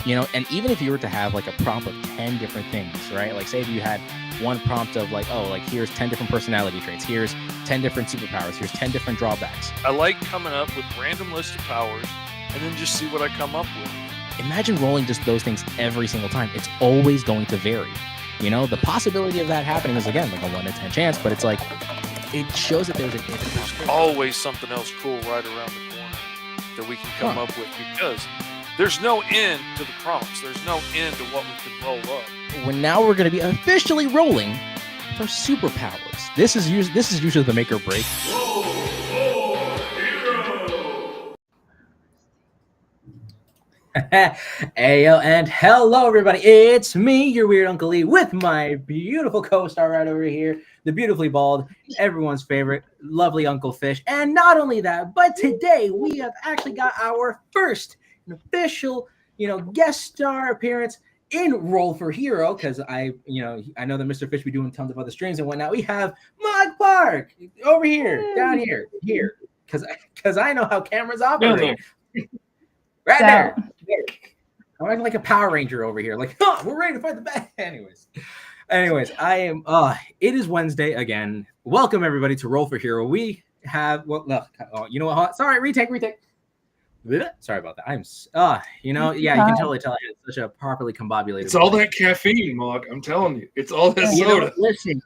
And even if you were to have like a prompt of 10 different things, right? Like say if you had one prompt of like, oh, like here's 10 different personality traits, here's 10 different superpowers, here's 10 different drawbacks. I like coming up with random list of powers and then just see what I come up with. Imagine rolling just those things every single time. It's always going to vary. The possibility of that happening is again like a 1 in 10 chance, but it's like it shows that there's an infinite possibility. Always something else cool right around the corner that we can come up with, because there's no end to the prompts. There's no end to what we can roll up. We're going to be officially rolling for superpowers. This is usually the make or break. Ayo, and hello everybody, it's me, your weird Uncle Lee, with my beautiful co-star right over here, the beautifully bald, everyone's favorite, lovely Uncle Fish. And not only that, but today we have actually got our first official, guest star appearance in Roll for Hero, because I know that Mr. Fish be doing tons of other streams and whatnot. We have Mog Park over here, down here, because I know how cameras operate. Right there. I'm acting like a Power Ranger over here. Like, we're ready to fight the bad. Anyways, I am. It is Wednesday again. Welcome everybody to Roll for Hero. We have you know what? Sorry, retake. Sorry about that. I'm. You can totally tell I had such a properly combobulated. It's all that caffeine, Mog. I'm telling you, it's all that soda. Listen,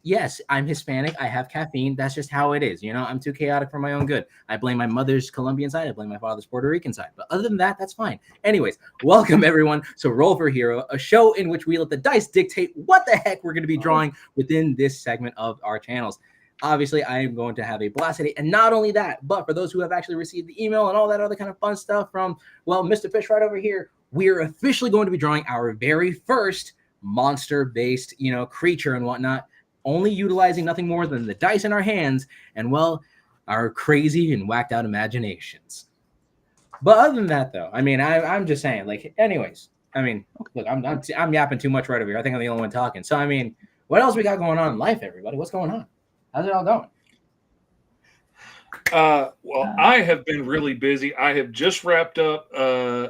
yes, I'm Hispanic. I have caffeine. That's just how it is. I'm too chaotic for my own good. I blame my mother's Colombian side. I blame my father's Puerto Rican side. But other than that, that's fine. Anyways, welcome everyone to Roll for Hero, a show in which we let the dice dictate what the heck we're going to be drawing within this segment of our channels. Obviously, I am going to have a blast today. And not only that, but for those who have actually received the email and all that other kind of fun stuff from, Mr. Fish right over here, we're officially going to be drawing our very first monster-based, creature and whatnot, only utilizing nothing more than the dice in our hands and, our crazy and whacked out imaginations. But other than that, though, I'm just saying, anyways, look, I'm yapping too much right over here. I think I'm the only one talking. So, what else we got going on in life, everybody? What's going on? How's it all going? I have been really busy. I have just wrapped up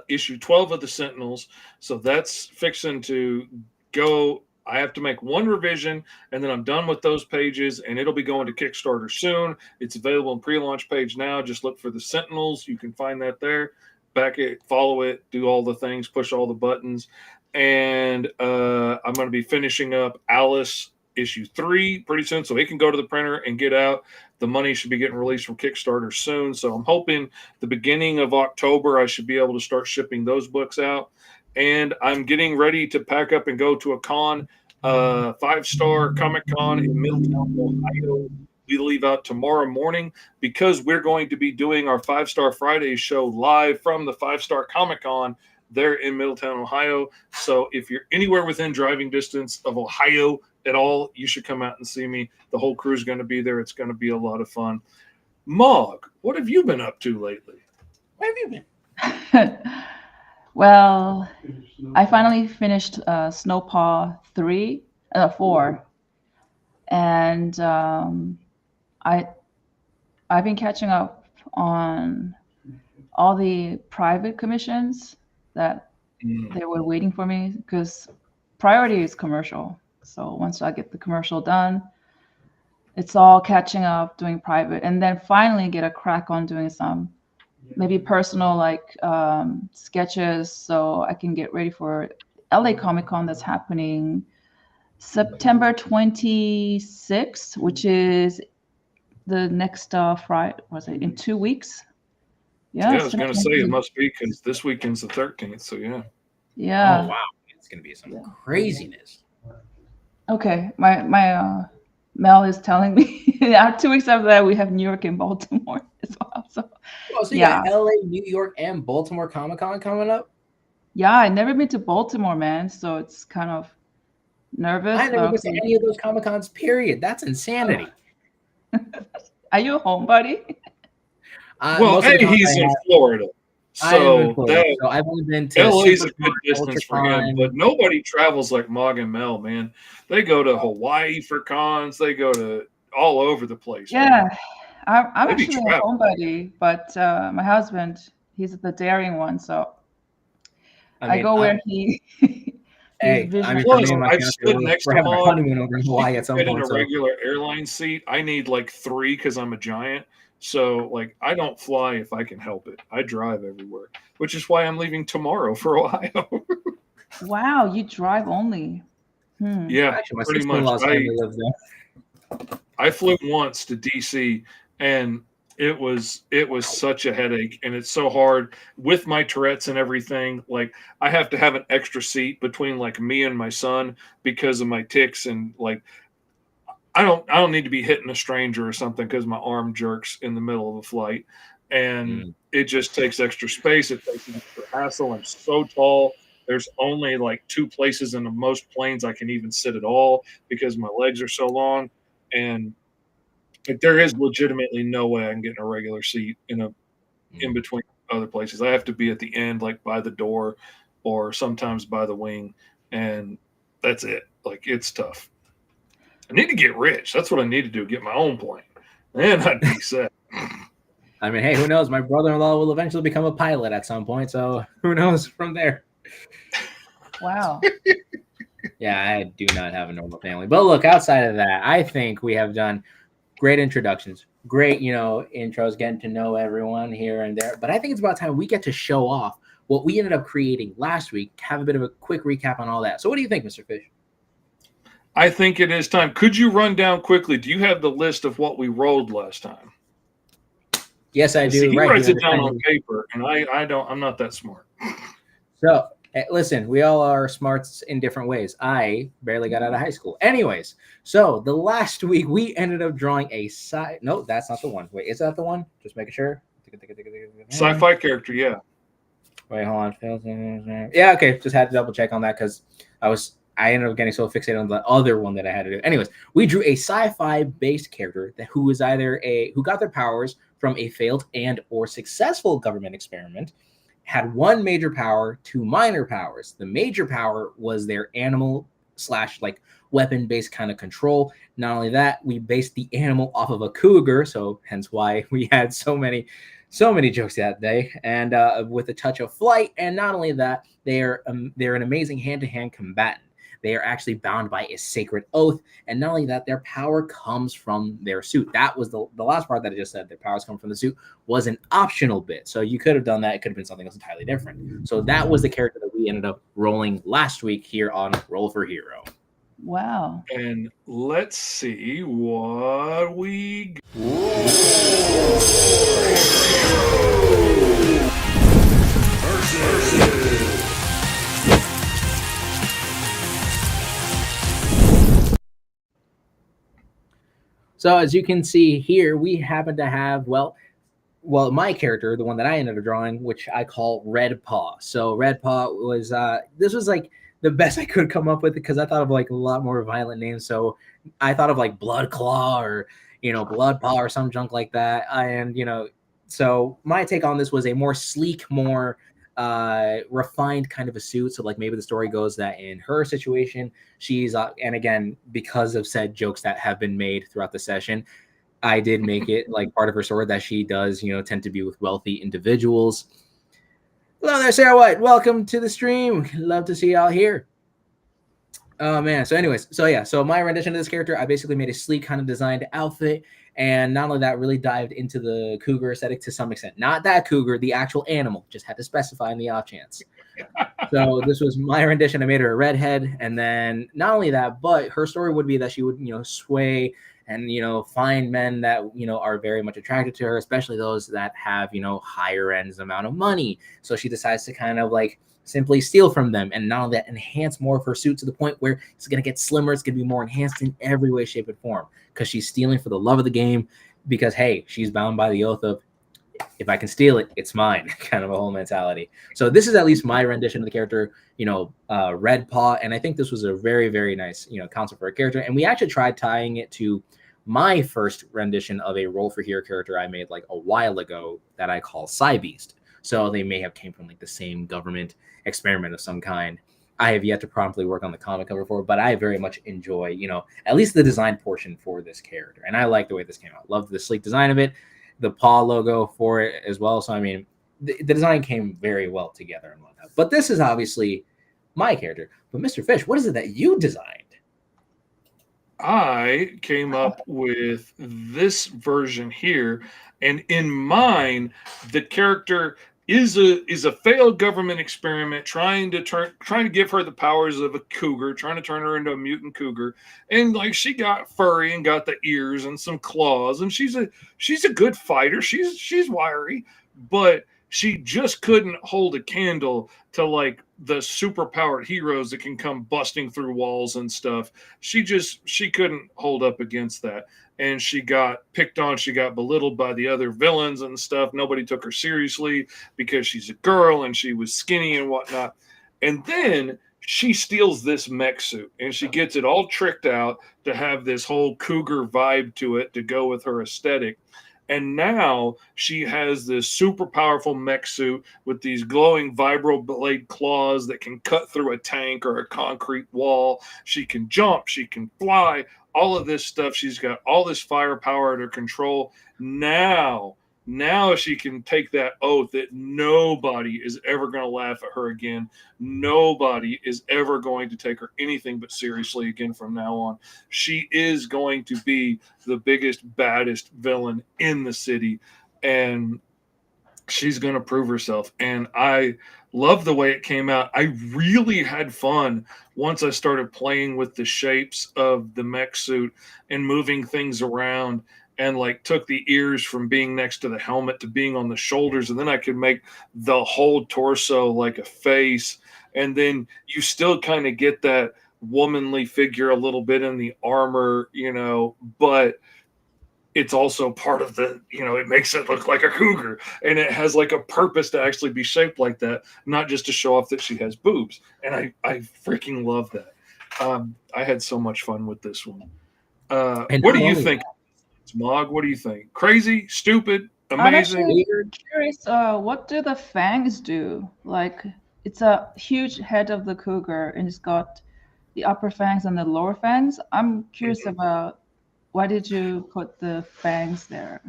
issue 12 of the Sentinels, so that's fixing to go. I have to make one revision, and then I'm done with those pages, and it'll be going to Kickstarter soon. It's available on pre-launch page now. Just look for the Sentinels. You can find that there. Back it, follow it, do all the things, push all the buttons, and I'm going to be finishing up Alice issue 3 pretty soon, so it can go to the printer and get out. The money should be getting released from Kickstarter soon, so I'm hoping the beginning of October I should be able to start shipping those books out. And I'm getting ready to pack up and go to a con, 5-Star Comic-Con in Middletown, Ohio. We leave out tomorrow morning because we're going to be doing our 5-Star Friday show live from the 5-Star Comic-Con there in Middletown, Ohio. So if you're anywhere within driving distance of Ohio at all, you should come out and see me. The whole crew is going to be there. It's going to be a lot of fun. Mog, what have you been up to lately? Where have you been? Well, I finally finished Snowpaw 4, and I've been catching up on all the private commissions that they were waiting for me, because priority is commercial. So once I get the commercial done, it's all catching up, doing private, and then finally get a crack on doing some maybe personal sketches, so I can get ready for LA Comic Con that's happening September 26th, which is the next Friday. Was it in 2 weeks? Yeah, I was going to say it must be, because this weekend's the 13th. So yeah. Yeah. Oh wow, it's going to be some craziness. Okay, my Mel is telling me 2 weeks after that we have New York and Baltimore as well. So you got LA, New York, and Baltimore Comic-Con coming up? Yeah, I've never been to Baltimore, man. So it's kind of nervous. I've never been to any of those Comic-Cons, period. That's insanity. Are you a homebody? He's in Florida. So I've only been to LA's a good distance for him, but nobody travels like Mog and Mel, man. They go to Hawaii for cons. They go to all over the place. Yeah, I'm actually a homebody, but my husband, he's the daring one. So I go where he his Hey, I vision. mean, for Plus, me and my I've fiance, stood next we're to having a Maud. honeymoon over in She Hawaii can at some fit in point. a So regular airline seat. I need like 3 because I'm a giant. So, like, I don't fly if I can help it. I drive everywhere, which is why I'm leaving tomorrow for Ohio. Wow, you drive only. Yeah, actually, my pretty much. sister-in-law's family lives there. I flew once to DC, and it was such a headache, and it's so hard with my Tourette's and everything. Like, I have to have an extra seat between like me and my son because of my tics, and like I don't need to be hitting a stranger or something because my arm jerks in the middle of a flight, and it just takes extra space. It takes an extra hassle. I'm so tall. There's only like 2 places in the most planes I can even sit at all because my legs are so long, and like there is legitimately no way I can get in a regular seat in between other places. I have to be at the end, like by the door, or sometimes by the wing, and that's it. Like it's tough. I need to get rich. That's what I need to do. Get my own plane, and I'd be set. I mean, hey, who knows? My brother-in-law will eventually become a pilot at some point, so who knows from there? Wow. Yeah, I do not have a normal family. But look, outside of that, I think we have done great introductions, great, intros, getting to know everyone here and there. But I think it's about time we get to show off what we ended up creating last week, have a bit of a quick recap on all that. So what do you think, Mr. Fish? I think it is time. Could you run down quickly? Do you have the list of what we rolled last time? Yes, I do. See, he right writes here it down on paper, and I don't. I'm not that smart. So, listen, we all are smarts in different ways. I barely got out of high school. Anyways, so the last week we ended up drawing a side. No, that's not the one. Wait, is that the one? Just making sure. Sci-fi character, yeah. Wait, hold on. Yeah, okay. Just had to double check on that because I ended up getting so fixated on the other one that I had to do. Anyways, we drew a sci-fi based character who was either who got their powers from a failed and or successful government experiment, had 1 major power, 2 minor powers. The major power was their animal / like weapon based kind of control. Not only that, we based the animal off of a cougar, so hence why we had so many jokes that day, and with a touch of flight. And not only that, they're an amazing hand-to-hand combatant. They are actually bound by a sacred oath, and not only that, their power comes from their suit. That was the last part that I just said. Their powers come from the suit was an optional bit, so you could have done that. It could have been something else entirely different. So that was the character that we ended up rolling last week here on Roll for Hero. Wow. And let's see what we. So as you can see here, we happen to have, well, my character, the one that I ended up drawing, which I call Red Paw. So Red Paw was, this was like the best I could come up with because I thought of like a lot more violent names. So I thought of like Blood Claw or, Blood Paw or some junk like that. And, so my take on this was a more sleek, more refined kind of a suit. So like maybe the story goes that in her situation, she's and again, because of said jokes that have been made throughout the session, I did make it like part of her story that she does, tend to be with wealthy individuals. Hello there, Sarah White. Welcome to the stream. Love to see y'all here. Oh man. So anyways, so my rendition of this character, I basically made a sleek kind of designed outfit. And not only that, really dived into the cougar aesthetic to some extent. Not that cougar, the actual animal. Just had to specify in the off chance. So this was my rendition. I made her a redhead. And then not only that, but her story would be that she would, sway and, find men that, are very much attracted to her, especially those that have, higher ends amount of money. So she decides to kind of like simply steal from them. And not only that, enhance more of her suit to the point where it's going to get slimmer. It's going to be more enhanced in every way, shape, and form because she's stealing for the love of the game because, hey, she's bound by the oath of if I can steal it, it's mine kind of a whole mentality. So this is at least my rendition of the character, Red Paw. And I think this was a very, very nice, concept for a character. And we actually tried tying it to my first rendition of a Roll for Hero character I made like a while ago that I call Psy Beast. So they may have came from like the same government experiment of some kind. I have yet to promptly work on the comic cover for it, but I very much enjoy, at least the design portion for this character. And I like the way this came out. Loved the sleek design of it, the paw logo for it as well. So, I mean, the design came very well together and whatnot. But this is obviously my character. But Mr. Fish, what is it that you designed? I came up with this version here, and in mine, the character is a failed government experiment trying to give her the powers of a cougar, trying to turn her into a mutant cougar. And like she got furry and got the ears and some claws, and she's a good fighter. She's wiry, but she just couldn't hold a candle to like the super powered heroes that can come busting through walls and stuff. She couldn't hold up against that. And she got picked on, she got belittled by the other villains and stuff. Nobody took her seriously because she's a girl and she was skinny and whatnot. And then she steals this mech suit and she gets it all tricked out to have this whole cougar vibe to it to go with her aesthetic. And now she has this super powerful mech suit with these glowing vibro blade claws that can cut through a tank or a concrete wall. She can jump, she can fly, all of this stuff. She's got all this firepower at her control. Now she can take that oath that nobody is ever going to laugh at her again. Nobody is ever going to take her anything but seriously again from now on. She is going to be the biggest, baddest villain in the city, and she's going to prove herself. And I love the way it came out. I really had fun once I started playing with the shapes of the mech suit and moving things around, and like took the ears from being next to the helmet to being on the shoulders. And then I could make the whole torso like a face. And then you still kind of get that womanly figure a little bit in the armor, but it's also part of the, it makes it look like a cougar, and it has like a purpose to actually be shaped like that, not just to show off that she has boobs. And I freaking love that. I had so much fun with this one. What do you think? Smog, what do you think? Crazy, stupid, amazing? I'm actually curious, what do the fangs do? Like, it's a huge head of the cougar, and it's got the upper fangs and the lower fangs. I'm curious about why did you put the fangs there?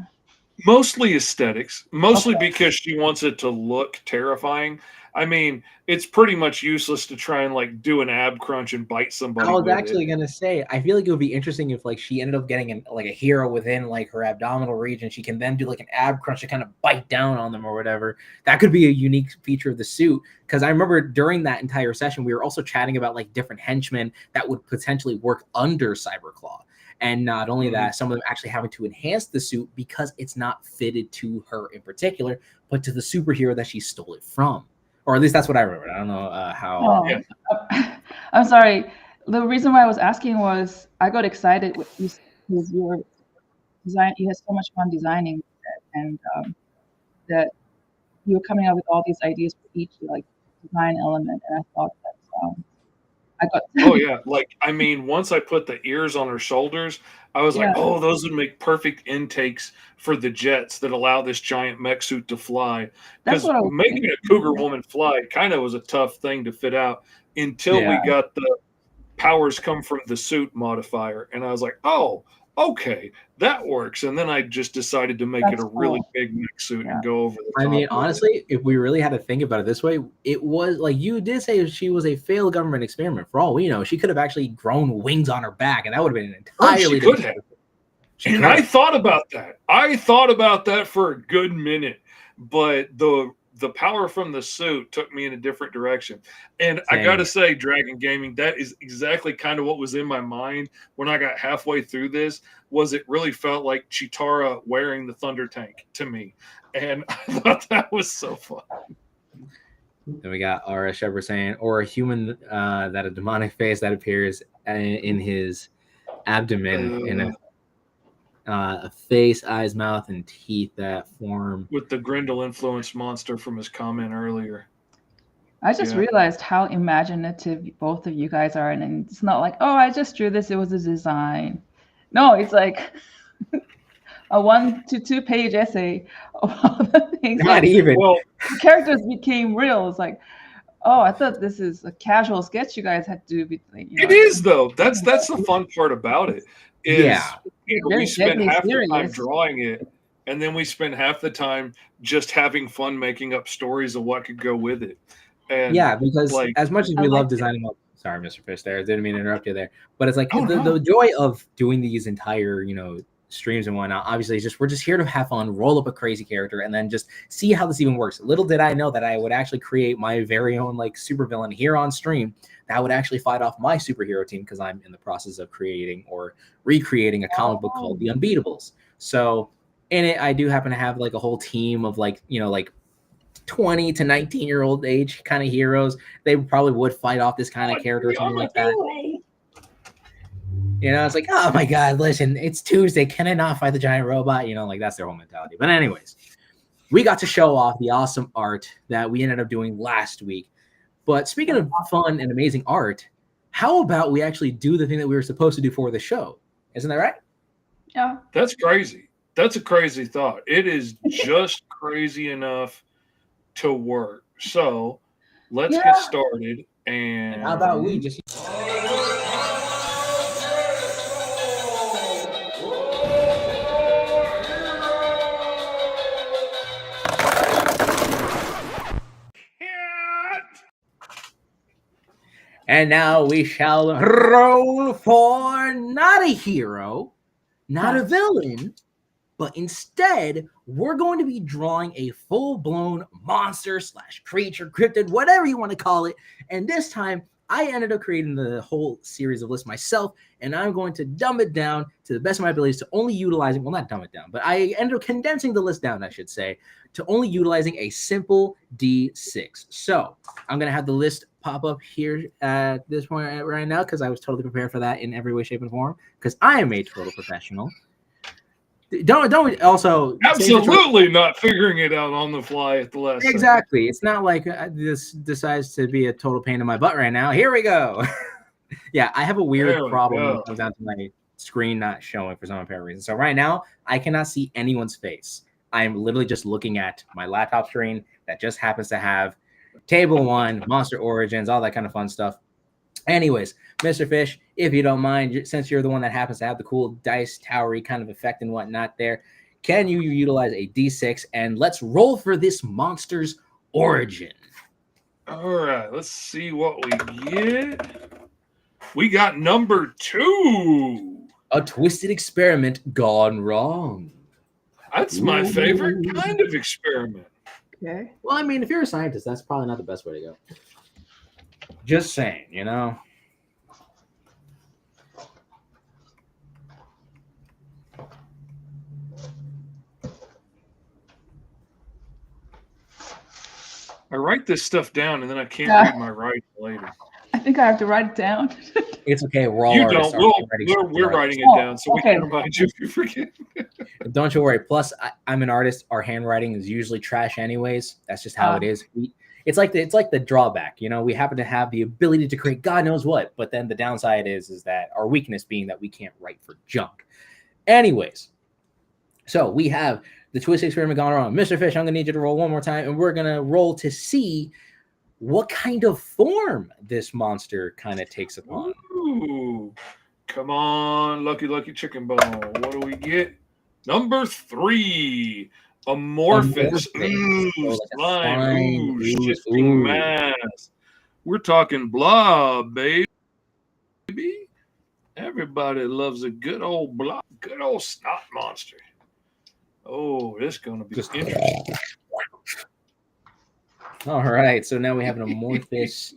Mostly aesthetics, mostly because she wants it to look terrifying. I mean, it's pretty much useless to try and like do an ab crunch and bite somebody. I was actually gonna say, I feel like it would be interesting if like she ended up getting like a hero within like her abdominal region. She can then do like an ab crunch to kind of bite down on them or whatever. That could be a unique feature of the suit. Because I remember during that entire session, we were also chatting about like different henchmen that would potentially work under Cyberclaw. And not only that, some of them actually having to enhance the suit because it's not fitted to her in particular, but to the superhero that she stole it from. Or at least that's what I remember. I don't know how. I'm sorry. The reason why I was asking was I got excited because your design. You had so much fun designing it, and that you were coming up with all these ideas for each like design element. And I thought that I got. Oh yeah, like I mean, once I put the ears on her shoulders, I was like, oh, those would make perfect intakes for the jets that allow this giant mech suit to fly. Because making a cougar woman fly kind of was a tough thing to fit out until we got the powers come from the suit modifier, and I was like, oh, okay, that works. And then I just decided to make it a really big mech suit and go over the top. I mean, honestly, if we really had to think about it this way, it was like you did say she was a failed government experiment. For all we know, she could have actually grown wings on her back, and that would have been an entirely different. And I thought about that. I thought about that for a good minute, but the power from the suit took me in a different direction. And I got to say, Dragon Gaming, that is exactly kind of what was in my mind when I got halfway through this, was it really felt like Chitara wearing the Thunder Tank to me. And I thought that was so fun. Then we got R. Shepard saying, or a human that a demonic face that appears in his abdomen in a face, eyes, mouth, and teeth that form with the Grendel influenced monster from his comment earlier. I just realized how imaginative both of you guys are, and it's not like, oh, I just drew this; it was a design. No, it's like a 1 to 2 page essay of all the things. Not even. Well, the characters became real. It's like, oh, I thought this is a casual sketch you guys had to do. It is though. That's the fun part about it. We spent half the time drawing it, and then we spend half the time just having fun making up stories of what could go with it. And yeah, because like, as much as I we love like it. designing, sorry, Mr. Fish, there, I didn't mean to interrupt you there, but it's like Oh, the no. joy of doing these entire, streams and whatnot. Obviously, it's just we're just here to have fun, roll up a crazy character, and then just see how this even works. Little did I know that I would actually create my very own like supervillain here on stream that would actually fight off my superhero team, because I'm in the process of creating or recreating a comic book called The Unbeatables. So in it, I do happen to have like a whole team of like 20 to 19-year-old age kind of heroes. They probably would fight off this kind of character or something like that. It's like, oh my God, listen, it's Tuesday. Can I not fight the giant robot? Like that's their whole mentality. But anyways, we got to show off the awesome art that we ended up doing last week. But speaking of fun and amazing art, how about we actually do the thing that we were supposed to do for the show? Isn't that right? Yeah. That's crazy. That's a crazy thought. It is just crazy enough to work. So let's get started. And how about we just... And now we shall roll for not a hero, not a villain, but instead we're going to be drawing a full-blown monster / creature, cryptid, whatever you want to call it. And this time I ended up creating the whole series of lists myself, and I'm going to dumb it down to the best of my abilities to only utilizing, well, not dumb it down, but I ended up condensing the list down, I should say, to only utilizing a simple D6. So I'm going to have the list pop up here at this point right now, because I was totally prepared for that in every way, shape, and form, because I am a total professional. Don't also absolutely not figuring it out on the fly at the last exactly second. It's not like this decides to be a total pain in my butt right now. Here we go. Yeah, I have a weird problem when it comes down to my screen not showing for some apparent reason. So right now I cannot see anyone's face. I'm literally just looking at my laptop screen that just happens to have Table 1, Monster Origins, all that kind of fun stuff. Anyways, Mr. Fish, if you don't mind, since you're the one that happens to have the cool dice towery kind of effect and whatnot there, can you utilize a D6 and let's roll for this monster's origin? All right, let's see what we get. We got number 2. A twisted experiment gone wrong. That's my favorite kind of experiment. Okay. Well, I mean, if you're a scientist, that's probably not the best way to go. Just saying, I write this stuff down and then I can't read my writing later. I think I have to write it down. It's okay. We're all you don't. We're writing it down, so we can remind you if you forget. Don't you worry. Plus, I'm an artist. Our handwriting is usually trash, anyways. That's just how it is. It's like the drawback. We happen to have the ability to create God knows what, but then the downside is that our weakness being that we can't write for junk. Anyways, so we have the twist experiment gone wrong. Mr. Fish, I'm gonna need you to roll one more time, and we're gonna roll to see what kind of form this monster kind of takes upon. Ooh, come on, lucky chicken bone. What do we get? Number 3, amorphous ooze, slime, ooze, shifting mass. We're talking blob, baby. Everybody loves a good old blob, good old snot monster. Oh, this is going to be interesting. All right, so now we have an amorphous.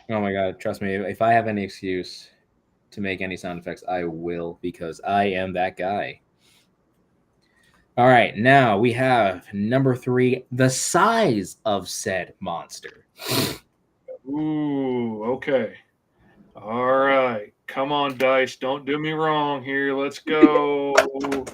Oh my God, trust me, if I have any excuse to make any sound effects, I will, because I am that guy. All right, now we have number 3, the size of said monster. Ooh, okay. All right. Come on, dice. Don't do me wrong here. Let's go.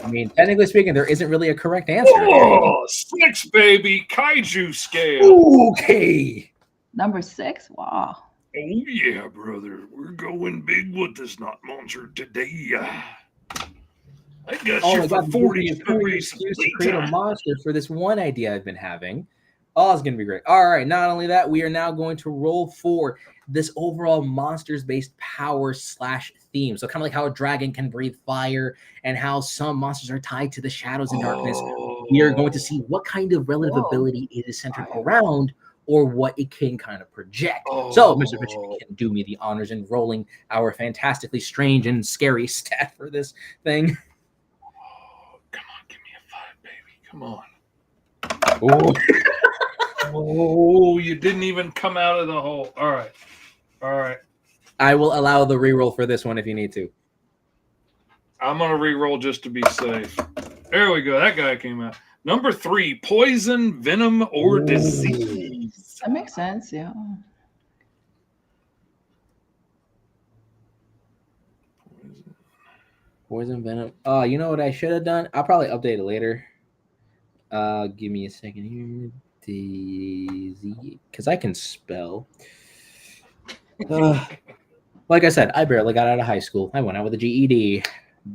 I mean, technically speaking, there isn't really a correct answer. Oh, 6, baby. Kaiju scale. Okay. Number 6? Wow. Oh, yeah, brother. We're going big with this knot monster today. I got you for 40 excuse to create a monster for this one idea I've been having Oh, it's going to be great. All right. Not only that, we are now going to roll for this overall monsters-based power / theme. So kind of like how a dragon can breathe fire and how some monsters are tied to the shadows and darkness. We are going to see what kind of relative ability it is centered around or what it can kind of project. So, Mr. Bishop, you can do me the honors in rolling our fantastically strange and scary stat for this thing. Come on, give me a 5, baby. Come on. Oh, you didn't even come out of the hole. All right. I will allow the reroll for this one if you need to. I'm going to reroll just to be safe. There we go. That guy came out. Number 3, poison, venom, or disease. That makes sense, yeah. Poison, venom. You know what I should have done? I'll probably update it later. Give me a second here. Disease. Because I can spell. Like I said, I barely got out of high school. I went out with a GED.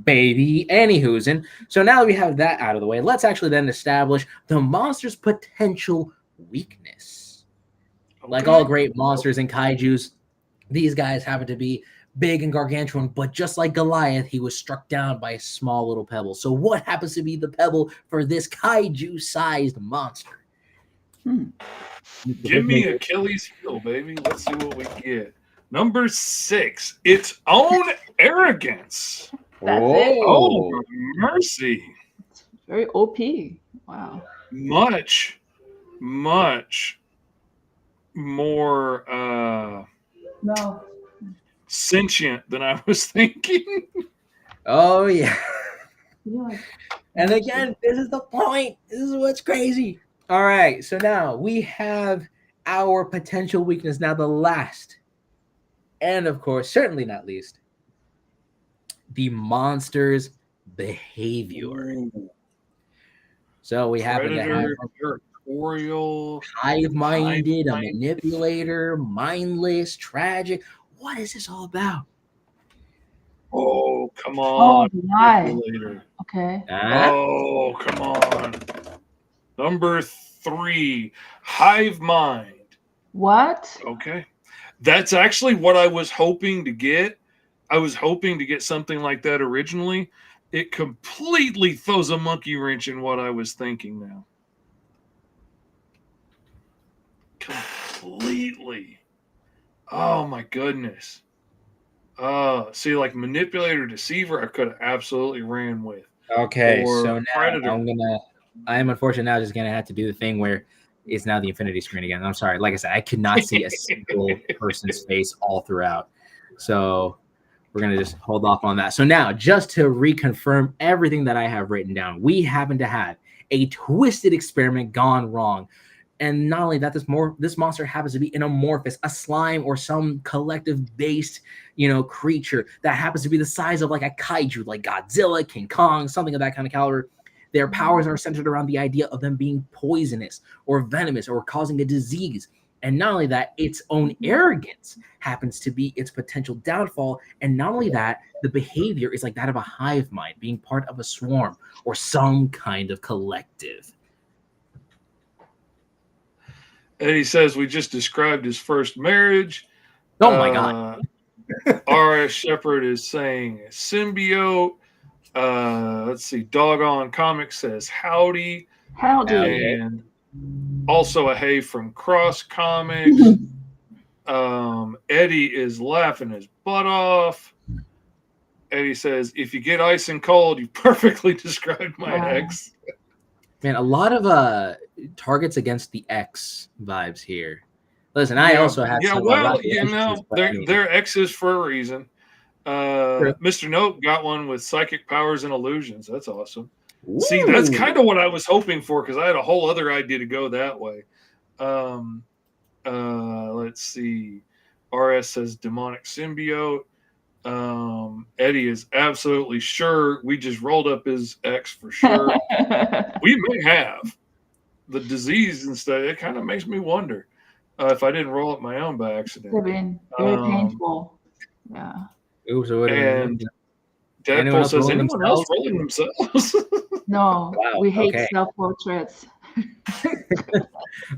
Baby. Anywho's. And so now that we have that out of the way, let's actually then establish the monster's potential weakness. Okay. Like all great monsters and kaijus, these guys happen to be big and gargantuan, but just like Goliath, he was struck down by a small little pebble. So what happens to be the pebble for this kaiju-sized monster? Give me Achilles' heel, baby. Let's see what we get. Number 6, its own arrogance. That's it. Oh, mercy. It's very OP. Wow. Much more No. sentient than I was thinking. Oh, yeah. Yeah. And again, this is the point. This is what's crazy. All right. So now we have our potential weakness. Now the last, and of course, certainly not least, the monster's behavior. So we happen to have territorial, hive-minded, a manipulator, mindless, tragic. What is this all about? Oh, come on. Oh, my. Okay. Oh, come on. Number 3, hive mind. What? Okay. That's actually what I was hoping to get. I was hoping to get something like that originally. It completely throws a monkey wrench in what I was thinking now. Completely. Oh, my goodness. See, like manipulator, deceiver, I could have absolutely ran with. Okay, or so now predator. I am unfortunately now just gonna have to do the thing where it's now the infinity screen again. I'm sorry. Like I said, I could not see a single person's face all throughout. So we're gonna just hold off on that. So now, just to reconfirm everything that I have written down, we happen to have a twisted experiment gone wrong. And not only that, this monster happens to be an amorphous, a slime or some collective-based, creature that happens to be the size of like a kaiju, like Godzilla, King Kong, something of that kind of caliber. Their powers are centered around the idea of them being poisonous or venomous or causing a disease. And not only that, its own arrogance happens to be its potential downfall. And not only that, the behavior is like that of a hive mind, being part of a swarm or some kind of collective. Eddie says we just described his first marriage. Oh my God. R.S. Shepard is saying symbiote. Let's see. Doggone Comics says howdy. Howdy. And also a hey from Cross Comics. Eddie is laughing his butt off. Eddie says, if you get ice and cold, you perfectly described my ex. Man, a lot of targets against the X vibes here. Listen, I also have some. Well, they're X's for a reason. Mr. Nope got one with psychic powers and illusions. That's awesome. Ooh. See, that's kind of what I was hoping for because I had a whole other idea to go that way. Let's see. RS says demonic symbiote. Eddie is absolutely sure. We just rolled up his X for sure. We may have the disease and stuff. It kind of makes me wonder if I didn't roll up my own by accident. It's been very painful. Yeah. Ooh, so and Deadpool says, anyone else rolling themselves? No, we hate self-portraits.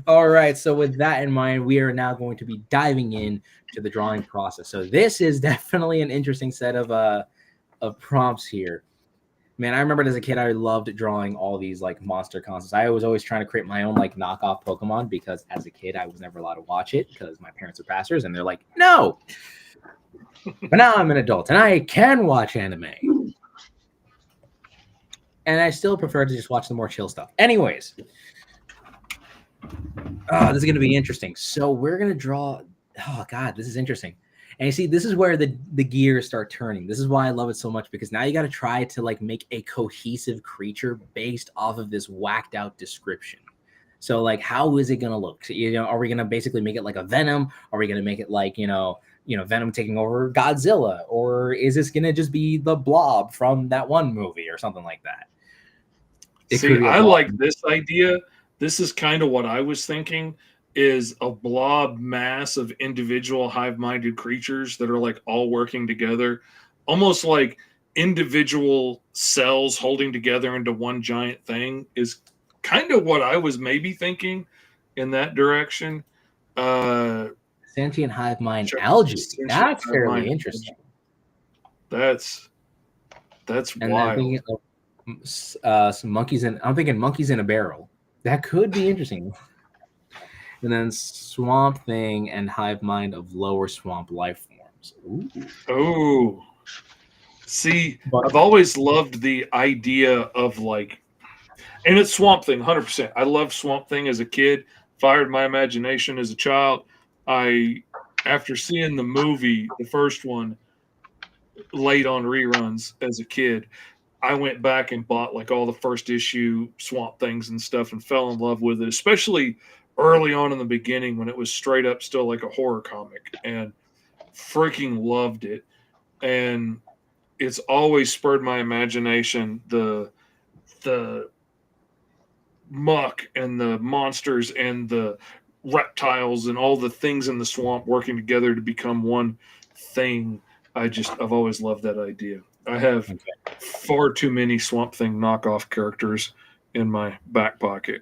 All right. So with that in mind, we are now going to be diving in to the drawing process. So this is definitely an interesting set of prompts here. Man, I remember as a kid, I loved drawing all these like monster concepts. I was always trying to create my own like knockoff Pokemon because as a kid, I was never allowed to watch it because my parents are pastors and they're like, no. But now I'm an adult and I can watch anime. And I still prefer to just watch the more chill stuff. Anyways. Oh, this is going to be interesting. So we're going to draw. Oh, God, this is interesting. And you see, this is where the gears start turning. This is why I love it so much, because now you got to try to like make a cohesive creature based off of this whacked out description. So like, how is it going to look? So, are we going to basically make it like a Venom? Are we going to make it like, Venom taking over Godzilla? Or is this going to just be the Blob from that one movie or something like that? See, I like this idea. This is kind of what I was thinking, is a blob mass of individual hive-minded creatures that are like all working together, almost like individual cells holding together into one giant thing, is kind of what I was maybe thinking in that direction. Sentient hive mind algae. That's fairly interesting. That's and wild. Some monkeys I'm thinking monkeys in a barrel. That could be interesting. And then Swamp Thing and Hive Mind of lower swamp life forms. Oh, see, I've always loved the idea of like, and it's Swamp Thing, 100%. I loved Swamp Thing as a kid. Fired my imagination as a child. After seeing the movie, the first one, late on reruns as a kid, I went back and bought like all the first issue Swamp Things and stuff and fell in love with it, especially early on in the beginning when it was straight up still like a horror comic, and freaking loved it. And it's always spurred my imagination, the muck and the monsters and the reptiles and all the things in the swamp working together to become one thing. I've always loved that idea. I have far too many Swamp Thing knockoff characters in my back pocket.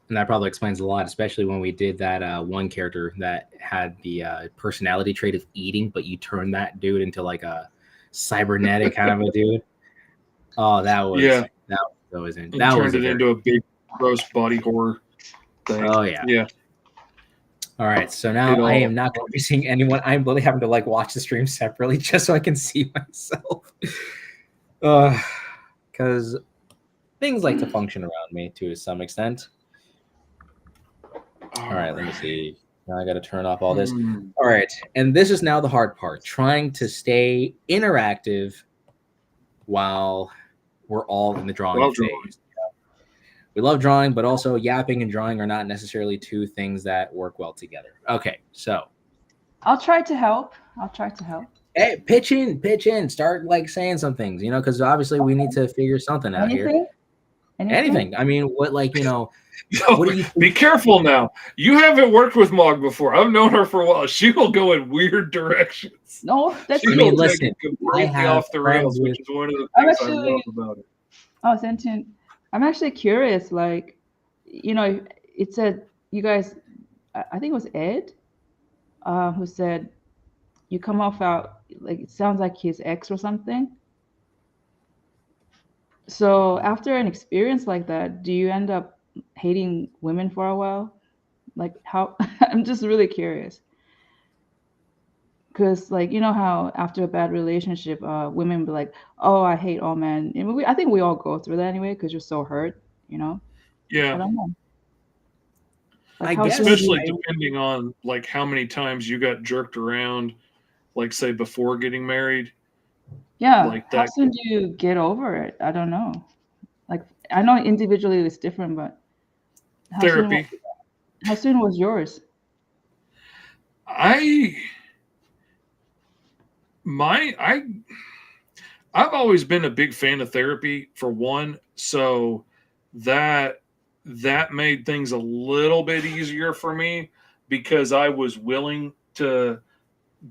And that probably explains a lot, especially when we did that one character that had the personality trait of eating, but you turned that dude into like a cybernetic kind of a dude. Oh, that was turned it into a big gross body horror thing. Oh yeah. Yeah. All right, so now I am not going to be seeing anyone. I'm really having to like watch the stream separately just so I can see myself. Because things like to function around me to some extent. All right, let me see. Now I got to turn off all this. All right, and this is now the hard part, trying to stay interactive while we're all in the drawing phase. We love drawing, but also yapping and drawing are not necessarily two things that work well together. Okay, so. I'll try to help. Hey, pitch in. Start like saying some things, because obviously we need to figure something out here. Anything. I mean, what what do you think? Be careful now. You haven't worked with Mog before. I've known her for a while. She will go in weird directions. No, that's listen. Completely off the rails, which is one of the things I love about it. Oh, Sentient. I'm actually curious. Like, it said you guys. I think it was Ed, who said you come off out like it sounds like his ex or something. So after an experience like that, do you end up hating women for a while? Like how? I'm just really curious. Because like how after a bad relationship, women be like, "Oh, I hate all men." And I think we all go through that anyway because you're so hurt, Yeah. I don't know. Like, I guess especially depending on like how many times you got jerked around, like say before getting married. Yeah. Like how soon do you get over it? I don't know. Like I know individually it's different, but therapy. How soon was yours? I've always been a big fan of therapy for one, so that made things a little bit easier for me because I was willing to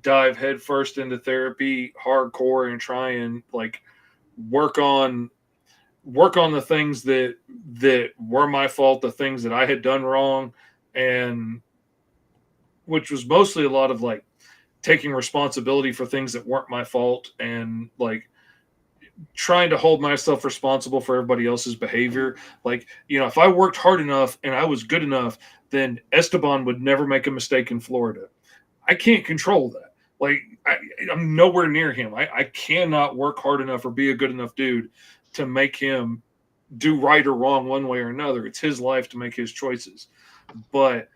dive headfirst into therapy hardcore and try and like work on work on the things that were my fault, the things that I had done wrong, and which was mostly a lot of like taking responsibility for things that weren't my fault, and like trying to hold myself responsible for everybody else's behavior. Like, if I worked hard enough and I was good enough, then Esteban would never make a mistake in Florida. I can't control that. Like, I'm nowhere near him. I cannot work hard enough or be a good enough dude to make him do right or wrong one way or another. It's his life to make his choices. But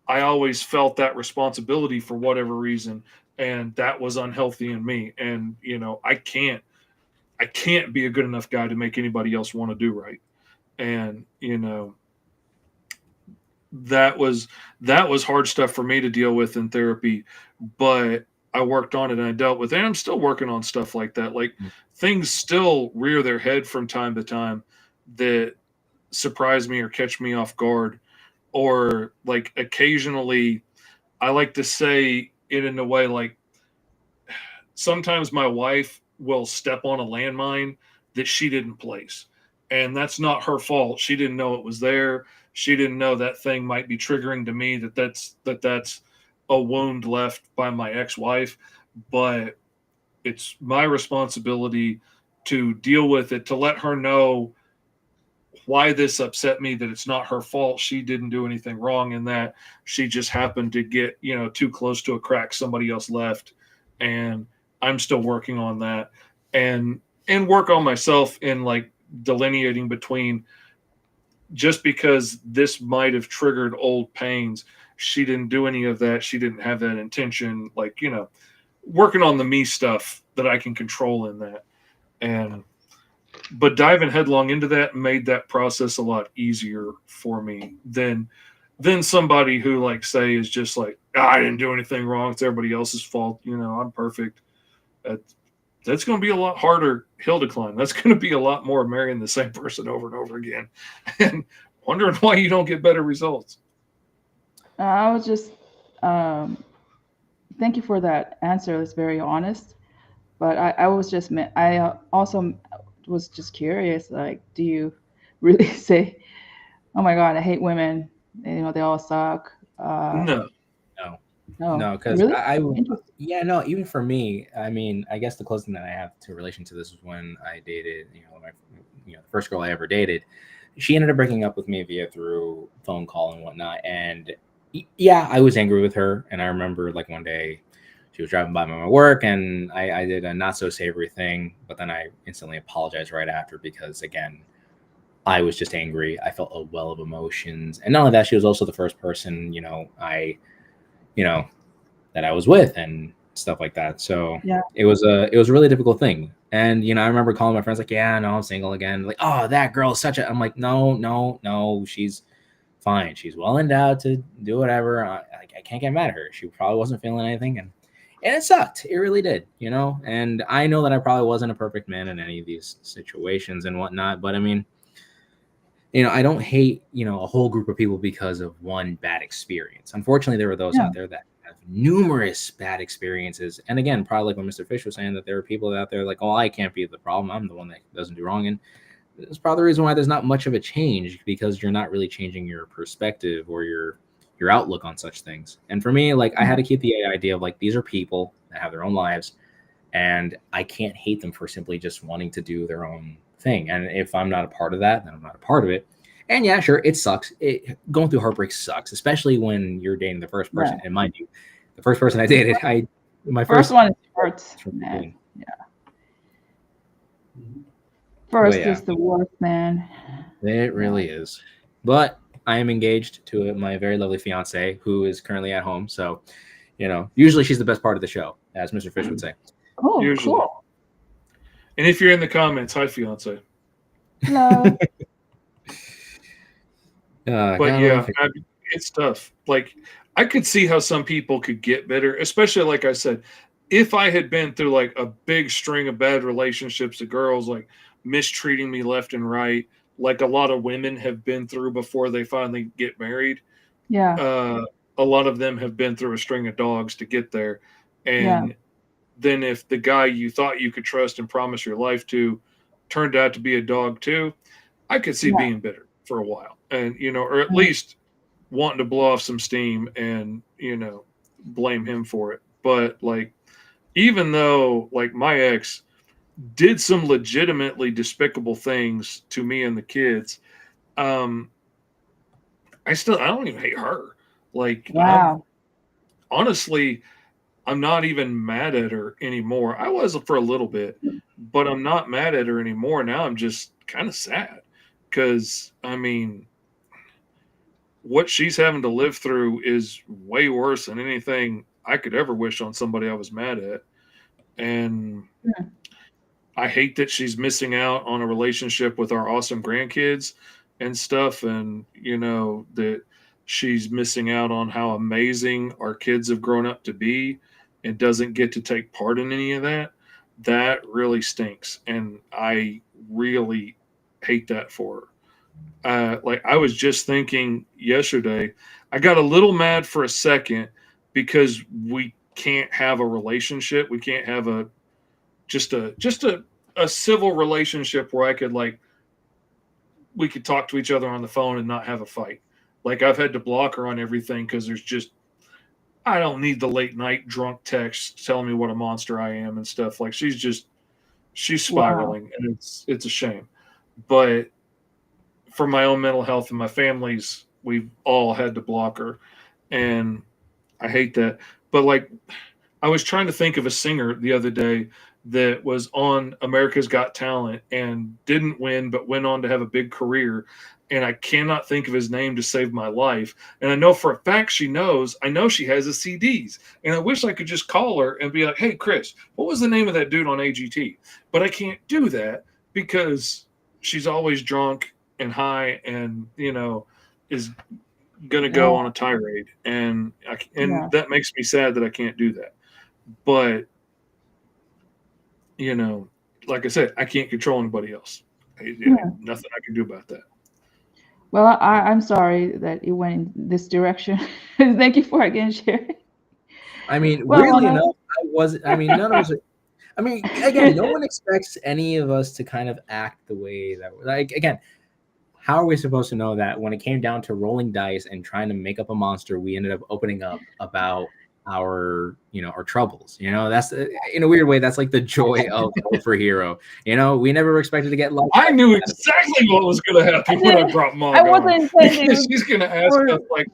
I always felt that responsibility for whatever reason, and that was unhealthy in me. And, I can't be a good enough guy to make anybody else want to do right. And, that was hard stuff for me to deal with in therapy, but I worked on it and I dealt with it. And I'm still working on stuff like that. Like, things still rear their head from time to time that surprise me or catch me off guard. Or like occasionally I like to say it in a way, like, sometimes my wife will step on a landmine that she didn't place. And that's not her fault. She didn't know it was there. She didn't know that thing might be triggering to me, that's a wound left by my ex-wife. But it's my responsibility to deal with it, to let her know why this upset me, that it's not her fault. She didn't do anything wrong in that. She just happened to get, too close to a crack somebody else left. And I'm still working on that, and work on myself in like delineating between, just because this might have triggered old pains, she didn't do any of that. She didn't have that intention. Like, working on the me stuff that I can control in that. But diving headlong into that made that process a lot easier for me than somebody who, like, say, is just like, I didn't do anything wrong. It's everybody else's fault. I'm perfect. That's going to be a lot harder hill to climb. That's going to be a lot more marrying the same person over and over again and wondering why you don't get better results. I was just, thank you for that answer. It's very honest. But I also was just curious, like, do you really say, oh my God, I hate women, they all suck? No. No, because Really? No, even for me, I mean, I guess the closest thing that I have to relation to this was when I dated, the first girl I ever dated. She ended up breaking up with me through phone call and whatnot. And yeah, I was angry with her. And I remember, like, one day she was driving by my work and I did a not so savory thing, but then I instantly apologized right after because, again, I was just angry. I felt a well of emotions. And not only that, she was also the first person, that I was with and stuff like that. So Yeah. it was a really difficult thing. And, I remember calling my friends like, yeah, no, I'm single again. Like, oh, that girl's I'm like, no, she's fine. She's well endowed to do whatever. I can't get mad at her. She probably wasn't feeling anything. And it sucked. It really did, and I know that I probably wasn't a perfect man in any of these situations and whatnot. But I mean, I don't hate, a whole group of people because of one bad experience. Unfortunately, there were those out there that have numerous bad experiences. And again, probably like what Mr. Fish was saying, that there are people out there like, oh, I can't be the problem. I'm the one that doesn't do wrong. And it's probably the reason why there's not much of a change, because you're not really changing your perspective or your outlook on such things. And for me, like, I had to keep the idea of like, these are people that have their own lives, and I can't hate them for simply just wanting to do their own thing. And if I'm not a part of that, then I'm not a part of it. And yeah, sure, it sucks. Going through heartbreak sucks, especially when you're dating the first person. And mind you, the first person I dated, my first one hurts, man. Yeah. First is the worst, man. It really is. But I am engaged to my very lovely fiance, who is currently at home. So, usually she's the best part of the show, as Mr. Fish would say. Oh, usually. Cool. And if you're in the comments, hi, fiance. Hello. But yeah, it's tough. Like, I could see how some people could get bitter, especially, like I said, if I had been through like a big string of bad relationships of girls like mistreating me left and right, like a lot of women have been through before they finally get married. Yeah. A lot of them have been through a string of dogs to get there. And then if the guy you thought you could trust and promise your life to turned out to be a dog too, I could see being bitter for a while, and or at least wanting to blow off some steam and blame him for it. But like, even though like my ex did some legitimately despicable things to me and the kids, I don't even hate her. Like, Wow. honestly, I'm not even mad at her anymore. I was for a little bit, but I'm not mad at her anymore. Now I'm just kind of sad because, I mean, what she's having to live through is way worse than anything I could ever wish on somebody I was mad at. And I hate that she's missing out on a relationship with our awesome grandkids and stuff. And, that she's missing out on how amazing our kids have grown up to be and doesn't get to take part in any of that. That really stinks. And I really hate that for her. Like, I was just thinking yesterday, I got a little mad for a second because we can't have a relationship. We can't have just a civil relationship where I could we could talk to each other on the phone and not have a fight. Like, I've had to block her on everything because I don't need the late night drunk texts telling me what a monster I am and stuff. Like, she's spiraling, and it's a shame. But for my own mental health and my family's, we've all had to block her, and I hate that. But like, I was trying to think of a singer the other day that was on America's Got Talent and didn't win, but went on to have a big career. And I cannot think of his name to save my life. And I know for a fact she knows. I know she has the CDs. And I wish I could just call her and be like, hey, Chris, what was the name of that dude on AGT? But I can't do that because she's always drunk and high and, is going to go on a tirade. And that makes me sad that I can't do that. But, like I said, I can't control anybody else. Nothing I can do about that. Well, I'm sorry that it went in this direction. Thank you for again sharing. I mean, weirdly enough, none of us again, no one expects any of us to kind of act the way that, like, again, how are we supposed to know that when it came down to rolling dice and trying to make up a monster, we ended up opening up about our troubles? That's in a weird way, that's like the joy of for Hero. We never expected to get lucky. I knew exactly what was going to happen when I brought Mog on. She's going to ask us, like,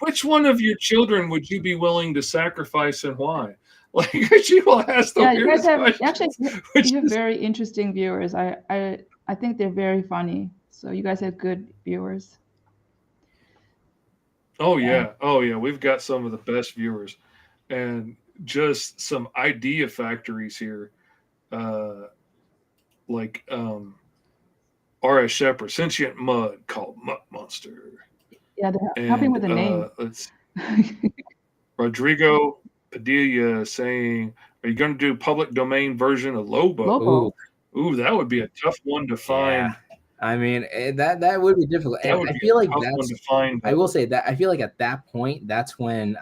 which one of your children would you be willing to sacrifice and why? Like, she will ask the weirdest questions. You have very interesting viewers. I think they're very funny. So you guys have good viewers. Oh yeah. We've got some of the best viewers, and just some idea factories here. Like R.S. Shepherd, Sentient Mud called Mutt Monster. Yeah, they're helping with the name. Rodrigo Padilla saying, are you going to do public domain version of Lobo? Ooh, that would be a tough one to find. Yeah. I mean, that would be difficult. And I feel like I will say that I feel like at that point, that's when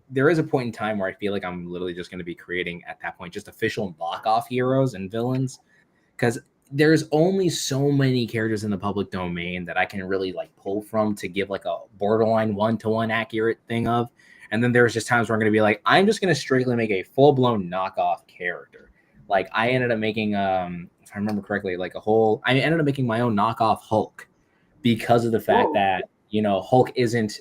there is a point in time where I feel like I'm literally just going to be creating at that point just official knockoff heroes and villains, because there's only so many characters in the public domain that I can really like pull from to give like a borderline 1-to-1 accurate thing of. And then there's just times where I'm going to be like, I'm just going to strictly make a full-blown knockoff character. Like, I ended up making, if I remember correctly, I ended up making my own knockoff Hulk because of the fact that, Hulk isn't,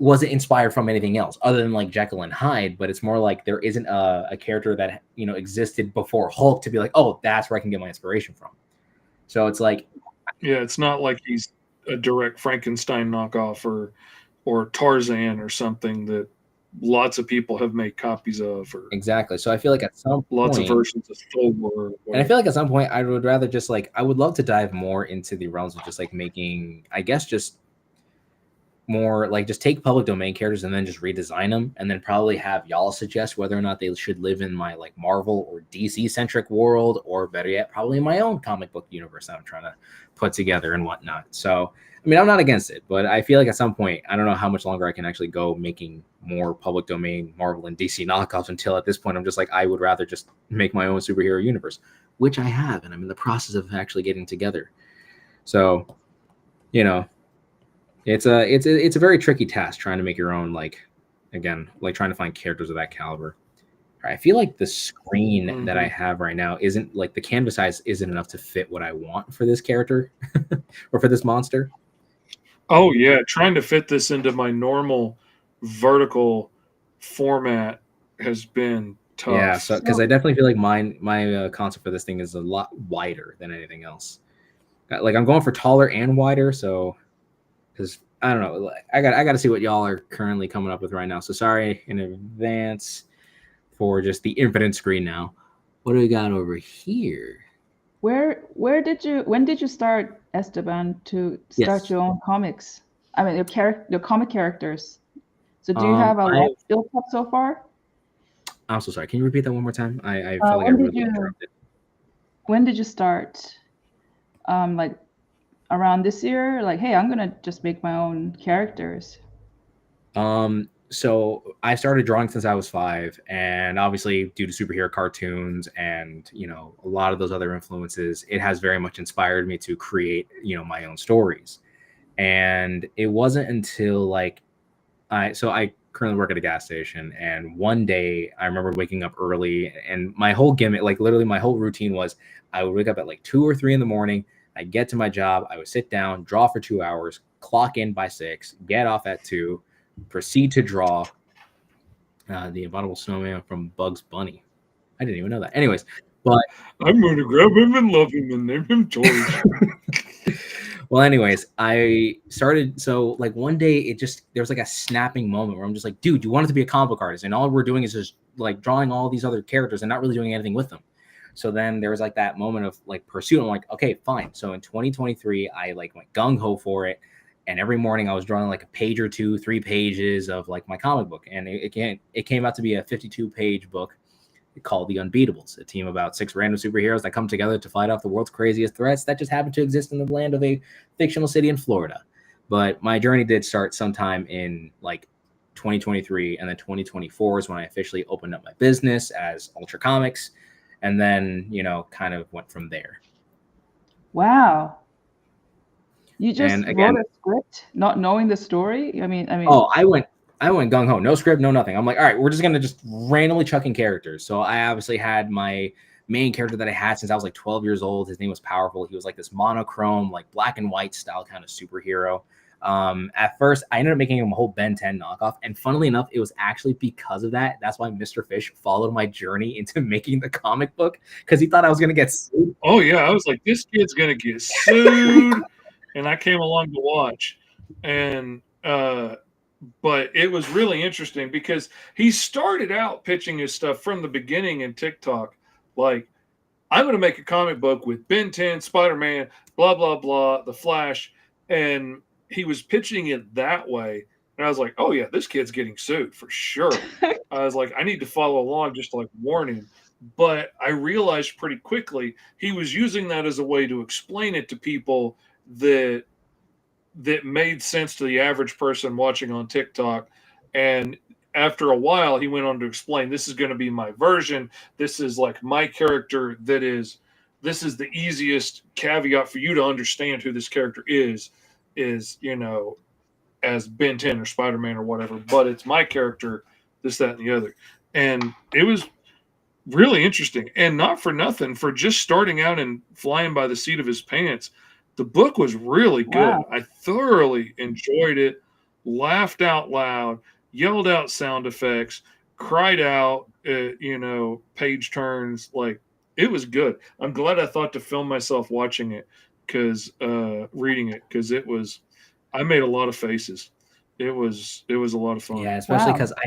wasn't inspired from anything else other than like Jekyll and Hyde, but it's more like there isn't a character that, existed before Hulk to be like, oh, that's where I can get my inspiration from. So it's like, yeah, it's not like he's a direct Frankenstein knockoff or Tarzan or something that lots of people have made copies of. Exactly. So I feel like at some point, lots of versions of Thor. And I feel like at some point I would rather just I would love to dive more into the realms of just making, I guess, just more like just take public domain characters and then just redesign them, and then probably have y'all suggest whether or not they should live in my like Marvel or DC centric world, or better yet, probably my own comic book universe that I'm trying to put together and whatnot. So I mean, I'm not against it, but I feel like at some point, I don't know how much longer I can actually go making more public domain Marvel and DC knockoffs, until at this point I'm just like, I would rather just make my own superhero universe, which I have, and I'm in the process of actually getting together. So, you know, it's a very tricky task trying to make your own, like, again, like trying to find characters of that caliber. I feel like the screen that I have right now isn't like the canvas size isn't enough to fit what I want for this character or for this monster. Oh yeah, trying to fit this into my normal vertical format has been tough. Yeah, so because I definitely feel like my concept for this thing is a lot wider than anything else. Like I'm going for taller and wider, so because I don't know, I got to see what y'all are currently coming up with right now. So sorry in advance for just the infinite screen now. What do we got over here? When did you start, Esteban, to start your own comics? I mean, your comic characters. So do you have a lot built up so far? I'm so sorry. Can you repeat that one more time? I felt like I really interrupted. When did you start? Like around this year? Like, hey, I'm gonna just make my own characters. So I started drawing since I was 5, and obviously due to superhero cartoons and, you know, a lot of those other influences, it has very much inspired me to create, you know, my own stories. And it wasn't until like I currently work at a gas station, and one day I remember waking up early, and my whole gimmick, like literally my whole routine was I would wake up at like 2 or 3 in the morning. I'd get to my job, I would sit down, draw for 2 hours, clock in by 6, get off at 2, proceed to draw the Abominable Snowman from Bugs Bunny. I didn't even know that. Anyways, but I'm going to grab him and love him and name him George. Well, anyways, I started. So like one day there was like a snapping moment where I'm just like, dude, you wanted to be a comic book artist, and all we're doing is just like drawing all these other characters and not really doing anything with them. So then there was like that moment of like pursuit. I'm like, okay, fine. So in 2023, I like went gung ho for it. And every morning I was drawing like a page or 2, 3 pages of like my comic book. And it came out to be a 52-page book called The Unbeatables, a team of about 6 random superheroes that come together to fight off the world's craziest threats that just happen to exist in the land of a fictional city in Florida. But my journey did start sometime in like 2023, and then 2024 is when I officially opened up my business as Ultra Comics, and then, you know, kind of went from there. Wow. You just wrote a script, not knowing the story? I mean. Oh, I went gung ho, no script, no nothing. I'm like, all right, we're just gonna just randomly chuck in characters. So I obviously had my main character that I had since I was like 12 years old. His name was Powerful. He was like this monochrome, like black and white style kind of superhero. At first, I ended up making him a whole Ben 10 knockoff, and funnily enough, it was actually because of that. That's why Mr. Fish followed my journey into making the comic book, because he thought I was gonna get sued. Oh yeah, I was like, this kid's gonna get sued. And I came along to watch, and but it was really interesting because he started out pitching his stuff from the beginning in TikTok, like, I'm going to make a comic book with Ben 10, Spider-Man, blah, blah, blah, The Flash, and he was pitching it that way, and I was like, oh yeah, this kid's getting sued for sure. I was like, I need to follow along just to like warn him. But I realized pretty quickly he was using that as a way to explain it to people that made sense to the average person watching on TikTok. And after a while, he went on to explain, this is going to be my version. This is like my character. This is the easiest caveat for you to understand who this character is, you know, as Ben 10 or Spider-Man or whatever, but it's my character, this, that, and the other. And it was really interesting, and not for nothing, for just starting out and flying by the seat of his pants. The book was really good. Wow. I thoroughly enjoyed it, laughed out loud, yelled out sound effects, cried out, you know, page turns. Like, it was good. I'm glad I thought to film myself watching it, because reading it, because I made a lot of faces. It was a lot of fun. Yeah, especially because I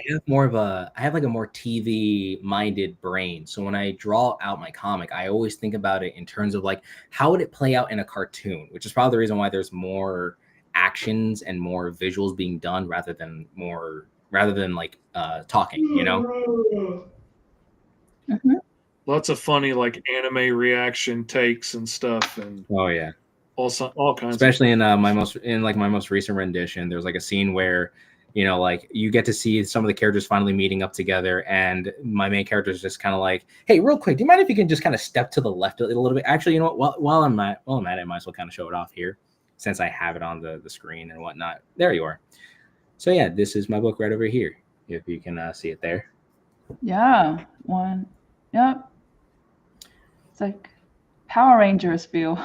have like a more TV minded brain. So when I draw out my comic, I always think about it in terms of like, how would it play out in a cartoon, which is probably the reason why there's more actions and more visuals being done rather than like talking, you know. Mhm. Lots of funny like anime reaction takes and stuff, and Oh yeah. all kinds. Especially in my most recent rendition, there's like a scene where, you know, like you get to see some of the characters finally meeting up together, and my main character is just kind of like, hey, real quick, do you mind if you can just kind of step to the left a little bit? Actually, you know what, while I'm at it, I might as well kind of show it off here since I have it on the screen and whatnot. There you are. So yeah, this is my book right over here, if you can see it there. Yeah, one. Yep. It's like Power Rangers feel.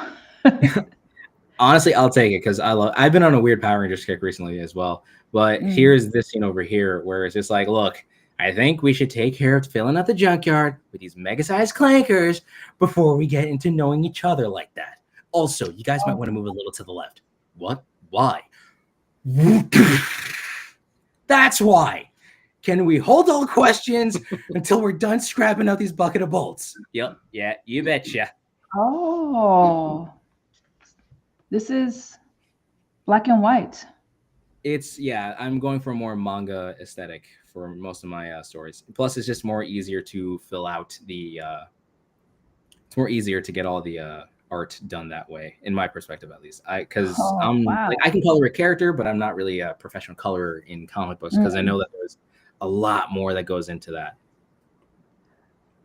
Honestly, I'll take it because I've been on a weird Power Rangers kick recently as well. But here's this scene over here where it's just like, look, I think we should take care of filling out the junkyard with these mega-sized clankers before we get into knowing each other like that. Also, you guys might want to move a little to the left. What? Why? That's why. Can we hold all questions until we're done scrapping out these bucket of bolts? Yep. Yeah, you betcha. Oh. This is black and white. I'm going for a more manga aesthetic for most of my stories. Plus, it's just more easier to fill out it's more easier to get all the art done that way, in my perspective at least. I can color a character, but I'm not really a professional colorer in comic books because I know that there's a lot more that goes into that.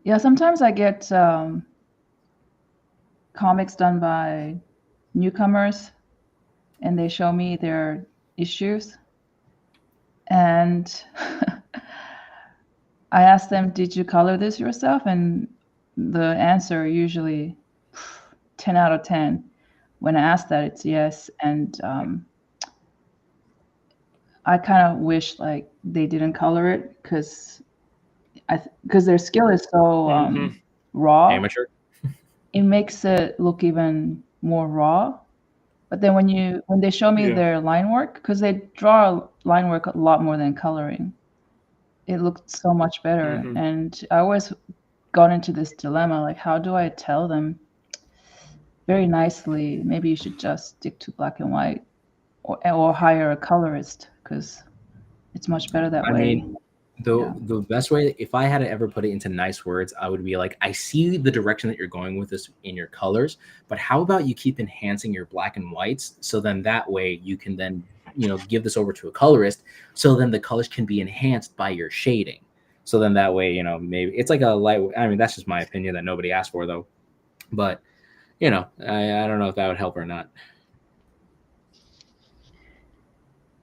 Yeah, sometimes I get comics done by newcomers, and they show me their issues, and I ask them, did you color this yourself? And the answer usually 10 out of 10. When I ask that, it's yes. And I kind of wish like they didn't color it because their skill is so raw. Amateur. It makes it look even more raw. But then when they show me their line work, because they draw line work a lot more than coloring, it looked so much better. And I always got into this dilemma, like, how do I tell them very nicely, maybe you should just stick to black and white or hire a colorist because it's much better that way. Mean, the best way, if I had to ever put it into nice words, I would be like, I see the direction that you're going with this in your colors, but how about you keep enhancing your black and whites, so then that way you can then, you know, give this over to a colorist, so then the colors can be enhanced by your shading. So then that way, you know, maybe it's like a light. I mean, that's just my opinion that nobody asked for though. But, you know, I don't know if that would help or not.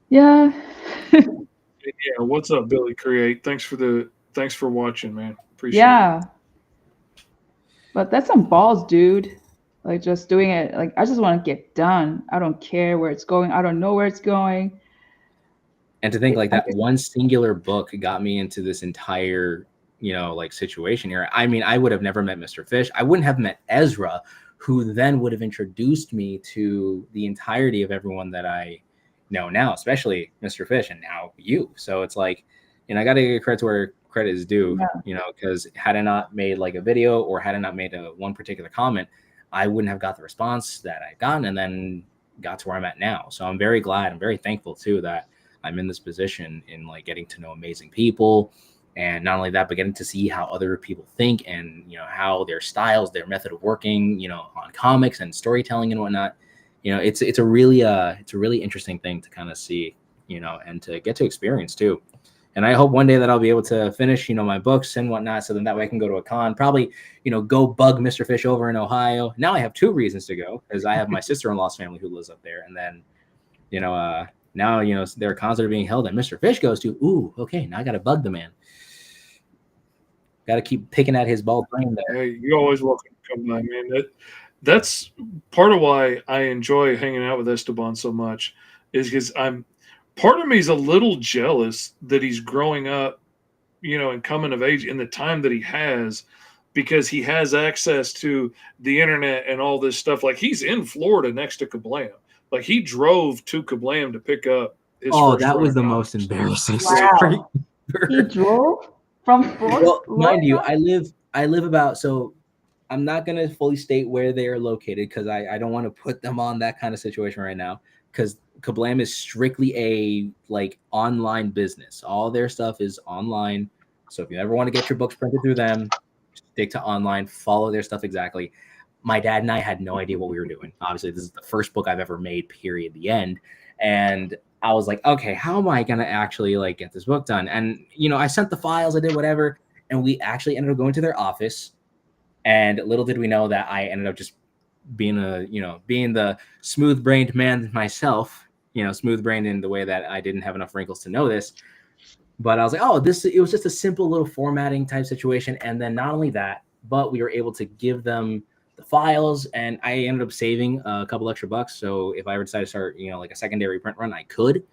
Yeah. Yeah, what's up, Billy Create? Thanks for watching, man. Appreciate it. But that's some balls, dude. Like just doing it, like I just want to get done. I don't care where it's going. I don't know where it's going. And to think like that one singular book got me into this entire, you know, like situation here. I mean, I would have never met Mr. Fish. I wouldn't have met Ezra, who then would have introduced me to the entirety of everyone that I know now, especially Mr. Fish and now you. So it's like, you know, I got to give credit to where credit is due, you know, because had I not made like a video or had I not made one particular comment, I wouldn't have got the response that I've gotten and then got to where I'm at now. So I'm very glad. I'm very thankful too that I'm in this position in like getting to know amazing people. And not only that, but getting to see how other people think and, you know, how their styles, their method of working, you know, on comics and storytelling and whatnot. You know, it's a really interesting thing to kind of see, you know, and to get to experience too. And I hope one day that I'll be able to finish, you know, my books and whatnot. So then that way I can go to a con, probably, you know, go bug Mr. Fish over in Ohio. Now I have 2 reasons to go because I have my sister-in-law's family who lives up there. And then, you know, now, you know, there are cons that are being held that Mr. Fish goes to. Ooh, okay, now I got to bug the man. Got to keep picking at his bald brain there. Hey, you're always welcome to come by, man. That's part of why I enjoy hanging out with Esteban so much, is because part of me is a little jealous that he's growing up, you know, and coming of age in the time that he has, because he has access to the internet and all this stuff. Like he's in Florida next to Kablam. Like he drove to Kablam to pick up his first that was the comics. most embarrassing story. He drove from Florida? Well, mind you, I live about, so I'm not going to fully state where they are located because I don't want to put them on that kind of situation right now because Kablam is strictly a like online business. All their stuff is online. So if you ever want to get your books printed through them, stick to online, follow their stuff exactly. My dad and I had no idea what we were doing. Obviously, this is the first book I've ever made, period, the end. And I was like, okay, how am I going to actually like get this book done? And, you know, I sent the files, I did whatever. And we actually ended up going to their office. And little did we know that I ended up just being the smooth brained man myself, smooth brained in the way that I didn't have enough wrinkles to know this. But I was like, oh, it was just a simple little formatting type situation. And then not only that, but we were able to give them the files, and I ended up saving a couple extra bucks. So if I ever decided to start, like a secondary print run, I could,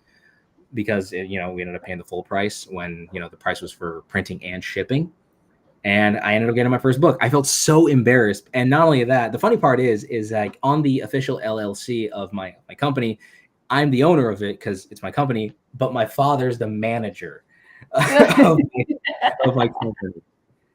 because we ended up paying the full price when, the price was for printing and shipping. And I ended up getting my first book. I felt so embarrassed. And not only that, the funny part is like on the official LLC of my company, I'm the owner of it because it's my company, but my father's the manager of my company.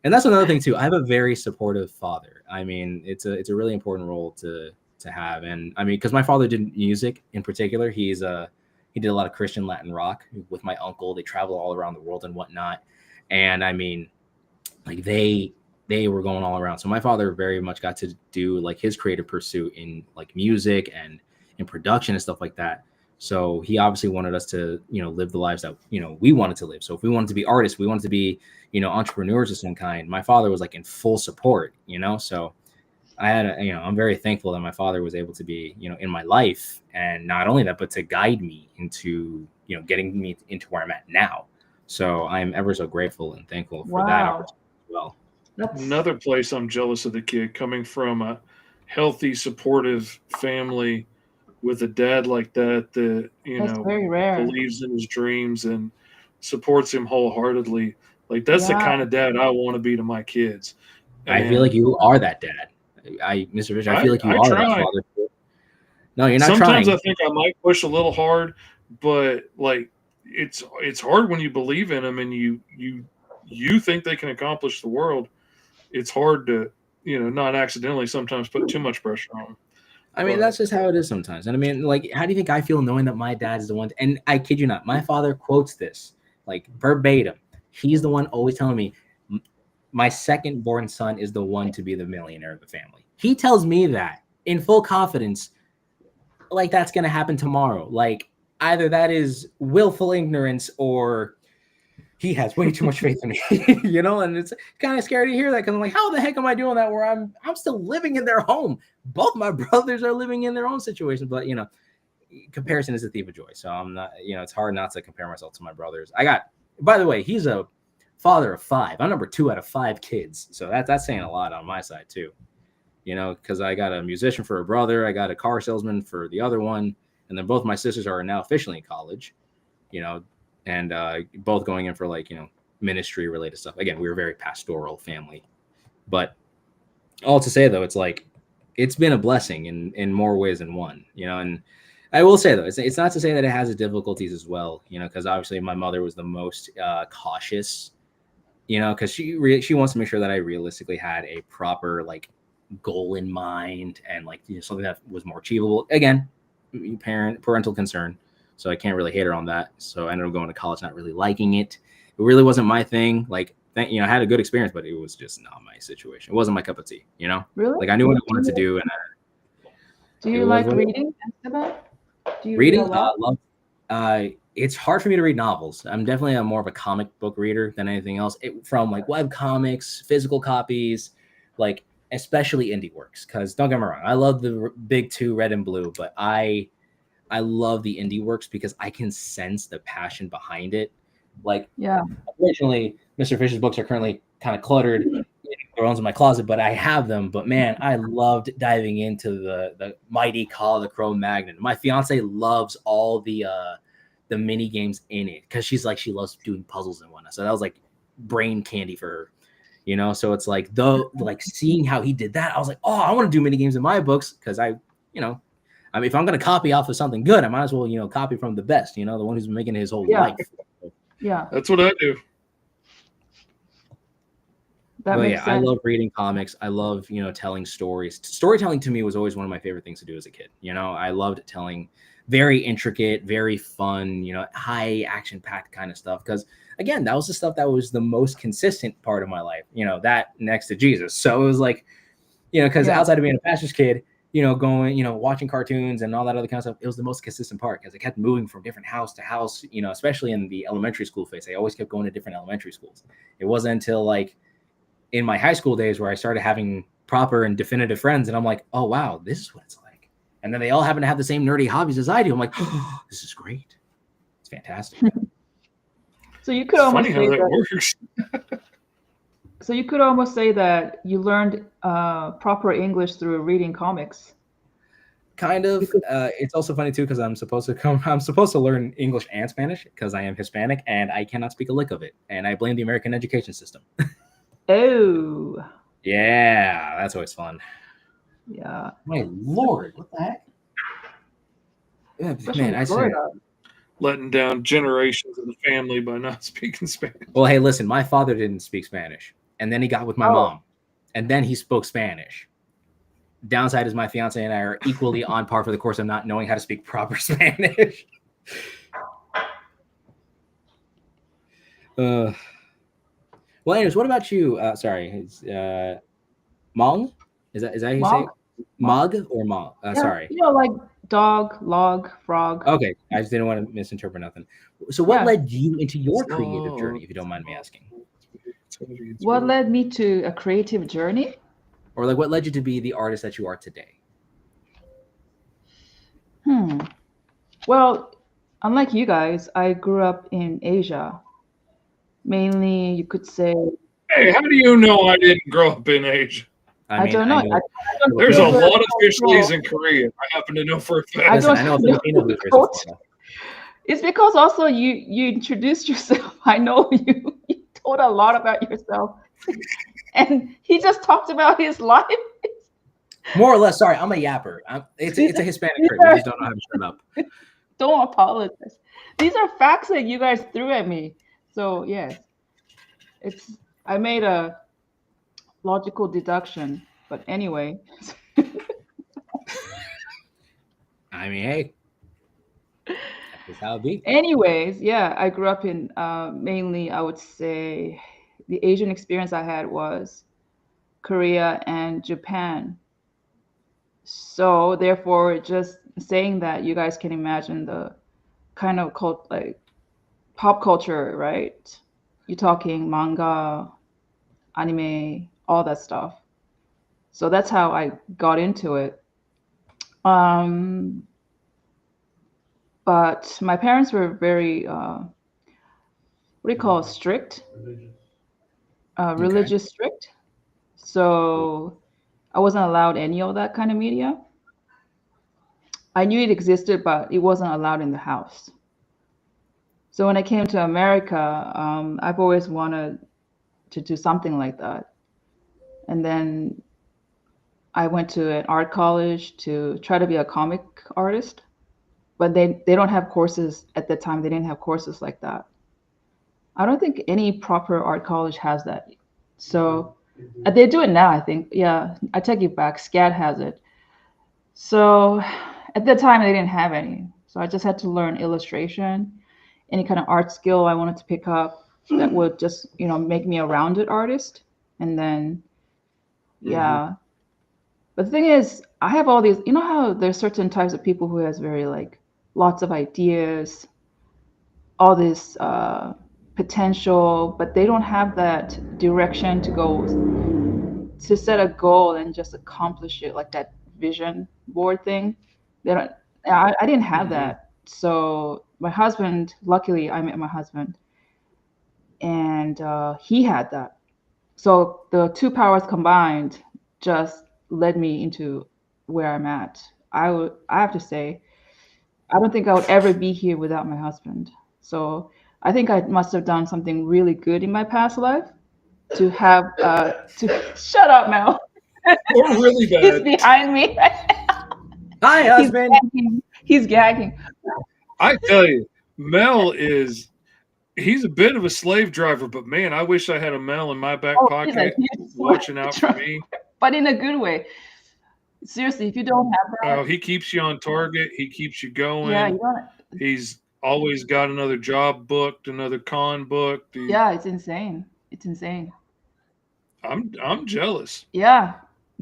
And that's another thing too. I have a very supportive father. I mean, it's a really important role to have. And I mean, because my father did music in particular. He did a lot of Christian Latin rock with my uncle. They travel all around the world and whatnot. And I mean, like they were going all around. So my father very much got to do like his creative pursuit in like music and in production and stuff like that. So he obviously wanted us to, live the lives that, we wanted to live. So if we wanted to be artists, we wanted to be, entrepreneurs of some kind. My father was like in full support, so I had, I'm very thankful that my father was able to be, in my life. And not only that, but to guide me into, getting me into where I'm at now. So I'm ever so grateful and thankful for that opportunity as well. That's another place I'm jealous of the kid, coming from a healthy, supportive family with a dad like that very rare. believes in his dreams and supports him wholeheartedly. Like that's the kind of dad I want to be to my kids. And I feel like you are that dad. Mr. Fisher, I feel like you are that father. No, you're not Sometimes trying. I think I might push a little hard, but like it's hard when you believe in them and you think they can accomplish the world. It's hard to, not accidentally sometimes put too much pressure on them. I mean, that's just how it is sometimes. And I mean, like, how do you think I feel knowing that my dad is the one? And I kid you not, my father quotes this like verbatim. He's the one always telling me my second born son is the one to be the millionaire of the family. He tells me that in full confidence, like that's going to happen tomorrow. Like either that is willful ignorance or he has way too much faith in me, and it's kind of scary to hear that because I'm like, how the heck am I doing that where I'm still living in their home? Both my brothers are living in their own situation, but comparison is a thief of joy. So I'm not, it's hard not to compare myself to my brothers. By the way, he's a father of 5. I'm number 2 out of 5 kids. So that's saying a lot on my side too, because I got a musician for a brother. I got a car salesman for the other one. And then both my sisters are now officially in college, and both going in for like, ministry related stuff. Again, we were a very pastoral family, but all to say though, it's like, it's been a blessing in more ways than one, and I will say though, it's not to say that it has its difficulties as well, because obviously my mother was the most cautious, because she wants to make sure that I realistically had a proper like goal in mind and like something that was more achievable. Again, parental concern. So I can't really hate her on that. So I ended up going to college, not really liking it. It really wasn't my thing. Like, I had a good experience, but it was just not my situation. It wasn't my cup of tea, Really? Like I knew what I wanted to do. And do you like reading, Esteban? Do you reading? read a lot? It's hard for me to read novels. I'm definitely more of a comic book reader than anything else. From like web comics, physical copies, like especially indie works. Because don't get me wrong, I love the big 2, red and blue, but I love the indie works because I can sense the passion behind it. Like, unfortunately, Mr. Fisher's books are currently kind of cluttered, thrown in my closet, but I have them. But man, I loved diving into the mighty Call of the Crow Magnet. My fiance loves all the the mini games in it because she's like, she loves doing puzzles and whatnot. So that was like brain candy for her, you know? So it's like, though, like seeing how he did that, I was like, oh, I want to do mini games in my books. Cause I mean, if I'm going to copy off of something good, I might as well, copy from the best, the one who's been making it his whole life. Yeah. That's what I do. That makes sense. I love reading comics. I love, telling stories. Storytelling to me was always one of my favorite things to do as a kid. I loved telling very intricate, very fun, high action packed kind of stuff. Because again, that was the stuff that was the most consistent part of my life, that next to Jesus. So it was like, because outside of being a pastor's kid, going, watching cartoons and all that other kind of stuff, it was the most consistent part because I kept moving from different house to house, especially in the elementary school phase. I always kept going to different elementary schools. It wasn't until like in my high school days where I started having proper and definitive friends, and I'm like, oh, wow, this is what it's like. And then they all happen to have the same nerdy hobbies as I do. I'm like, oh, this is great. It's fantastic. So you could almost say that. So you could almost say that you learned proper English through reading comics. Kind of. It's also funny too because I'm supposed to learn English and Spanish because I am Hispanic and I cannot speak a lick of it, and I blame the American education system. Oh. Yeah, that's always fun. Yeah. My Lord, what the heck? Especially Man, I say, letting down generations of the family by not speaking Spanish. well, hey, listen, my father didn't speak Spanish, and then he got with my mom, and then he spoke Spanish. Downside is my fiance and I are equally on par for the course of not knowing how to speak proper Spanish. Well, anyways, what about you? Sorry, Mong? Is that how you say it? Mog or Mong? Sorry. Like dog, log, frog. Okay, I just didn't want to misinterpret nothing. So what led you into your creative journey, if you don't mind me asking? What led me to a creative journey? Or like what led you to be the artist that you are today? Well, unlike you guys, I grew up in Asia. Mainly, you could say. Hey, how do you know I didn't grow up in Asia? I don't know. There's a lot of fish leaves in Korea. I happen to know for a fact. I know Filipino losers. It's because also you introduced yourself. I know you told a lot about yourself. And he just talked about his life. More or less. Sorry, I'm a yapper. It's a Hispanic trait. We just don't know how to shut up. Don't apologize. These are facts that you guys threw at me. So yes, I made a logical deduction. But anyway. I mean, hey, that's how it be. Anyways, yeah, I grew up in mainly, I would say, the Asian experience I had was Korea and Japan. So therefore, just saying that, you guys can imagine the kind of pop culture, right? You're talking manga, anime, all that stuff. So that's how I got into it. But my parents were very, what do you call it, strict? Religious strict. So I wasn't allowed any of that kind of media. I knew it existed, but it wasn't allowed in the house. So when I came to America, I've always wanted to do something like that. And then I went to an art college to try to be a comic artist, but they don't have courses at the time. They didn't have courses like that. I don't think any proper art college has that. So they do it now, I think. Yeah, I take it back. SCAD has it. So at the time, they didn't have any. So I just had to learn illustration, any kind of art skill I wanted to pick up that would just, make me a rounded artist. And then, yeah. But the thing is, I have all these, how there's certain types of people who has very lots of ideas, all this potential, but they don't have that direction to set a goal and just accomplish it, like that vision board thing. I didn't have that. So my husband, luckily I met my husband, and he had that. So the two powers combined just led me into where I'm at. I have to say, I don't think I would ever be here without my husband. So I think I must have done something really good in my past life to have to shut up, Mel. Or really bad. He's behind me. Hi, husband. He's gagging. I tell you, Mel he's a bit of a slave driver, but man, I wish I had a Mel in my back pocket watching out for me. But in a good way. Seriously, if you don't have that, Oh, he keeps you on target. He keeps you going. yeah, you don't. He's always got another job booked, another con booked. Yeah, it's insane. It's insane. I'm jealous. Yeah,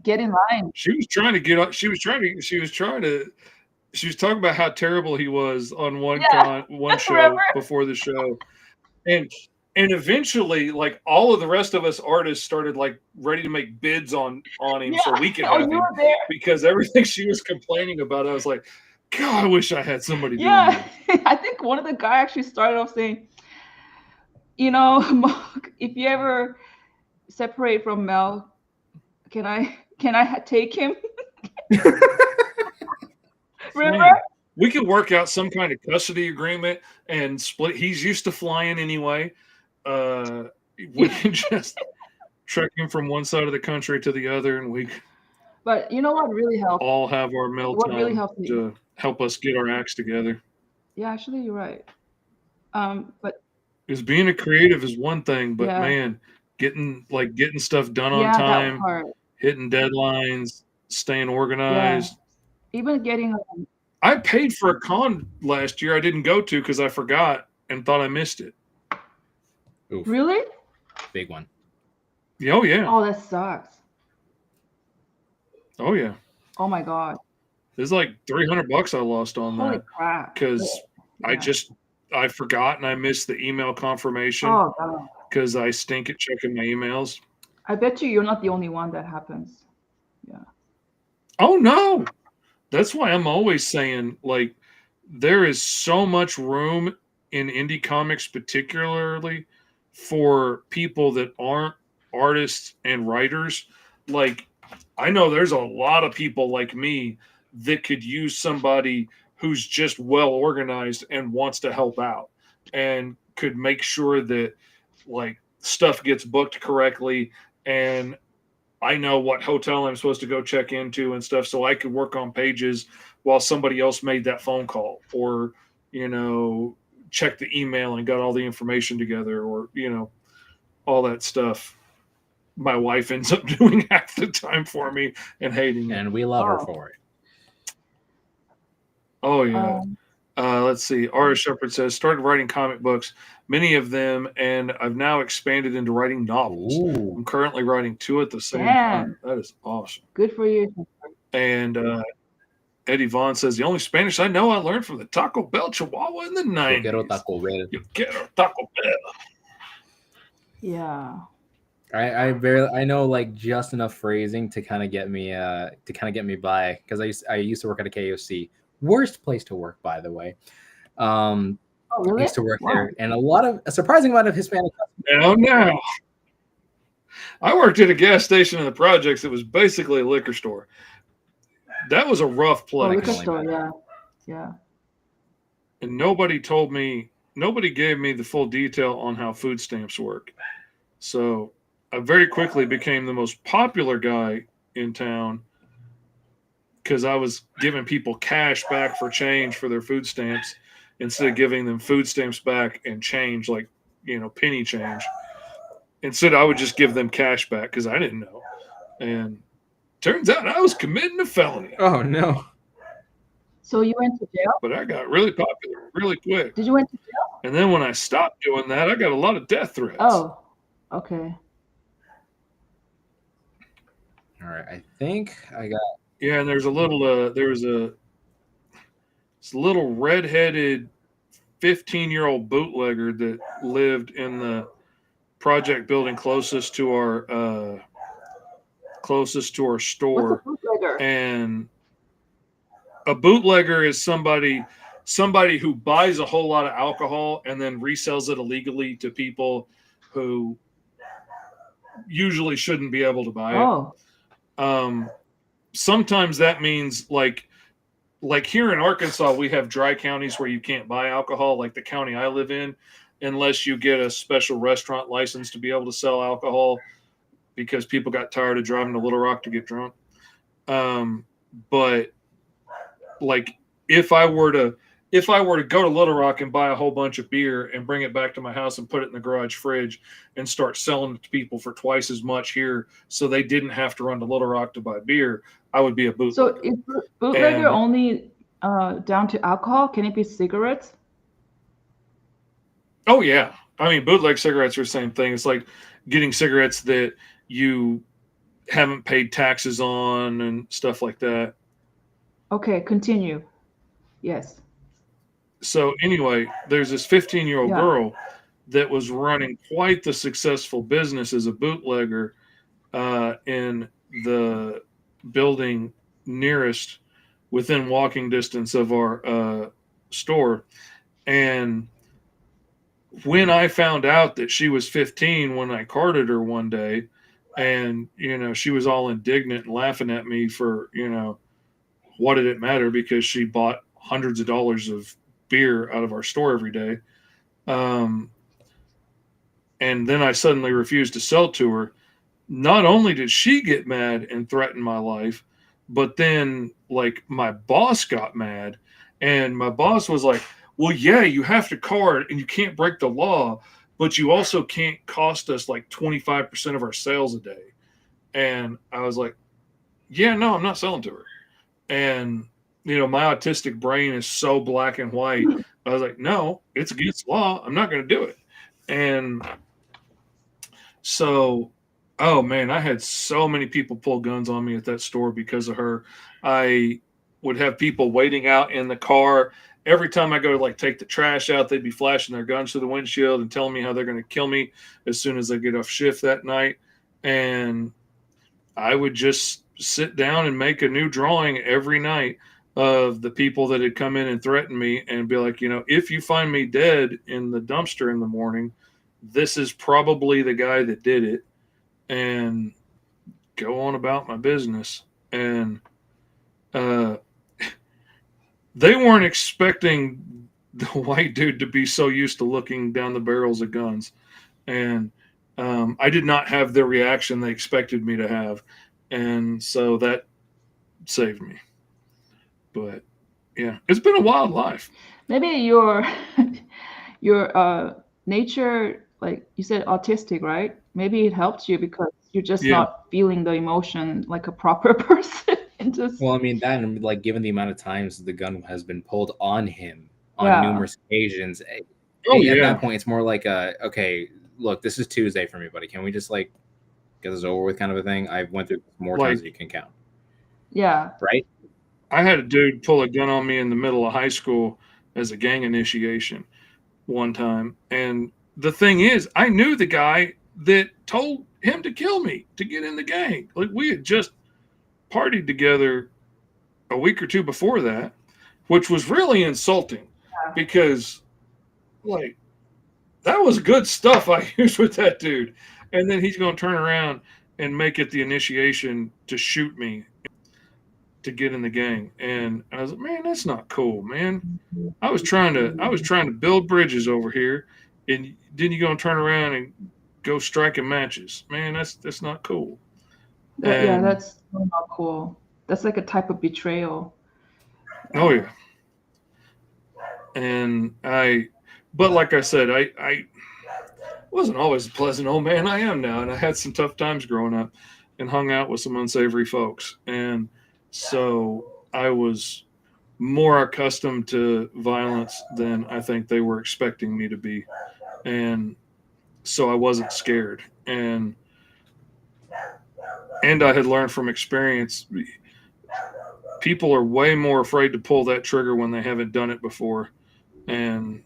get in line. She was trying to get up. She was talking about how terrible he was on one Yeah, show remember? before the show. And eventually, like, all of the rest of us artists started like ready to make bids on him so we could Oh, have you him, were there. because everything she was complaining about, I was like, God, I wish I had somebody doing Yeah, that. I think one of the guy actually started off saying, you know, Mark, if you ever separate from Mel, can I take him? Remember? Man, we could work out some kind of custody agreement and split. He's used to flying anyway. We can just trek him from one side of the country to the other, and we But you know what really helped? all have our melt What really time helped me? to help us get our acts together. Yeah, actually, you're right. But Because being a creative is one thing, but yeah, man, getting stuff done on yeah, that time, part. hitting deadlines, staying Yeah, organized. even getting I paid for a con last year I didn't go to because I forgot and thought I missed it. Oof, really? big one. Oh yeah. Oh, that sucks. Oh yeah. Oh my God. There's like $300 I lost on Holy that crap. because Yeah. I forgot and I missed the email confirmation Oh God. because I stink at checking my emails. I bet you're not the only one that happens. Yeah. Oh no. That's why I'm always saying, like, there is so much room in indie comics, particularly for people that aren't artists and writers. Like, I know there's a lot of people like me that could use somebody who's just well organized and wants to help out and could make sure that, like, stuff gets booked correctly, and I know what hotel I'm supposed to go check into and stuff, so I could work on pages while somebody else made that phone call, or, check the email and got all the information together, or, all that stuff. My wife ends up doing half the time for me and hating it. And we love her Oh. for it. Oh yeah. Let's see. Aura Shepherd says, started writing comic books, many of them, and I've now expanded into writing novels. Ooh. I'm currently writing 2 at the same Damn. time. That is awesome. Good for you. And Eddie Vaughn says, the only Spanish I know I learned from the Taco Bell Chihuahua in the 90s. Yo quiero Taco Bell. Yo quiero Taco Bell. Yeah. I know like just enough phrasing to kind of get me by, because I used to work at a KFC. Worst place to work, by the way. Oh, really? I used to work Wow. there, and a surprising amount of Hispanic. No. I worked at a gas station in the projects that was basically a liquor store. That was a rough Oh, place. liquor store. Yeah. Yeah. And nobody gave me the full detail on how food stamps work. So I very quickly became the most popular guy in town because I was giving people cash back for change for their food stamps instead of giving them food stamps back and change, like, penny change. Instead, I would just give them cash back because I didn't know. And turns out I was committing a felony. Oh no! So you went to jail? But I got really popular really quick. Did you went to jail? And then when I stopped doing that, I got a lot of death threats. Oh, okay. All right, I think I got. Yeah, and there's a little this little redheaded 15-year-old bootlegger that lived in the project building closest to our store. What's a bootlegger? And a bootlegger is somebody who buys a whole lot of alcohol and then resells it illegally to people who usually shouldn't be able to buy it. Oh. Sometimes that means like here in Arkansas, we have dry counties where you can't buy alcohol, like the county I live in, unless you get a special restaurant license to be able to sell alcohol, because people got tired of driving to Little Rock to get drunk. But like if I were if I were to go to Little Rock and buy a whole bunch of beer and bring it back to my house and put it in the garage fridge and start selling it to people for twice as much here, so they didn't have to run to Little Rock to buy beer, I would be a bootlegger. So is bootlegger And- only down to alcohol? Can it be cigarettes? Oh yeah, I mean, bootleg cigarettes are the same thing. It's like getting cigarettes that you haven't paid taxes on and stuff like that. Okay, continue. Yes. So anyway, there's this 15-year-old Yeah. girl that was running quite the successful business as a bootlegger in the building nearest within walking distance of our store. And when I found out that she was 15, when I carded her one day, and she was all indignant and laughing at me for what did it matter, because she bought hundreds of dollars of beer out of our store every day. And then I suddenly refused to sell to her. Not only did she get mad and threaten my life, but then like my boss got mad, and my boss was like, well, yeah, you have to card and you can't break the law, but you also can't cost us like 25% of our sales a day. And I was like, yeah, no, I'm not selling to her. And my autistic brain is so black and white. I was like, no, it's against law. I'm not going to do it. And so, oh man, I had so many people pull guns on me at that store because of her. I would have people waiting out in the car. Every time I go to like take the trash out, they'd be flashing their guns through the windshield and telling me how they're going to kill me as soon as I get off shift that night. And I would just sit down and make a new drawing every night of the people that had come in and threatened me, and be like, if you find me dead in the dumpster in the morning, this is probably the guy that did it, and go on about my business. And they weren't expecting the white dude to be so used to looking down the barrels of guns. And I did not have the reaction they expected me to have. And so that saved me. But yeah, it's been a wild life. Maybe your nature, like you said, autistic, right? Maybe it helps you because you're just not feeling the emotion like a proper person. And just Well, I mean, that, and like given the amount of times the gun has been pulled on him on numerous occasions, at that point, it's more like okay, look, this is Tuesday for me, buddy. Can we just like get this over with, kind of a thing? I went through more times than you can count. Yeah. Right. I had a dude pull a gun on me in the middle of high school as a gang initiation one time. And the thing is, I knew the guy that told him to kill me to get in the gang. Like, we had just partied together a week or two before that, which was really insulting because, like, that was good stuff I used with that dude. And then he's going to turn around and make it the initiation to shoot me to get in the gang. And I was like, man, that's not cool, man. I was trying to build bridges over here, and then you're gonna turn around and go striking matches. Man, that's not cool. That's not cool. That's like a type of betrayal. Oh yeah. And but like I said, I wasn't always a pleasant old man. I am now, and I had some tough times growing up and hung out with some unsavory folks. And so I was more accustomed to violence than I think they were expecting me to be. And so I wasn't scared. And I had learned from experience, people are way more afraid to pull that trigger when they haven't done it before. And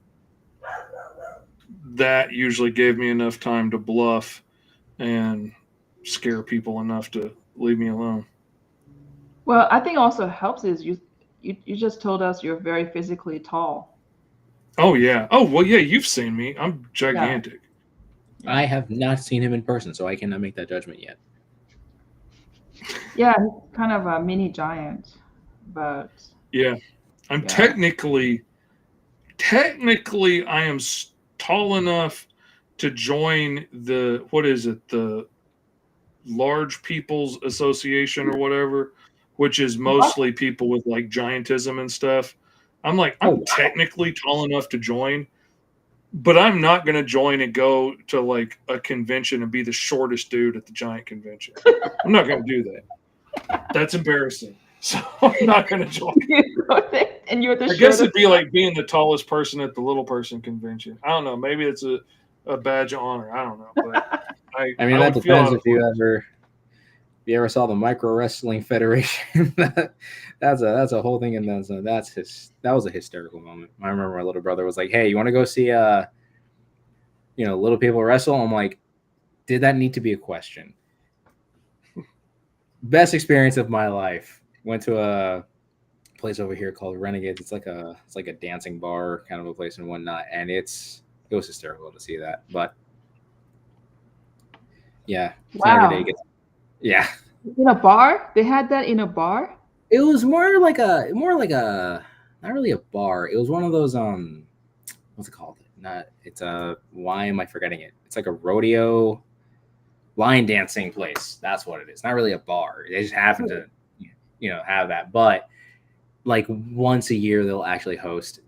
that usually gave me enough time to bluff and scare people enough to leave me alone. Well, I think also helps is you just told us you're very physically tall. Oh yeah. Oh well, yeah. You've seen me. I'm gigantic. Yeah. I have not seen him in person, so I cannot make that judgment yet. Yeah, he's kind of a mini giant, but yeah, I'm technically I am tall enough to join the the Large People's Association or whatever, which is mostly people with like giantism and stuff. I'm like, Oh, I'm wow. technically tall enough to join, but I'm not going to join and go to like a convention and be the shortest dude at the giant convention. I'm not going to do that. That's embarrassing. So I'm not going to join. And you're the I guess it'd shortest. be like being the tallest person at the little person convention. I don't know. Maybe it's a badge of honor. I don't know. But I mean, I that would feel depends out of if you place. ever saw the Micro Wrestling Federation. That's a whole thing, and that was a hysterical moment. I remember my little brother was like, "Hey, you want to go see little people wrestle?" I'm like, "Did that need to be a question?" Best experience of my life. Went to a place over here called Renegades. It's like a dancing bar kind of a place and whatnot, and it was hysterical to see that. But yeah, it's not every day you Wow. get. Yeah, In a bar? They had that in a bar? it was more like a not really a bar. It was one of those what's it called? Not it's a why am I forgetting it? It's like a rodeo line dancing place. That's what it is. Not really a bar. They just happen to have that. But like once a year they'll actually host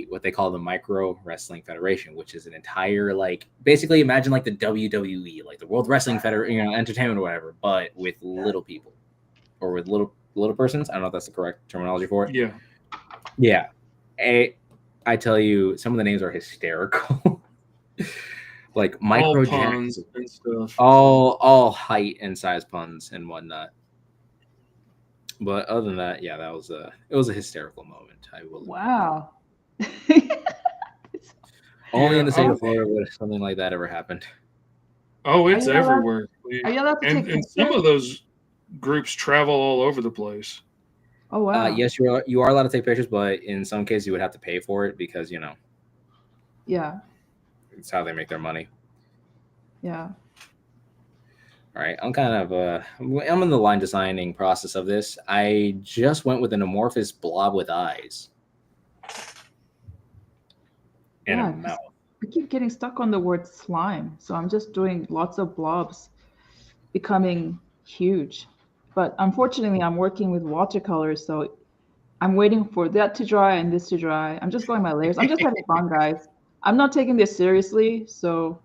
what they call the Micro Wrestling Federation, which is an entire like basically imagine like the WWE, like the World Wrestling Federation, entertainment or whatever, but with little people or with little persons. I don't know if that's the correct terminology for it. Yeah. Yeah. I tell you, some of the names are hysterical. Like All micro puns jacks, and stuff. all height and size puns and whatnot. But other than that, yeah, it was a hysterical moment. I will admit. Wow. Only Yeah, in the state of Florida would something like that ever happened. Oh, Are it's you allowed, everywhere. are you allowed to take And some pictures? of those groups travel all over the place. Oh, wow. Yes, you are allowed to take pictures, but in some cases you would have to pay for it because Yeah. it's how they make their money. Yeah. All right, I'm in the line designing process of this. I just went with an amorphous blob with eyes and a Yeah. 'Cause mouth. I keep getting stuck on the word slime. So I'm just doing lots of blobs becoming huge. But unfortunately, I'm working with watercolors. So I'm waiting for that to dry and this to dry. I'm just going by layers. I'm just having fun, guys. I'm not taking this seriously. So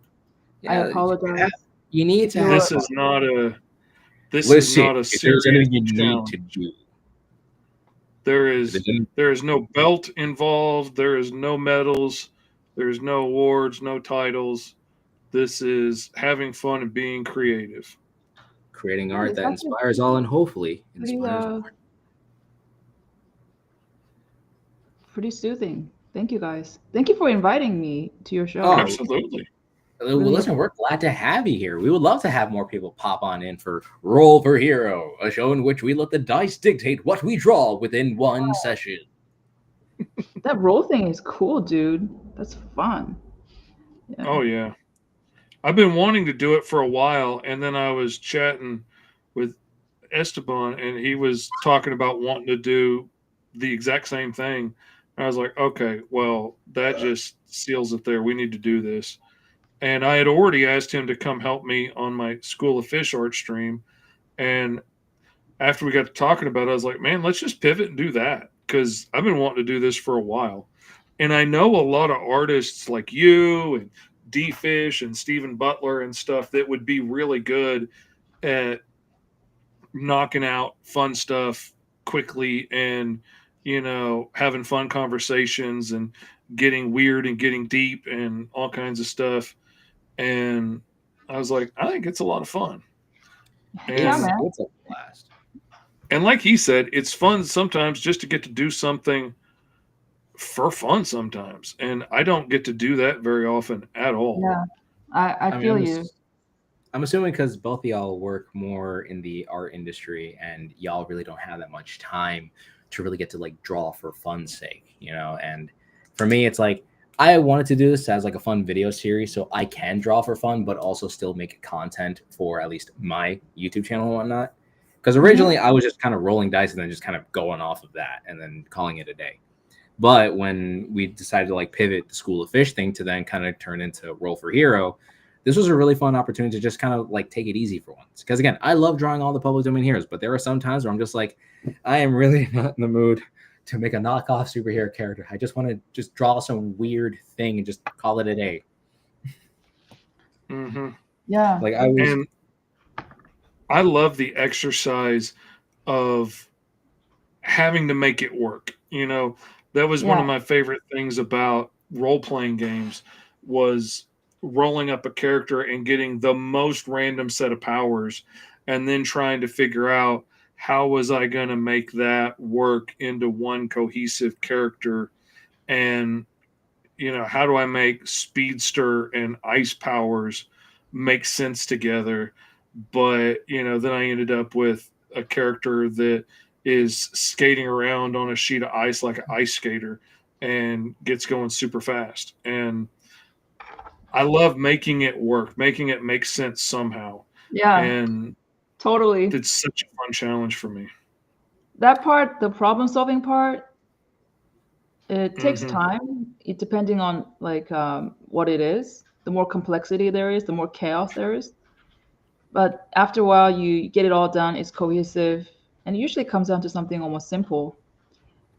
I Yeah, apologize. you need If to you're have This fun. is not a Listen, a if there's serious anything you need challenge. to do, There if is it's any- there is no belt involved. There is no medals. There's no awards, no titles. This is having fun and being creative. creating yeah, art it's that actually inspires all and hopefully pretty inspires more. pretty soothing. Thank you guys. Thank you for inviting me to your show. Oh, Absolutely. well, Really listen, we're glad to have you here. We would love to have more people pop on in for Roll for Hero, a show in which we let the dice dictate what we draw within one session. That role thing is cool, dude. That's fun. Yeah. Oh yeah. I've been wanting to do it for a while, and then I was chatting with Esteban, and he was talking about wanting to do the exact same thing. I was like, okay, well, that just seals it there. We need to do this. And I had already asked him to come help me on my School of Fish Art stream. And after we got to talking about it, I was like, man, let's just pivot and do that because I've been wanting to do this for a while. And I know a lot of artists like you and D Fish and Stephen Butler and stuff that would be really good at knocking out fun stuff quickly and having fun conversations and getting weird and getting deep and all kinds of stuff. And I was like, I think it's a lot of fun. Heck yeah, man. It's a blast. And like he said, it's fun sometimes just to get to do something for fun sometimes. And I don't get to do that very often at all. Yeah. I feel you. I'm assuming because both of y'all work more in the art industry and y'all really don't have that much time to really get to like draw for fun's sake, And for me, it's like I wanted to do this as like a fun video series so I can draw for fun, but also still make content for at least my YouTube channel and whatnot. Because originally I was just kind of rolling dice and then just kind of going off of that and then calling it a day. But when we decided to like pivot the School of Fish thing to then kind of turn into Roll for Hero, this was a really fun opportunity to just kind of like take it easy for once. Because again, I love drawing all the public domain heroes, but there are some times where I'm just like, I am really not in the mood to make a knockoff superhero character. I just want to just draw some weird thing and just call it a day. Mm-hmm. Yeah. Like And I love the exercise of having to make it work. You know, that was one of my favorite things about role-playing games was rolling up a character and getting the most random set of powers and then trying to figure out how was I going to make that work into one cohesive character, and you know, how do I make speedster and ice powers make sense together? But you know, then I ended up with a character that is skating around on a sheet of ice like an ice skater and gets going super fast. And I love making it work, making it make sense somehow. Yeah. And Totally. it's such a fun challenge for me. That part, the problem solving part, it takes Mhm. time. It depending on like what it is. The more complexity there is, the more chaos there is. But after a while, you get it all done. It's cohesive, and it usually comes down to something almost simple.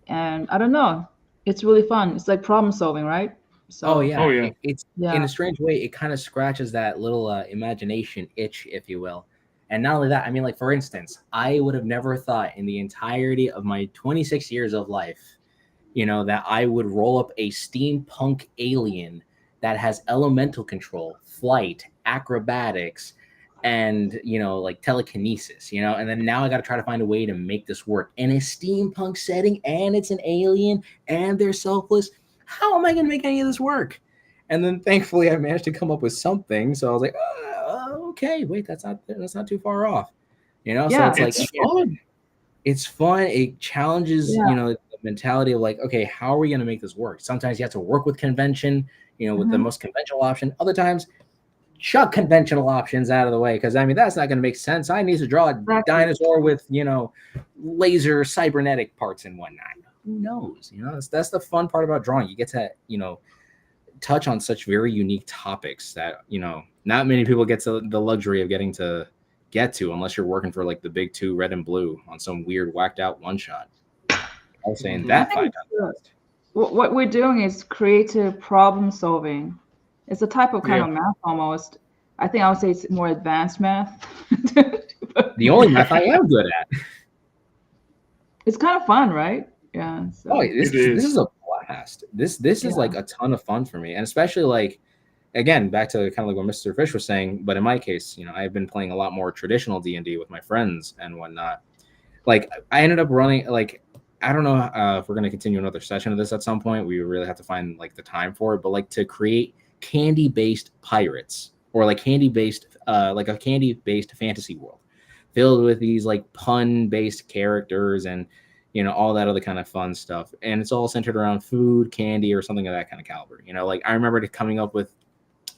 And I don't know, it's really fun. It's like problem solving, right? oh So yeah, Oh yeah. it's in yeah, a strange way, it kind of scratches that little imagination itch, if you will. And not only that, I mean, like for instance, I would have never thought in the entirety of my 26 years of life, you know, that I would roll up a steampunk alien that has elemental control, flight, acrobatics, and you know, like telekinesis, you know, and then now I got to try to find a way to make this work in a steampunk setting, and it's an alien, and they're selfless. How am I going to make any of this work? And then thankfully, I managed to come up with something. So I was like, okay, wait, that's not too far off, you know. So yeah, it's like, It's again, fun. it's fun. It challenges, yeah. you know, the mentality of like, okay, how are we going to make this work? Sometimes you have to work with convention, you know, with the Mhm. most conventional option. Other times, chuck conventional options out of the way, because I mean that's not going to make sense. I need to draw a Exactly. dinosaur with, you know, laser cybernetic parts and whatnot. Who knows? You know, that's the fun part about drawing. You get to, you know, touch on such very unique topics that, you know, not many people get to the luxury of getting to get to unless you're working for like the big two, red and blue, on some weird whacked out one shot. I was saying Mhm. that I 5 think times fast. what we're doing is creative problem solving. It's a type of kind Yeah. of math almost. I think I would say it's more advanced math. The only math I am good at. It's kind of fun, right? Yeah. Oh, So this It is is. a blast. This is yeah. like a ton of fun for me, and especially like, again, back to kind of like what Mr. Fish was saying. But in my case, you know, I've been playing a lot more traditional D&D with my friends and whatnot. Like I ended up running like, I don't know if we're gonna continue another session of this at some point. We really have to find like the time for it. But like to create candy-based pirates, or like candy-based like a candy-based fantasy world filled with these like pun-based characters and, you know, all that other kind of fun stuff. And it's all centered around food, candy, or something of that kind of caliber. You know, like I remember coming up with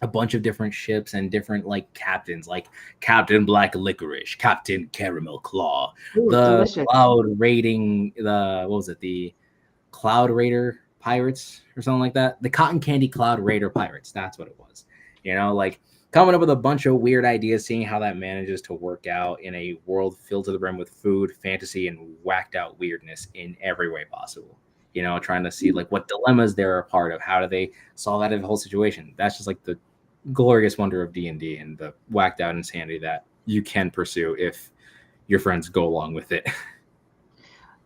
a bunch of different ships and different like captains, like Captain Black Licorice, Captain Caramel Claw, Ooh, the delicious. Cloud Raiding, the what was it, the Cloud Raider Pirates or something like that, the Cotton Candy Cloud Raider Pirates. That's what it was. You know, like coming up with a bunch of weird ideas, seeing how that manages to work out in a world filled to the brim with food, fantasy, and whacked out weirdness in every way possible. You know, trying to see like what dilemmas they're a part of, how do they solve out of the whole situation. That's just like the glorious wonder of D&D and the whacked out insanity that you can pursue if your friends go along with it.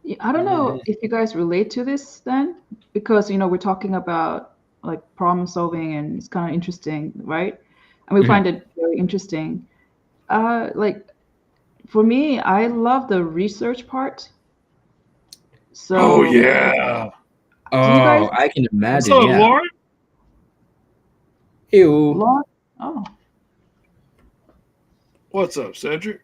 Yeah, I don't know if you guys relate to this then, because you know we're talking about like problem solving and it's kind of interesting, right? And we Mhm. find it very interesting. Like for me, I love the research part. So Oh yeah. do you guys Oh, I can What's imagine. up, Yeah. Lauren? Ew. launch? Oh, What's up, Cedric?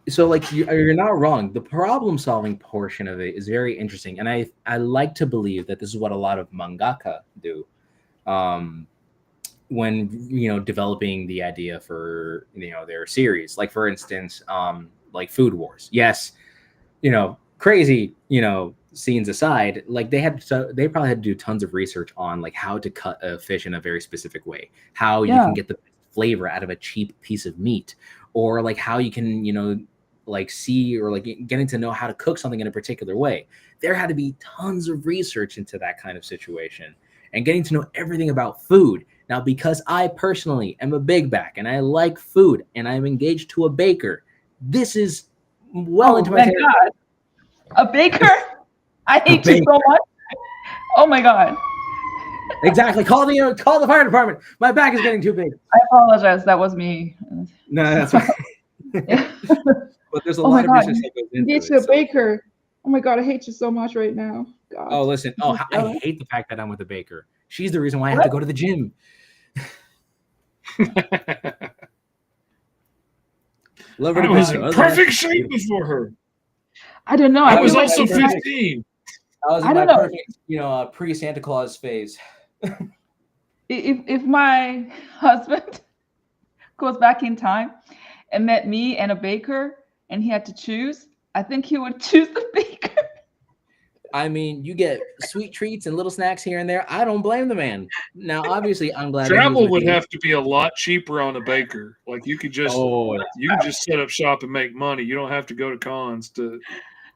So like you're not wrong. The problem solving portion of it is very interesting, and I like to believe that this is what a lot of mangaka do. Um, when, you know, developing the idea for, you know, their series, like for instance, like Food Wars. Yes, you know, crazy, you know, scenes aside, like they probably had to do tons of research on like how to cut a fish in a very specific way, how you yeah, can get the flavor out of a cheap piece of meat, or like how you can, you know, like see or like getting to know how to cook something in a particular way. There had to be tons of research into that kind of situation and getting to know everything about food. Now, because I personally am a big back and I like food and I'm engaged to a baker, this is well into my territory. God. A baker? I hate you baker. so much. Oh my God. Exactly. Call the fire department. My back is getting too big. I apologize. That was me. No, that's fine. Yeah. But there's a Oh my lot of God, research that goes into Get it. you a so- baker. Oh my God, I hate you so much right now. God. Oh, listen. Oh, I hate the fact that I'm with a baker. She's the reason why I have to go to the gym. Love her I to was bits, in though. perfect shape before her. I don't know. I I was feel also like- 15. I was in I my don't know. perfect, pre-Santa Claus phase. If my husband goes back in time and met me and a baker and he had to choose, I think he would choose the baker. I mean, you get sweet treats and little snacks here and there. I don't blame the man. Now, obviously, I'm glad that he was Travel with would you. have to be a lot cheaper on a baker. Like you could just set up shop and make money. You don't have to go to cons to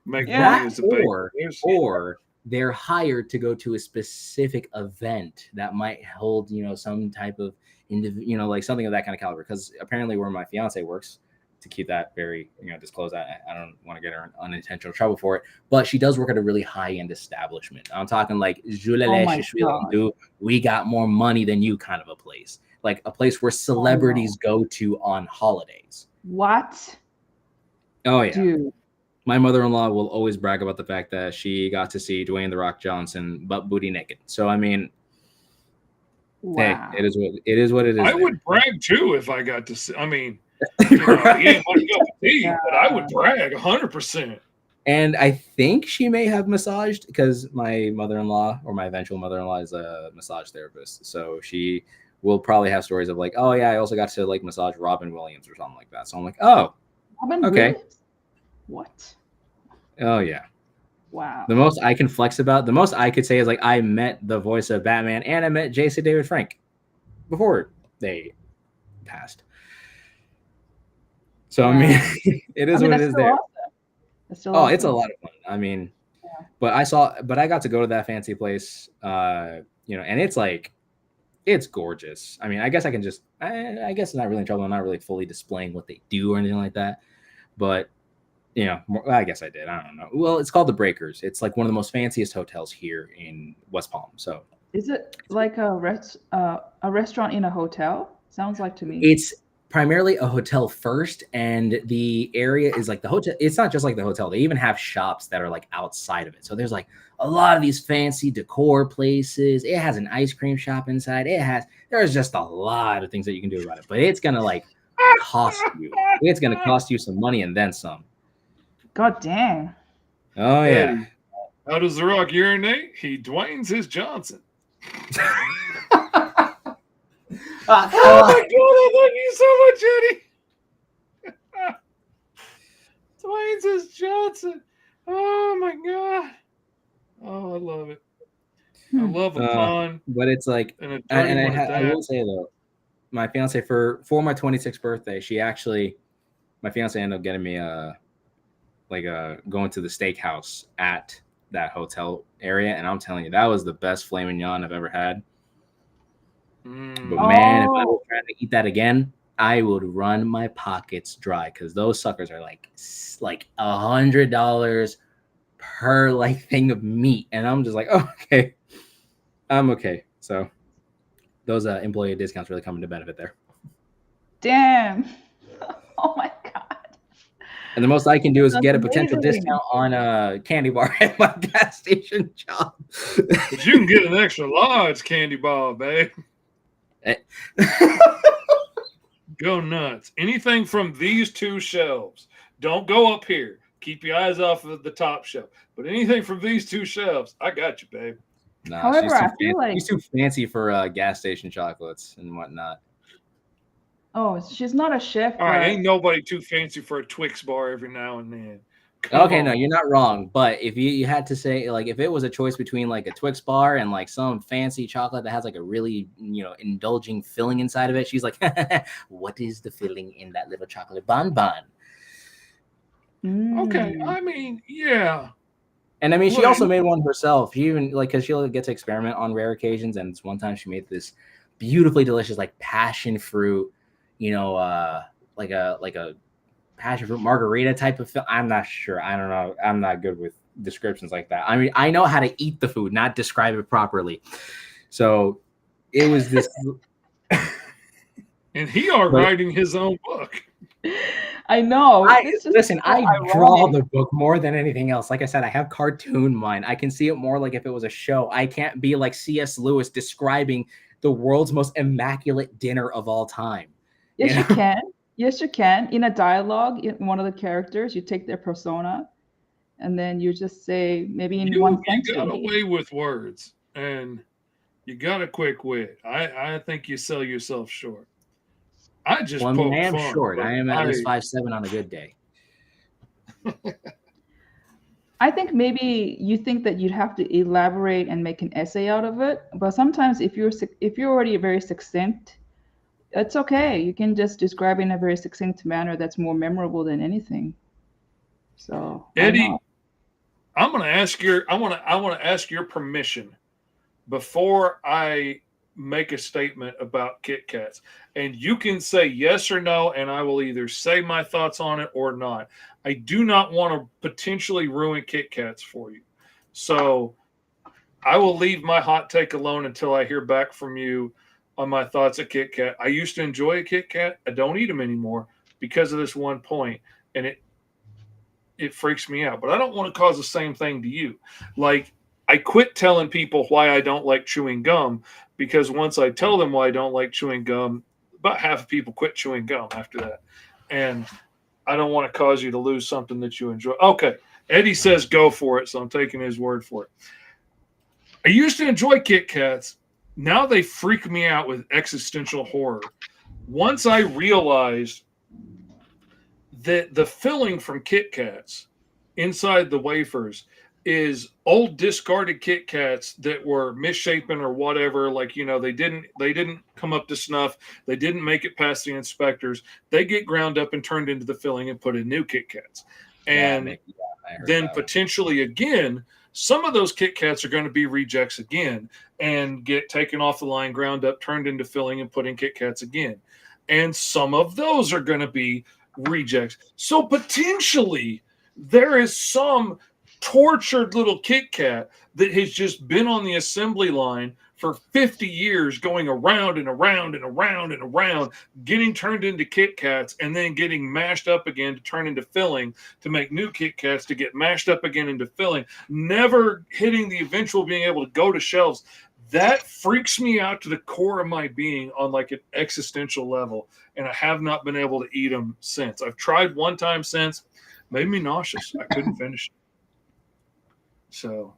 make Yeah. money as a baker. Or they're hired to go to a specific event that might hold, some type of like something of that kind of caliber. Because apparently, where my fiance works, to keep that very, disclosed, I don't want to get her in unintentional trouble for it, but she does work at a really high-end establishment. I'm talking like we got more money than you kind of a place, like a place where celebrities go to on holidays. What? Oh yeah. Dude. My mother-in-law will always brag about the fact that she got to see Dwayne "The Rock" Johnson butt booty naked. So I mean, Wow. hey, it is what it is. I would brag too if I got to see. I mean, he ain't my cup of tea, but I would brag 100%. And I think she may have massaged, because my mother-in-law, or my eventual mother-in-law, is a massage therapist. So she will probably have stories of like, oh yeah, I also got to like massage Robin Williams or something like that. So I'm like, oh, Robin okay. Williams? What? Oh yeah. Wow. The most I can flex about, the most I could say is like I met the voice of Batman and I met Jason David Frank before they passed. So Wow. I mean, it is what it is there. Awesome. It's still Oh, awesome. it's a lot of fun. I mean, but I got to go to that fancy place, and it's like, it's gorgeous. I mean, I guess I can just, I guess I'm not really in trouble. I'm not really fully displaying what they do or anything like that. But, I guess I did. I don't know. Well, it's called the Breakers. It's like one of the most fanciest hotels here in West Palm. So is it like a restaurant in a hotel? Sounds like to me. it's primarily a hotel first, and the area is like the hotel. It's not just like the hotel. They even have shops that are like outside of it. So there's like a lot of these fancy decor places. It has an ice cream shop inside. There's just a lot of things that you can do about it. But it's gonna like cost you. It's gonna cost you some money and then some. God dang. Oh yeah. Eddie, how does The Rock urinate? He Dwayne's his Johnson. Oh my God, I love you so much, Eddie. Dwayne's his Johnson. Oh my God. Oh, I love it. I love a pun. But it's like, And I will say though, my fiance for my 26th birthday, my fiance ended up getting me going to the steakhouse at that hotel area, and I'm telling you, that was the best filet mignon I've ever had. But man, if I was trying to eat that again, I would run my pockets dry, because those suckers are like $100 per like thing of meat, and I'm just like, oh, okay, I'm okay. So those employee discounts really come into benefit there. Damn. Oh my God. And the most I can do is That's get a potential amazing. discount on a candy bar at my gas station job. But you can get an extra large candy bar, babe. Go nuts. Anything from these two shelves. Don't go up here. Keep your eyes off of the top shelf. But anything from these two shelves, I got you, babe. Nah, However, I feel like she's too fancy for gas station chocolates and whatnot. she's not a chef. All right, but- ain't nobody too fancy for a Twix bar every now and then. Come Okay, on. no, you're not wrong. But if you had to say, like, if it was a choice between like a Twix bar and like some fancy chocolate that has like a really, indulging filling inside of it, she's like, what is the filling in that little chocolate bonbon? Okay, Mm. I mean, yeah. And I mean, she Well, also made one herself. She even like because she'll get to experiment on rare occasions. And it's one time she made this beautifully delicious like passion fruit, like a passion fruit margarita type of film. I'm not sure. I don't know. I'm not good with descriptions like that. I mean, I know how to eat the food, not describe it properly. So it was this. and he are But writing his own book. I know. I It's just listen. so I draw ironic. the book more than anything else. Like I said, I have cartoon mind. I can see it more like if it was a show. I can't be like C.S. Lewis describing the world's most immaculate dinner of all time. You Yes, you know? can. Yes, you can. In a dialogue, in one of the characters, you take their persona and then you just say maybe in one You got sentence. away with words, and you got a quick wit. I think you sell yourself short. I Well, just I mean, I poke am fun, short. but I am at least I 5'7" on a good day. I think maybe you think that you'd have to elaborate and make an essay out of it, but sometimes if you're already very succinct, it's okay. You can just describe it in a very succinct manner that's more memorable than anything. So why Eddie, not? I want to ask your permission before I make a statement about Kit Kats. And you can say yes or no, and I will either say my thoughts on it or not. I do not want to potentially ruin Kit Kats for you. So I will leave my hot take alone until I hear back from you on my thoughts of Kit Kat. I used to enjoy a Kit Kat. I don't eat them anymore because of this one point, and it freaks me out. But I don't want to cause the same thing to you. Like, I quit telling people why I don't like chewing gum because once I tell them why I don't like chewing gum, about half of people quit chewing gum after that. And I don't want to cause you to lose something that you enjoy. Okay. Eddie says go for it, so I'm taking his word for it. I used to enjoy Kit Kats. Now they freak me out with existential horror. Once I realized that the filling from Kit Kats inside the wafers is old discarded Kit Kats that were misshapen or whatever, like they didn't come up to snuff, they didn't make it past the inspectors. They get ground up and turned into the filling and put in new Kit Kats. And I heard then that one. potentially again, some of those Kit Kats are going to be rejects again and get taken off the line, ground up, turned into filling, and put in Kit Kats again. And some of those are going to be rejects. So potentially there is some tortured little Kit Kat that has just been on the assembly line for 50 years going around and around and around and around, getting turned into Kit Kats and then getting mashed up again to turn into filling to make new Kit Kats to get mashed up again into filling, never hitting the eventual being able to go to shelves. That freaks me out to the core of my being on like an existential level. And I have not been able to eat them since. I've tried one time since, made me nauseous. I couldn't finish it. So,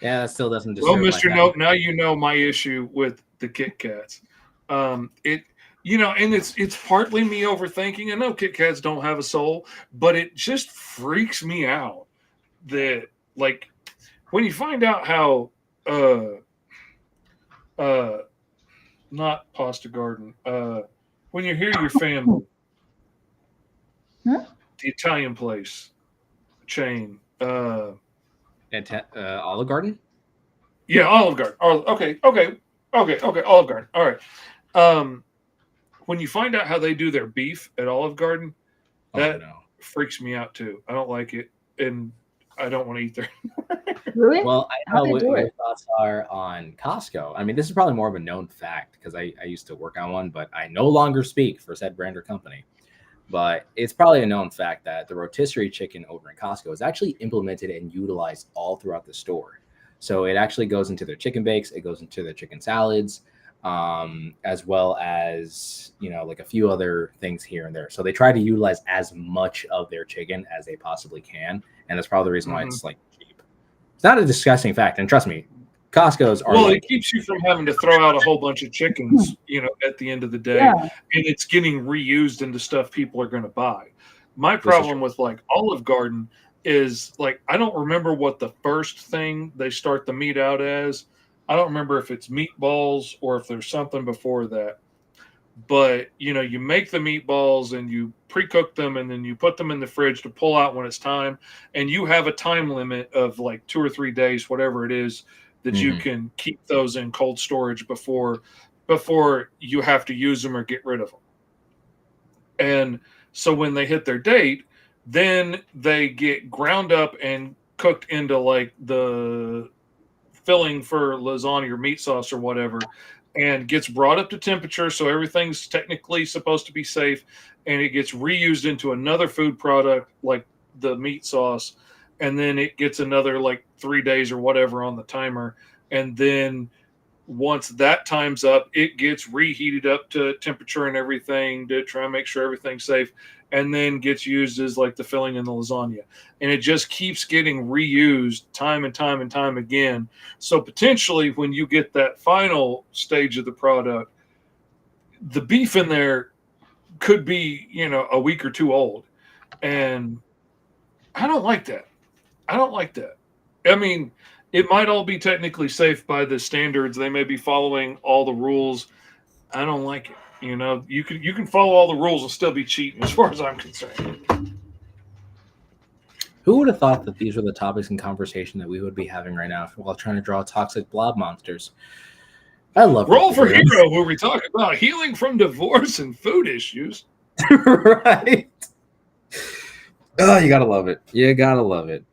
Yeah, that still doesn't well, disturb my Mr. fact. Note, now you know my issue with the Kit Kats. And it's partly me overthinking. I know Kit Kats don't have a soul, but it just freaks me out that, like, when you find out how, not Pasta Garden, when you hear your family, Huh? the Italian place chain, At Olive Garden. yeah, Olive Garden. Okay, Olive Garden. All right. When you find out how they do their beef at Olive Garden, Oh that no. freaks me out too. I don't like it, and I don't want to eat there. Really? Well, I How know they what do your it? thoughts are on Costco. I mean, this is probably more of a known fact because I used to work on one, but I no longer speak for said brand or company. But it's probably a known fact that the rotisserie chicken over in Costco is actually implemented and utilized all throughout the store. So it actually goes into their chicken bakes, it goes into their chicken salads, as well as like a few other things here and there. So they try to utilize as much of their chicken as they possibly can, and that's probably the reason why it's like cheap. It's not a disgusting fact, and trust me, Costco's are Well, it like keeps you from having to throw out a whole bunch of chickens, at the end of the day, Yeah. and it's getting reused into stuff people are going to buy. My This is problem with like Olive Garden is like I don't remember what the first thing they start the meat out as. I don't remember if it's meatballs or if there's something before that. But you make the meatballs and you pre-cook them, and then you put them in the fridge to pull out when it's time. And you have a time limit of like 2 or 3 days, whatever it is, that you can keep those in cold storage before you have to use them or get rid of them. And so when they hit their date, then they get ground up and cooked into like the filling for lasagna or meat sauce or whatever, and gets brought up to temperature, so everything's technically supposed to be safe, and it gets reused into another food product like the meat sauce, and then it gets another like 3 days or whatever on the timer, and then once that time's up, it gets reheated up to temperature and everything to try and make sure everything's safe, and then gets used as like the filling in the lasagna. And it just keeps getting reused time and time and time again. So potentially when you get that final stage of the product, the beef in there could be, a week or two old. And I don't like that. I mean, it might all be technically safe by the standards. They may be following all the rules. I don't like it. You can follow all the rules and still be cheating, as far as I'm concerned. Who would have thought that these were the topics in conversation that we would be having right now while trying to draw toxic blob monsters? I love Roll for Hero, where we talk about healing from divorce and food issues. Right. Oh, you gotta love it.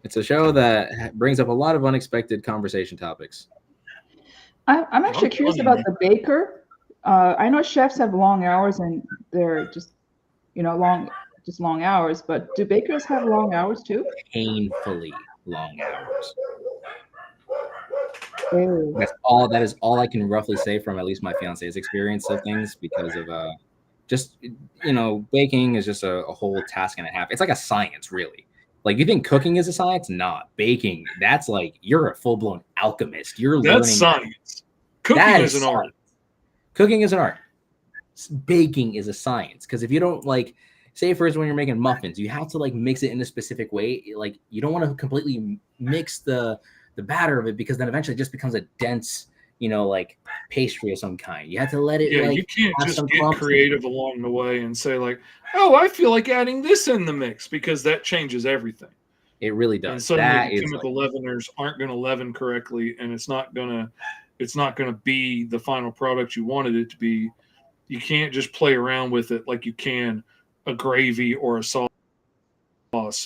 It's a show that brings up a lot of unexpected conversation topics. I'm actually curious about the baker. I know chefs have long hours and they're just, long hours. But do bakers have long hours too? Painfully long hours. Oh. That is all I can roughly say from at least my fiance's experience of things, because of just baking is just a whole task and a half. It's like a science, really. Like, you think cooking is a science? Not baking. That's like, you're a full-blown alchemist. That's learning science. Cooking is an art. Cooking is an art. Baking is a science, because if you don't, like, say for instance when you're making muffins, you have to like mix it in a specific way. Like, you don't want to completely mix the batter of it, because then eventually it just becomes a dense, like pastry of some kind. You have to let it. Yeah, like, you can't just get creative along the way and say like, "Oh, I feel like adding this in the mix," because that changes everything. It really does. And suddenly the chemical leaveners aren't going to leaven correctly, and it's not going to be the final product you wanted it to be. You can't just play around with it like you can a gravy or a sauce,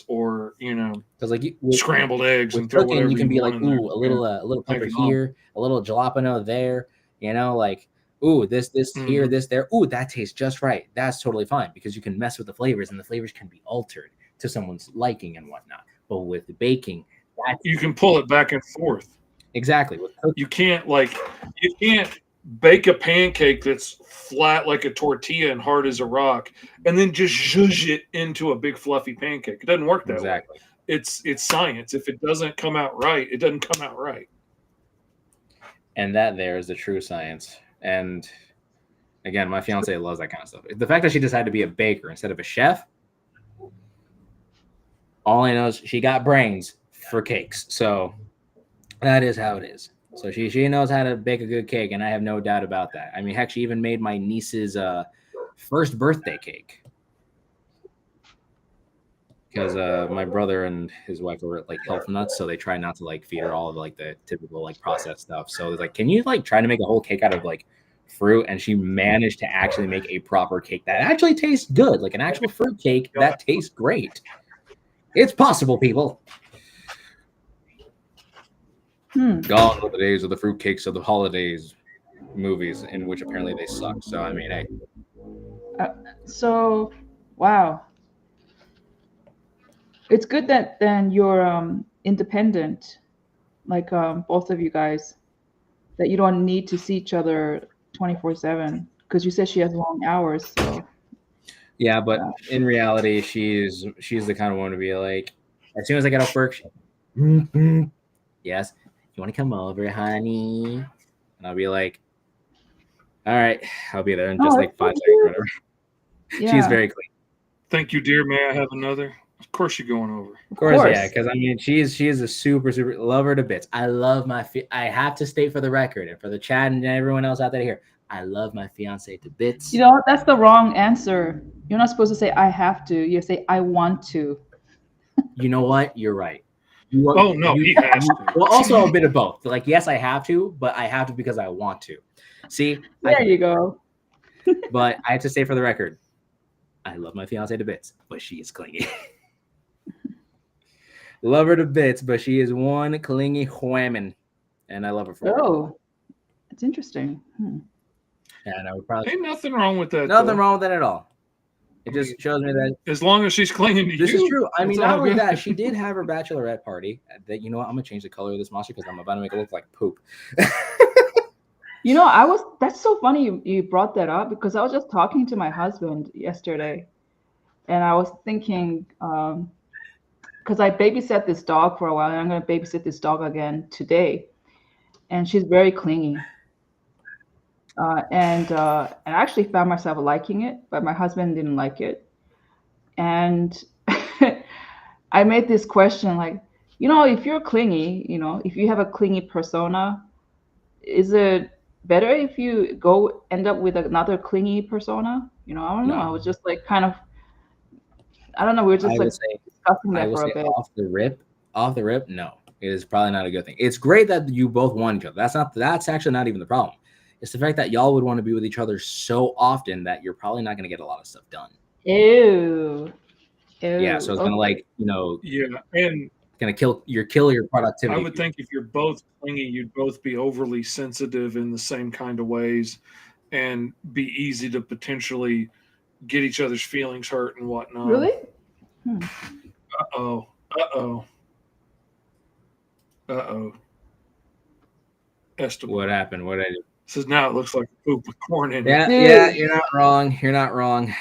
or because like scrambled eggs, and throw cooking, whatever you can be like, ooh, a little pepper here, a little jalapeno there, like, ooh, this here, this there, ooh, that tastes just right. That's totally fine, because you can mess with the flavors, and the flavors can be altered to someone's liking and whatnot. But with the baking, you can pull it back and forth. Exactly. You can't bake a pancake that's flat like a tortilla and hard as a rock, and then just zhuzh it into a big fluffy pancake. It doesn't work that way. It's science. If it doesn't come out right, it doesn't come out right. And that there is the true science. And again, my fiance loves that kind of stuff. The fact that she decided to be a baker instead of a chef, all I know is she got brains for cakes. So that is how it is. So she knows how to bake a good cake, and I have no doubt about that. I mean, heck, she even made my niece's first birthday cake, because my brother and his wife are like health nuts, so they try not to like feed her all of like the typical like processed stuff. So they're like, can you like try to make a whole cake out of like fruit? And she managed to actually make a proper cake that actually tastes good, like an actual fruit cake that tastes great. It's possible, people. Gone were the days of the fruitcakes of the holidays movies, in which apparently they suck. So I mean, hey. So, wow. It's good that then you're independent, like both of you guys, that you don't need to see each other 24/7, because you said she has long hours. So. Yeah, but in reality, she's the kind of woman to be like, as soon as I get off work, yes, you want to come over, honey? And I'll be like, all right, I'll be there in just like 5 seconds or whatever. Yeah. She's very clean. Thank you, dear. May I have another? Of course you're going over. Of course. Yeah, because I mean, she is a super love her to bits. I love I have to state for the record and for the chat and everyone else out there here, I love my fiance to bits. You know, that's the wrong answer. You're not supposed to say I have to. You say I want to. You know what? You're right. Oh no, he has to. Well, also a bit of both. Like, yes, I have to, but I have to because I want to. See, There you go. But I have to say for the record, I love my fiance to bits, but she is clingy. Love her to bits, but she is one clingy whammon, and I love her for it. Oh, it's interesting. And I would probably Ain't nothing wrong with that. nothing wrong with that at all. It just shows me that as long as she's clinging to you. this is true. I mean, it's not all only good. that, she did have her bachelorette party. That, you know what? I'm gonna change the color of this monster because I'm about to make it look like poop. You know, that's so funny you brought that up because I was just talking to my husband yesterday and I was thinking, because I babysat this dog for a while and I'm going to babysit this dog again today. And she's very clingy. And I actually found myself liking it, but my husband didn't like it. And I made this question like, you know, if you're clingy, you know, if you have a clingy persona, is it better if you go end up with another clingy persona? You know, I don't know. No. I was just like kind of, I don't know. We were just like discussing that for a bit. Off the rip, no. It is probably not a good thing. It's great that you both want each other. That's actually not even the problem. It's the fact that y'all would want to be with each other so often that you're probably not going to get a lot of stuff done. Ew. Yeah, so it's gonna like, you know, and gonna kill your productivity. I would think if you're both clingy, you'd both be overly sensitive in the same kind of ways and be easy to potentially get each other's feelings hurt and whatnot. Really? Uh-oh. Esteban. What happened? What did I do? Says now it looks like poop with corn in it. Yeah, you're not wrong. You're not wrong.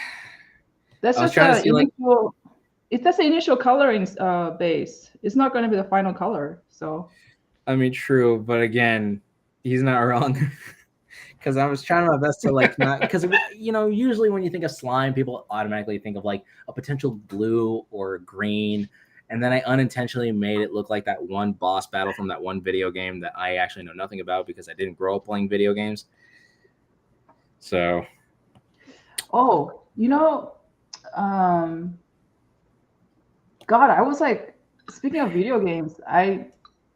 That's just the initial. It's just the initial coloring base. It's not going to be the final color. So. I mean, true, but again, he's not wrong. Because I was trying my best to like not because you know usually when you think of slime, people automatically think of like a potential blue or green, and then I unintentionally made it look like that one boss battle from that one video game that I actually know nothing about because I didn't grow up playing video games. So. Oh, you know. God, I was like, speaking of video games, I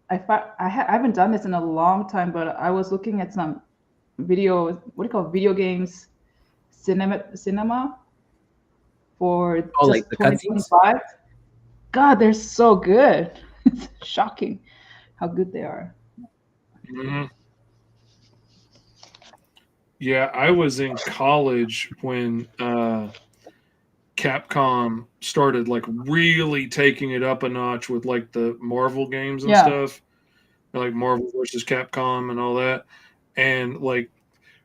haven't done this in a long time, but I was looking at some video, what do you call it? Video games cinema for just like the 2025. God, they're so good. It's shocking how good they are. Mm-hmm. Yeah, I was in college when Capcom started like really taking it up a notch with like the Marvel games and stuff, like Marvel versus Capcom and all that. And like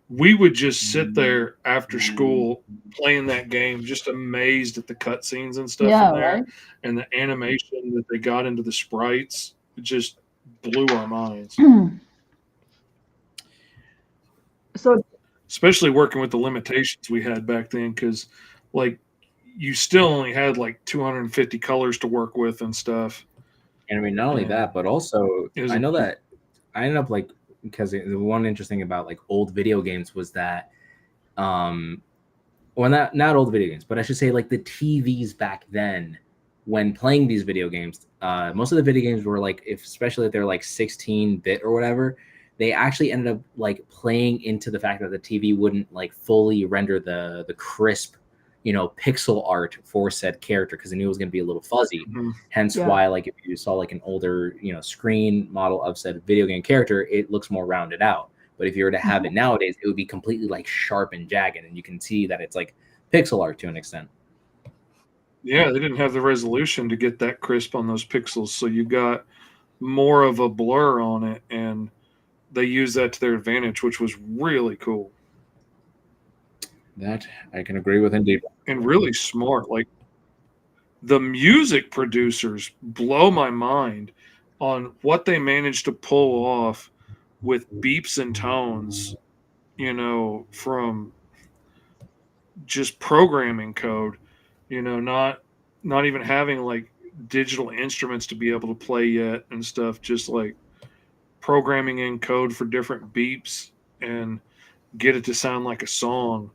we would just sit there after school playing that game, just amazed at the cutscenes and stuff in there, right? And the animation that they got into the sprites, it just blew our minds. So, especially working with the limitations we had back then, because like you still only had like 250 colors to work with and stuff. And I mean, not only that, but also I know that I ended up like, because the one interesting about like old video games was that, well, not old video games, but I should say like the TVs back then when playing these video games, most of the video games were like, especially if they're like 16-bit or whatever, they actually ended up like playing into the fact that the TV wouldn't like fully render the crisp, you know, pixel art for said character because I knew it was going to be a little fuzzy. Mm-hmm. Hence why, like, if you saw like an older, you know, screen model of said video game character, it looks more rounded out. But if you were to have it nowadays, it would be completely like sharp and jagged, and you can see that it's like pixel art to an extent. Yeah, they didn't have the resolution to get that crisp on those pixels, so you got more of a blur on it, and they used that to their advantage, which was really cool. That I can agree with indeed. And really smart. Like the music producers blow my mind on what they managed to pull off with beeps and tones, you know, from just programming code, you know, not even having like digital instruments to be able to play yet and stuff, just like programming in code for different beeps and get it to sound like a song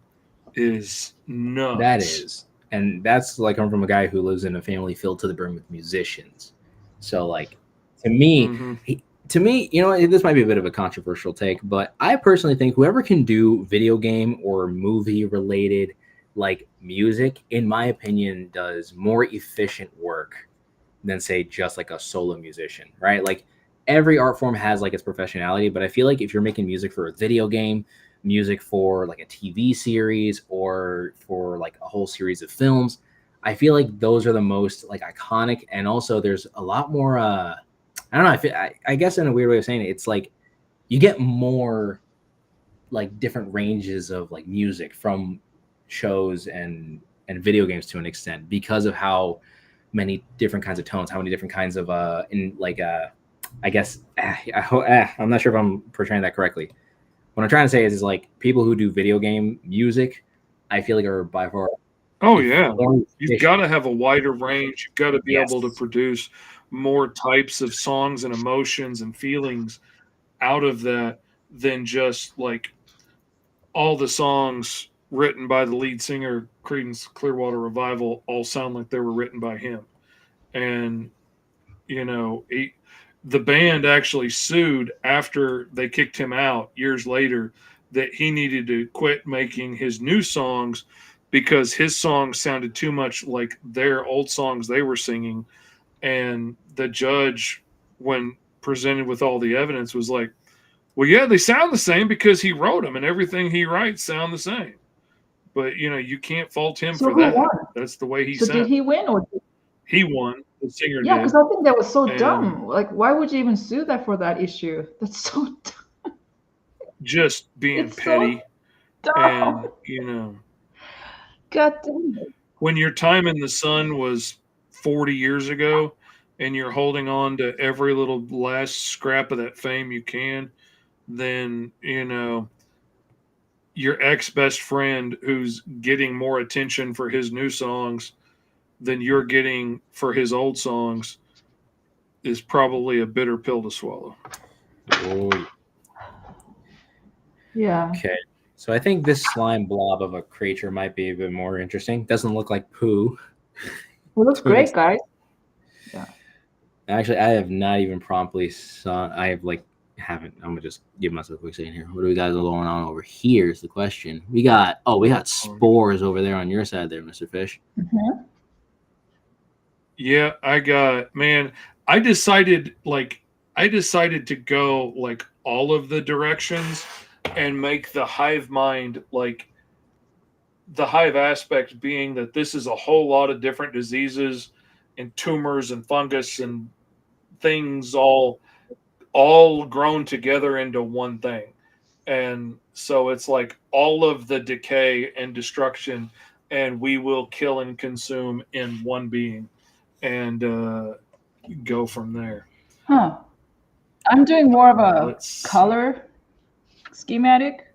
is nuts. That is. And that's like coming from a guy who lives in a family filled to the brim with musicians. So like to me, you know, this might be a bit of a controversial take, but I personally think whoever can do video game or movie related like music, in my opinion, does more efficient work than say just like a solo musician, right? Like every art form has like its professionality, but I feel like if you're making music for a video game, music for like a TV series, or for like a whole series of films, I feel like those are the most like iconic, and also there's a lot more I don't know, I guess in a weird way of saying it, it's like you get more like different ranges of like music from shows and video games to an extent, because of how many different kinds of tones, how many different kinds of in like I guess I'm not sure if I'm portraying that correctly. What I'm trying to say is like people who do video game music, I feel like are by far. Oh yeah, more you've efficient. got to have a wider range. You've got to be Yes. able to produce more types of songs and emotions and feelings out of that than just like all the songs written by the lead singer Creedence Clearwater Revival all sound like they were written by him. And you know, the band actually sued after they kicked him out years later that he needed to quit making his new songs because his songs sounded too much like their old songs they were singing. And the judge, when presented with all the evidence, was like, well, yeah, they sound the same because he wrote them and everything he writes sound the same. But, you know, you can't fault him So for who that. won? That's the way he So did sounds. he win or? He won. The singer Yeah, did. because I think that was so And dumb. Like, why would you even sue that for that issue? That's so dumb. just being It's so petty. dumb. And, you know, God damn it. when your time in the sun was 40 years ago and you're holding on to every little last scrap of that fame you can, then, you know, your ex best friend who's getting more attention for his new songs than you're getting for his old songs is probably a bitter pill to swallow. Oh, Yeah. okay. So I think this slime blob of a creature might be a bit more interesting. Doesn't look like poo. It looks To an great, extent. guys. Actually, I have not even promptly saw. I have like haven't. I'm gonna just give myself a quick second here. What do we got going on over here? Is the question. We got spores over there on your side there, Mr. Fish. Mhm. Yeah, I decided to go like all of the directions and make the hive mind like the hive aspect being that this is a whole lot of different diseases and tumors and fungus and things all grown together into one thing. And so it's like all of the decay and destruction and we will kill and consume in one being and go from there. Huh. I'm doing more of a Let's see. color schematic.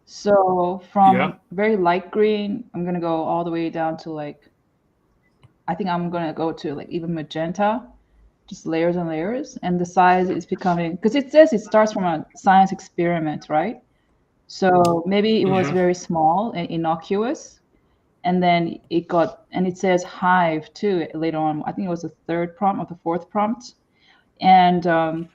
So from Yeah. very light green, I'm gonna go all the way down to like, I think I'm gonna go to like even magenta, just layers and layers. And the size is becoming, because it says it starts from a science experiment, right? So maybe it was Mhm. very small and innocuous. And then it got, and it says hive too later on. I think it was the third prompt or the fourth prompt. And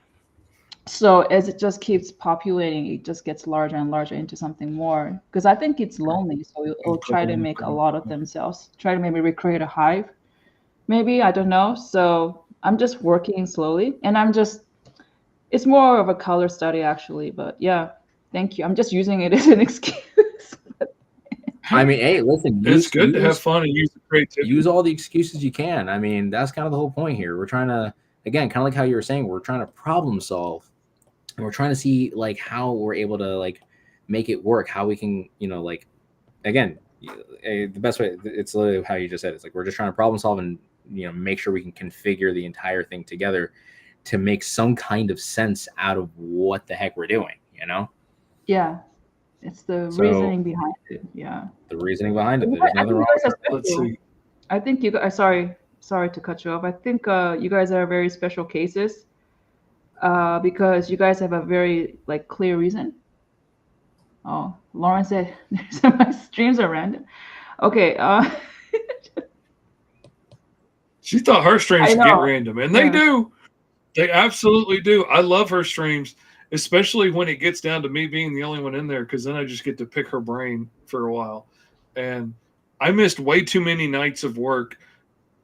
so as it just keeps populating, it just gets larger and larger into something more. Because I think it's lonely, so it'll try to make a lot of themselves. Try to maybe recreate a hive. Maybe, I don't know. So I'm just working slowly, and it's more of a color study actually. But yeah, thank you. I'm just using it as an excuse. I mean, hey, listen. It's good to have fun and use the creativity. Use all the excuses you can. I mean, that's kind of the whole point here. We're trying to, again, kind of like how you were saying, we're trying to problem solve, and we're trying to see like how we're able to like make it work. How we can, you know, like again, the best way. It's literally how you just said. It's like we're just trying to problem solve and make sure we can configure the entire thing together to make some kind of sense out of what the heck we're doing. Yeah, it's the reasoning behind it. Yeah, the reasoning behind it. I There's nothing think wrong you guys with are it. Let's special. see. I think you guys. Sorry to cut you off. I think you guys are very special cases because you guys have a very like clear reason. Oh, Lauren said my streams are random. Okay. She thought her streams I should get know. random, and they Yeah. do. They absolutely do. I love her streams, especially when it gets down to me being the only one in there, because then I just get to pick her brain for a while. And I missed way too many nights of work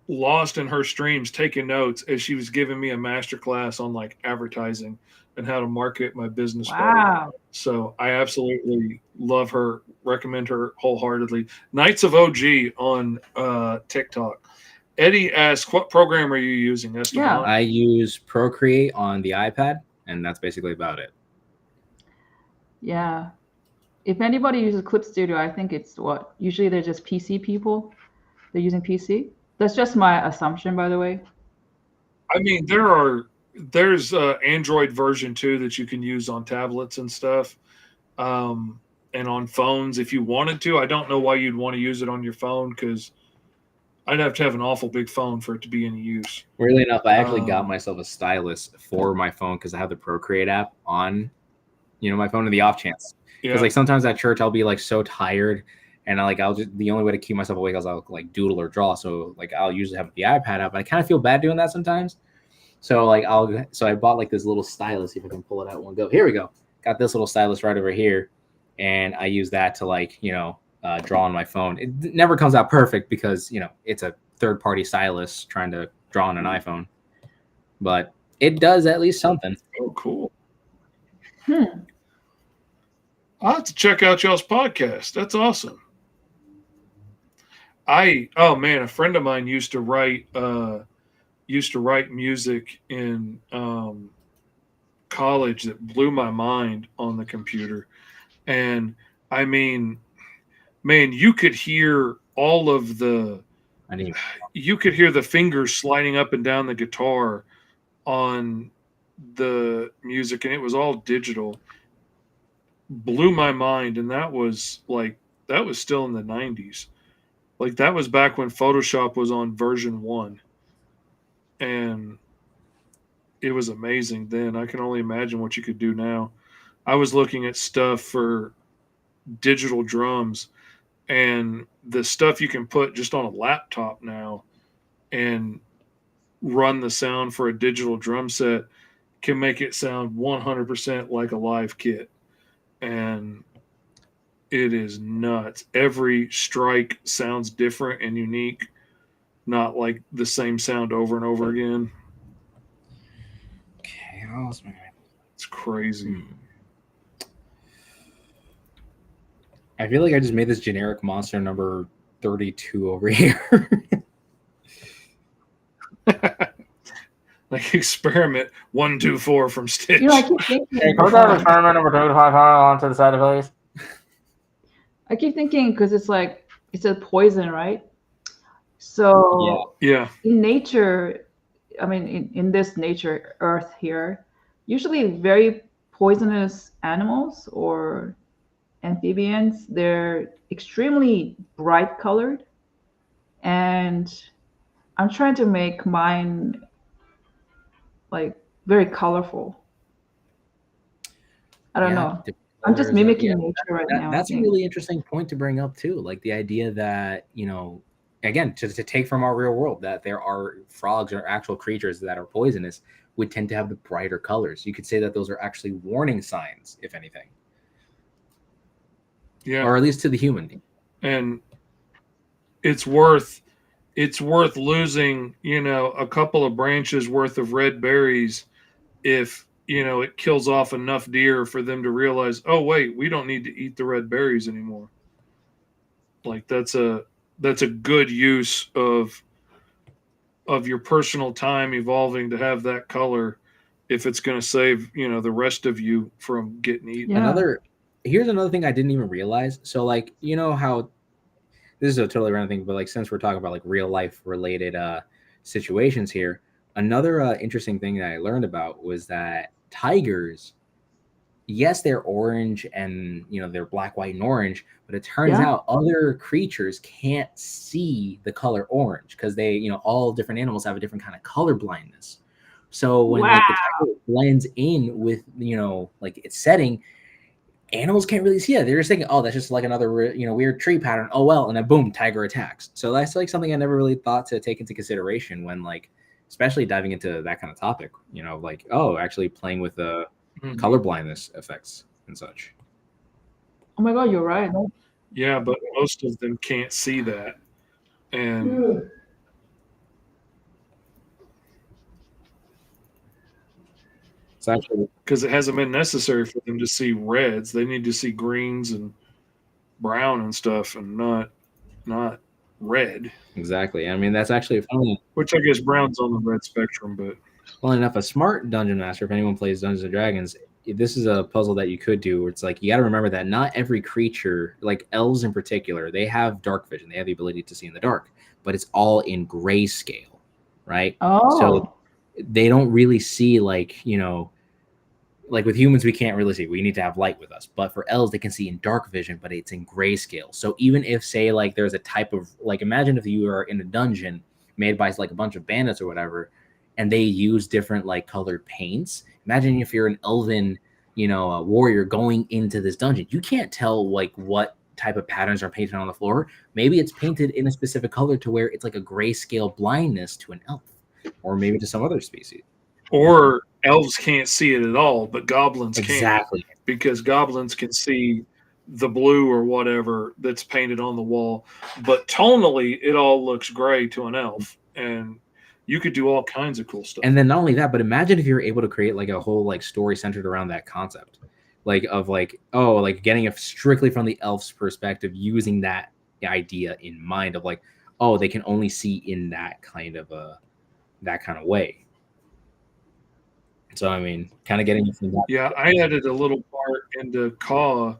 lost in her streams taking notes as she was giving me a master class on like advertising and how to market my business better. Wow. So I absolutely love her, recommend her wholeheartedly. Knights of OG on TikTok. Eddie asks, what program are you using, Esteban? Yeah. I use Procreate on the iPad, and that's basically about it. Yeah. If anybody uses Clip Studio, I think it's what? Usually they're just PC people. They're using PC. That's just my assumption, by the way. I mean, there's Android version 2 that you can use on tablets and stuff, and on phones if you wanted to. I don't know why you'd want to use it on your phone, because I'd have to have an awful big phone for it to be any use. Weirdly enough, I actually got myself a stylus for my phone because I have the Procreate app on, my phone in the off chance. Because Yeah. like sometimes at church I'll be like so tired, and I'll just, the only way to keep myself awake is I'll like doodle or draw. So like I'll usually have the iPad up. I kind of feel bad doing that sometimes. So like I bought like this little stylus. See if I can pull it out one go. Here we go. Got this little stylus right over here, and I use that to like draw on my phone. It never comes out perfect because it's a third-party stylus trying to draw on an iPhone, but it does at least something. Oh, cool. I'll have to check out y'all's podcast. That's awesome. Oh man, a friend of mine used to write music in college that blew my mind on the computer. And I mean, man, you could hear all of you could hear the fingers sliding up and down the guitar on the music, and it was all digital. Blew my mind. And that was still in the 90s. Like that was back when Photoshop was on version 1. And it was amazing then. I can only imagine what you could do now. I was looking at stuff for digital drums, and the stuff you can put just on a laptop now and run the sound for a digital drum set can make it sound 100% like a live kit. And it is nuts. Every strike sounds different and unique, not like the same sound over and over again. Okay, it's crazy. I feel like I just made this generic monster number 32 over here. Like experiment 124 from Stitch. I keep thinking. Experiment number 255 onto the side, please. I keep thinking because it's like it's a poison, right? So yeah. In nature, I mean, in this nature Earth here, usually very poisonous animals or amphibians, they're extremely bright colored, and I'm trying to make mine like very colorful. I don't know. I'm just mimicking nature right now. That's a really interesting point to bring up too. Like the idea that, again, to take from our real world, that there are frogs or actual creatures that are poisonous would tend to have the brighter colors. You could say that those are actually warning signs, if anything. Yeah. Or at least to the human. And it's worth losing, a couple of branches worth of red berries if, it kills off enough deer for them to realize, oh wait, we don't need to eat the red berries anymore. Like that's a good use of your personal time evolving to have that color if it's going to save, the rest of you from getting eaten. Yeah. Here's another thing I didn't even realize. So like, how this is a totally random thing, but like since we're talking about like real life related situations here, another interesting thing that I learned about was that tigers, yes, they're orange and they're black, white, and orange, but it turns out other creatures can't see the color orange because they, all different animals have a different kind of color blindness. So when like the tiger blends in with like its setting, animals can't really see that. They're just thinking, oh, that's just like another weird tree pattern. Oh well, and then boom, tiger attacks. So that's like something I never really thought to take into consideration when like, especially diving into that kind of topic. Like, oh, actually playing with the color blindness effects and such. Oh my God, you're right. Yeah, but most of them can't see that, and It's actually because it hasn't been necessary for them to see reds, they need to see greens and brown and stuff, and not red. exactly. I mean, that's actually funny. Which I guess brown's on the red spectrum, but Well enough, a smart dungeon master, if anyone plays Dungeons and Dragons, this is a puzzle that you could do where it's like you got to remember that not every creature, like elves in particular, they have dark vision. They have the ability to see in the dark, but it's all in grayscale, right? Oh. So they don't really see like with humans we can't really see. We need to have light with us. But for elves, they can see in dark vision, but it's in grayscale. So even if say like there's a type of like imagine if you are in a dungeon made by like a bunch of bandits or whatever, and they use different like colored paints. Imagine if you're an elven, a warrior going into this dungeon. You can't tell like what type of patterns are painted on the floor. Maybe it's painted in a specific color to where it's like a grayscale blindness to an elf, or maybe to some other species. Or elves can't see it at all, but goblins Exactly. can, because goblins can see the blue or whatever that's painted on the wall. But tonally, it all looks gray to an elf, and you could do all kinds of cool stuff. And then not only that, but imagine if you're able to create like a whole like story centered around that concept, like of like, oh, like getting it strictly from the elf's perspective, using that idea in mind of like, oh, they can only see in that kind of way. So I mean, kind of getting from that. Yeah, I added a little part into Caw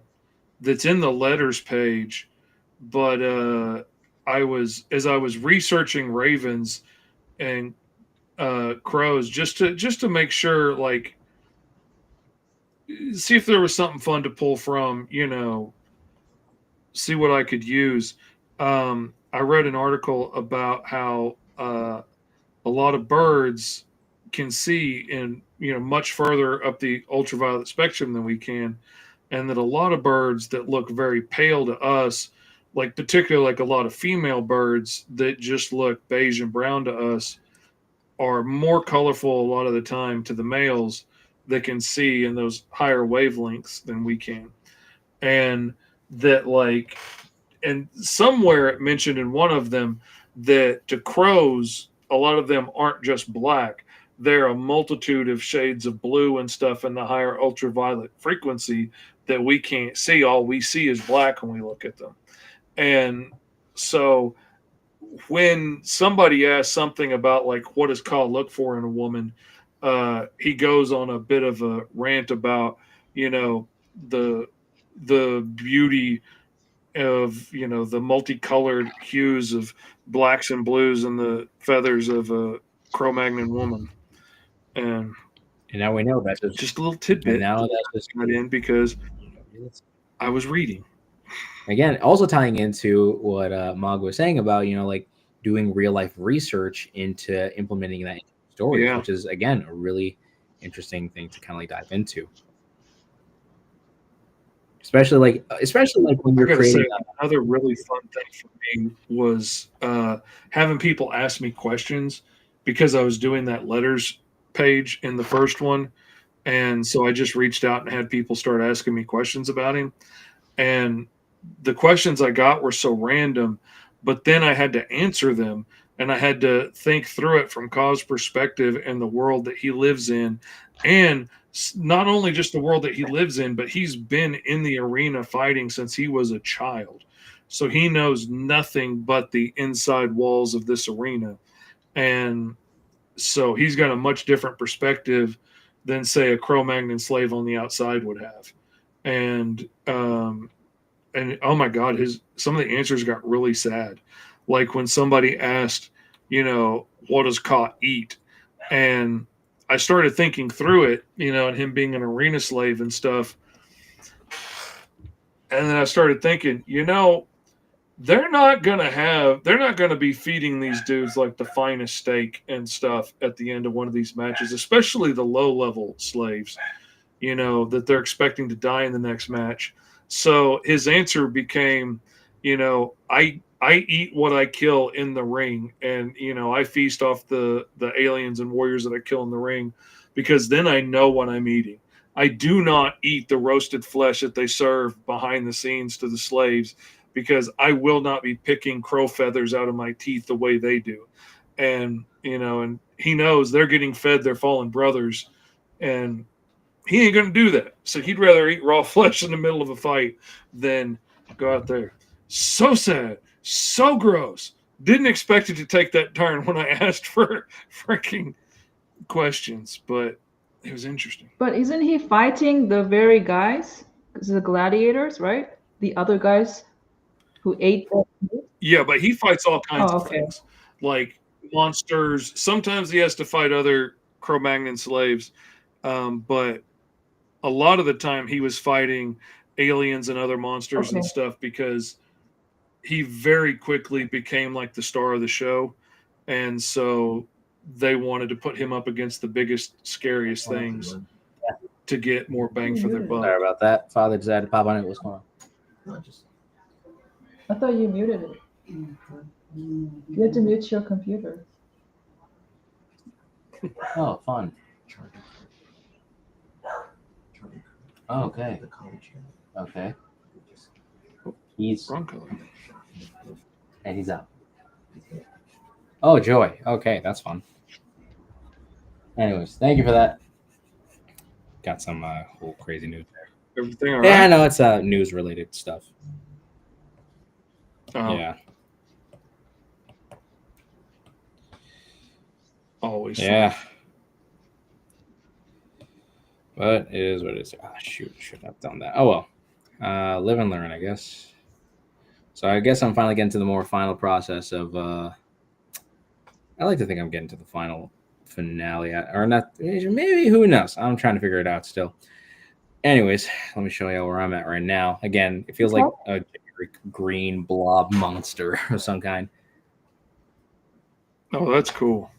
that's in the letters page, but as I was researching ravens and crows just to make sure, like, see if there was something fun to pull from, see what I could use. I read an article about how a lot of birds can see in much further up the ultraviolet spectrum than we can, and that a lot of birds that look very pale to us, like particularly like a lot of female birds that just look beige and brown to us, are more colorful a lot of the time to the males that can see in those higher wavelengths than we can. And that like, and somewhere it mentioned in one of them that to crows, a lot of them aren't just black. They're a multitude of shades of blue and stuff in the higher ultraviolet frequency that we can't see. All we see is black when we look at them. And so when somebody asks something about like what does Caw look for in a woman, he goes on a bit of a rant about the beauty of the multicolored hues of blacks and blues and the feathers of a Cro-Magnon woman. And now we know that just a little tidbit. And now that's just got in because I was reading. Again, also tying into what Mog was saying about like doing real life research into implementing that story, which is again a really interesting thing to kind of like dive into. Especially like when you're creating. Another really fun thing for me was having people ask me questions, because I was doing that letters page in the first one, and so I just reached out and had people start asking me questions about him, and the questions I got were so random, but then I had to answer them, and I had to think through it from Caw's perspective and the world that he lives in, and not only just the world that he lives in, but he's been in the arena fighting since he was a child. So he knows nothing but the inside walls of this arena. And so he's got a much different perspective than, say, a Cro-Magnon slave on the outside would have. And oh my God, some of the answers got really sad. Like when somebody asked, what does Caw eat? And I started thinking through it, and him being an arena slave and stuff. And then I started thinking, they're not going to be feeding these dudes like the finest steak and stuff at the end of one of these matches, especially the low level slaves. that they're expecting to die in the next match. So his answer became, I eat what I kill in the ring, and I feast off the aliens and warriors that I kill in the ring, because then I know what I'm eating. I do not eat the roasted flesh that they serve behind the scenes to the slaves, because I will not be picking crow feathers out of my teeth the way they do. And and he knows they're getting fed their fallen brothers, and he ain't going to do that. So he'd rather eat raw flesh in the middle of a fight than go out there. So sad. So gross. Didn't expect it to take that turn when I asked for freaking questions, but it was interesting. But isn't he fighting the very guys? The gladiators, right? The other guys who ate the meat? Yeah, but he fights all kinds of okay. things, like monsters. Sometimes he has to fight other Cro-Magnon slaves, but a lot of the time he was fighting aliens and other monsters and stuff, because he very quickly became like the star of the show, and so they wanted to put him up against the biggest, scariest things to get more bang for their buck. Sorry about that. Father decided to pop on it. What's going on? I thought you muted it. You had to mute your computer. Oh, fun. Oh, okay. Okay. He's Wrong color. and he's up. Oh, joy. Okay, that's fun. Anyways, thank you for that. Got some whole crazy news there. Everything all right? Yeah, I know it's news related stuff. Yeah. Always. Yeah. But it is what it is. Ah, shoot, should have done that. Oh well. Live and learn, I guess. So I guess I'm finally getting to the more final process of I like to think I'm getting to the final finale, or not, maybe, who knows? I'm trying to figure it out still. Anyways, let me show you where I'm at right now. Again, it feels like a green blob monster of some kind. Oh, that's cool.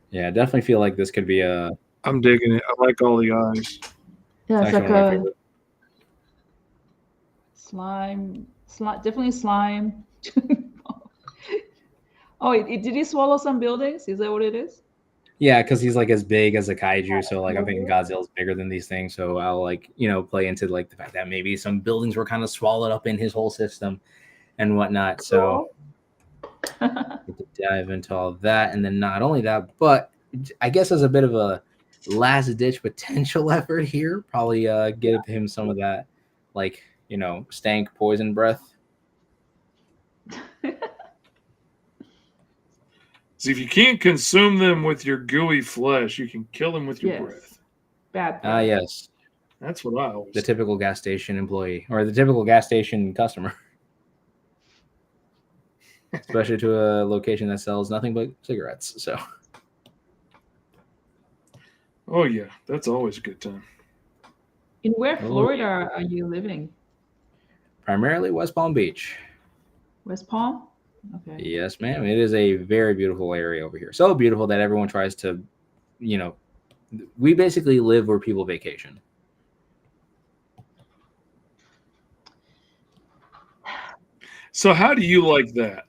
Yeah, I definitely feel like this could be a... I'm digging it. I like all the eyes. Yeah, it's like a slime, definitely slime. Oh, did he swallow some buildings? Is that what it is? Yeah, because he's like as big as a kaiju, so like I'm thinking Godzilla's bigger than these things. So I'll play into like the fact that maybe some buildings were kind of swallowed up in his whole system and whatnot. So get to dive into all that, and then not only that, but I guess as a bit of a last ditch potential effort here, probably give him some of that stank poison breath. See, if you can't consume them with your gooey flesh, you can kill them with your breath. Bad. Yes. That's what I always. The typical gas station employee, or the typical gas station customer, especially to a location that sells nothing but cigarettes. So. Oh yeah, that's always a good time. In where Florida are you living? Primarily West Palm Beach. West Palm? Okay. Yes, ma'am. It is a very beautiful area over here. So beautiful that everyone tries to, we basically live where people vacation. So how do you like that?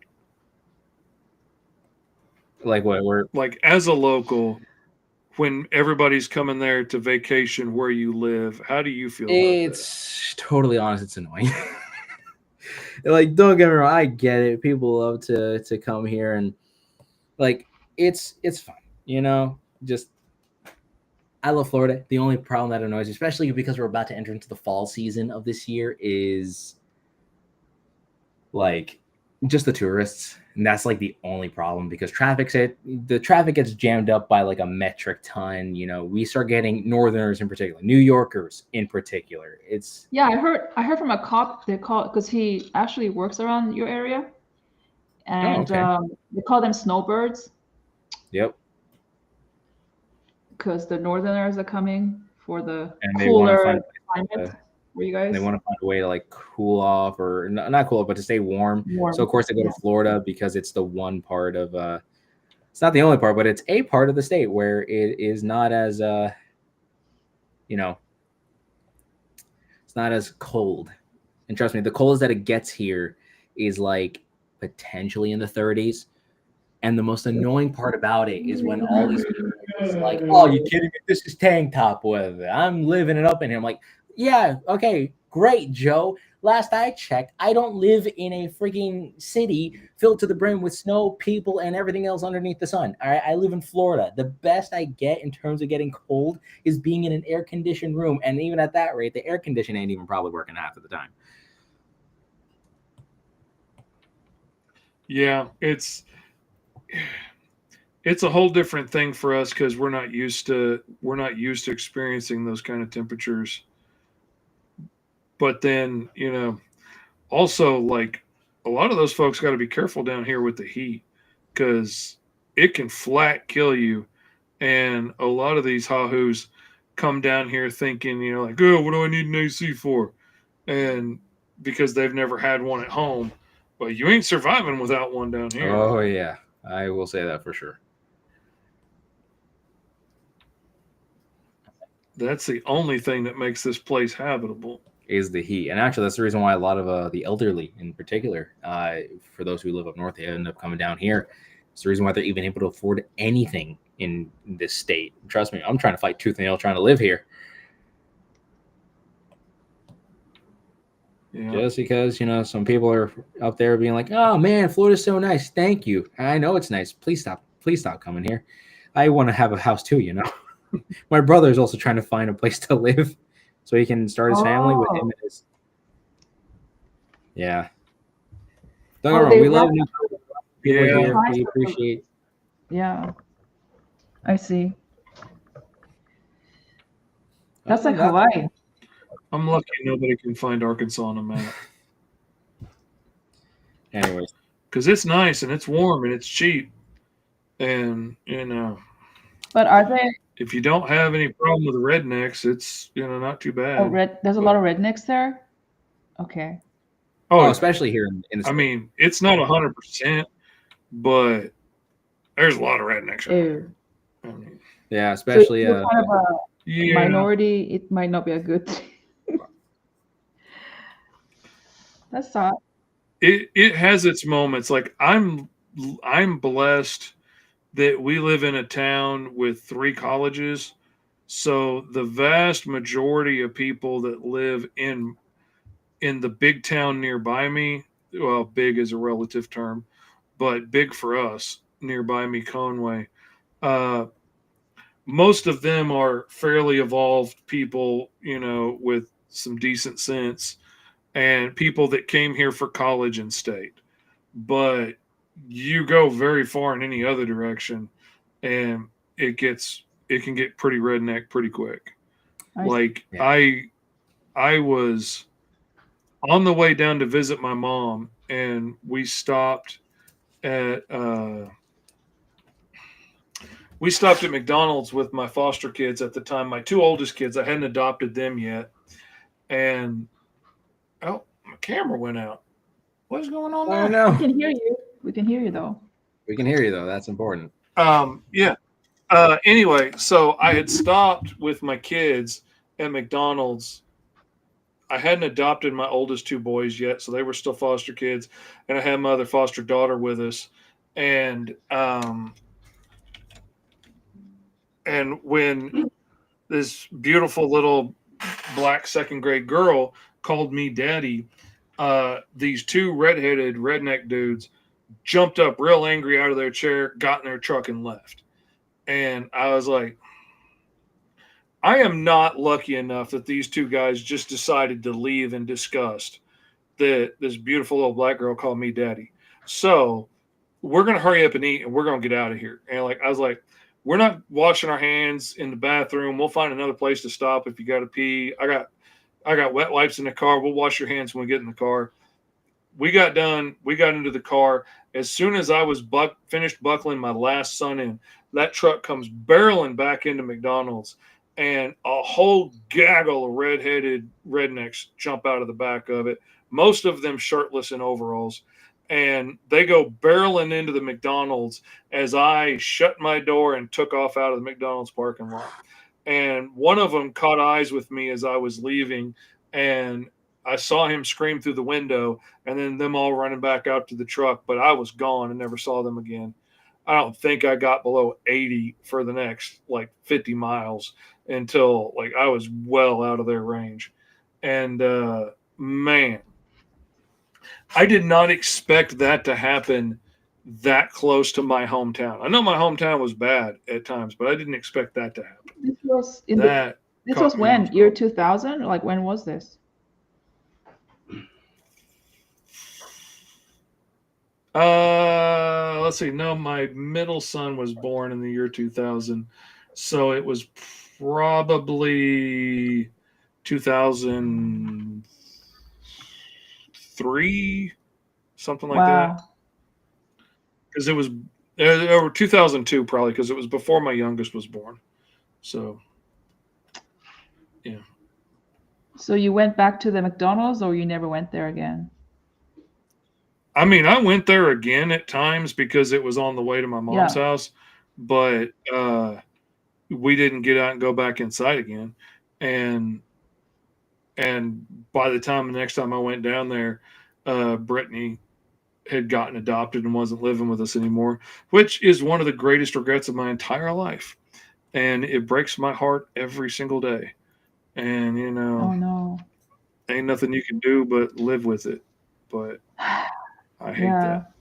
Like what? We're like as a local, when everybody's coming there to vacation where you live, how do you feel about that? It's totally honest. It's annoying. Like, don't get me wrong, I get it. People love to come here, and like it's fun, just I love Florida. The only problem that annoys me, especially because we're about to enter into the fall season of this year, is like just the tourists. And that's like the only problem, because the traffic gets jammed up by like a metric ton. We start getting Northerners in particular, New Yorkers in particular. It's I heard from a cop, they call, because he actually works around your area, and they call them snowbirds. Yep. Because the Northerners are coming for the and cooler climate. For you guys, they want to find a way to like cool off, or not cool off, but to stay warm. So of course they go to Florida, because it's the one part of it's not the only part, but it's a part of the state where it is not as you know, it's not as cold. And trust me, the coldest that it gets here is like potentially in the 30s. And the most annoying part about it is when all these people are just like, "Oh, you kidding me? This is tank top weather. I'm living it up in here." I'm like, "Yeah, okay, great, Joe. Last I checked, I don't live in a freaking city filled to the brim with snow, people, and everything else underneath the sun. All right, I live in Florida. The best I get in terms of getting cold is being in an air-conditioned room, and even at that rate, the air conditioning ain't even probably working half of the time." Yeah, it's a whole different thing for us because we're not used to experiencing those kind of temperatures. But then, also like a lot of those folks got to be careful down here with the heat because it can flat kill you. And a lot of these hahoos come down here thinking, like, oh, what do I need an AC for? And because they've never had one at home, but you ain't surviving without one down here. Oh yeah, I will say that for sure. That's the only thing that makes this place habitable. Is the heat. And actually, that's the reason why a lot of the elderly, in particular, for those who live up north, they end up coming down here. It's the reason why they're even able to afford anything in this state. Trust me, I'm trying to fight tooth and nail trying to live here. Yeah. Just because, some people are up there being like, "Oh man, Florida's so nice. Thank you. I know it's nice. Please stop coming here. I want to have a house too, My brother is also trying to find a place to live so he can start his family with him and his. Yeah. Don't get me wrong, we love new people here. We appreciate. Yeah. I see. That's like Hawaii. I'm lucky nobody can find Arkansas on a map. Anyways. Because it's nice and it's warm and it's cheap. And, But are they? If you don't have any problem with rednecks, it's, not too bad. Oh, there's a lot of rednecks there? Okay. Oh, especially here in the state. I mean, it's not 100%, but there's a lot of rednecks. I mean, yeah, especially so kind of a minority. It might not be a good thing. That's sad. It has its moments. Like I'm blessed that we live in a town with 3 colleges. So the vast majority of people that live in the big town nearby me, well, big is a relative term, but big for us nearby me, Conway, most of them are fairly evolved people, with some decent sense and people that came here for college and stayed. But you go very far in any other direction and it can get pretty redneck pretty quick. I was on the way down to visit my mom and we stopped at McDonald's with my foster kids at the time. My 2 oldest kids, I hadn't adopted them yet. And my camera went out. What's going on there? Oh no. We can hear you. We can hear you though. We can hear you though. That's important. Yeah. Anyway, so I had stopped with my kids at McDonald's. I hadn't adopted my oldest 2 boys yet, so they were still foster kids, and I had my other foster daughter with us. And when this beautiful little black 2nd grade girl called me daddy, these 2 redheaded redneck dudes jumped up real angry out of their chair, got in their truck and left. And I was like, I am not lucky enough that these 2 guys just decided to leave in disgust that this beautiful little black girl called me daddy. So we're going to hurry up and eat and we're going to get out of here. And I was like, we're not washing our hands in the bathroom. We'll find another place to stop if you got to pee. I got wet wipes in the car. We'll wash your hands when we get in the car. We got done. We got into the car. As soon as I was finished buckling my last son in, that truck comes barreling back into McDonald's, and a whole gaggle of redheaded rednecks jump out of the back of it, most of them shirtless in overalls. And they go barreling into the McDonald's as I shut my door and took off out of the McDonald's parking lot. and one of them caught eyes with me as I was leaving, and I saw him scream through the window, and then them all running back out to the truck, but I was gone and never saw them again. I don't think I got below 80 for the next like 50 miles until like I was well out of their range. And man, I did not expect that to happen that close to my hometown. I know my hometown was bad at times, but I didn't expect that to happen. This was this caught was me when? off Year guard. 2000? Like when was this? Let's see. No, my middle son was born in the year 2000. So it was probably 2003, something like that. Wow. Because it was or 2002 probably, because it was before my youngest was born. So yeah. So you went back to the McDonald's, or you never went there again? I mean, I went there again at times because it was on the way to my mom's house, but we didn't get out and go back inside again. And by the time the next time I went down there, Brittany had gotten adopted and wasn't living with us anymore, which is one of the greatest regrets of my entire life. And it breaks my heart every single day. And, you know, Oh no. ain't nothing you can do but live with it. But I hate that.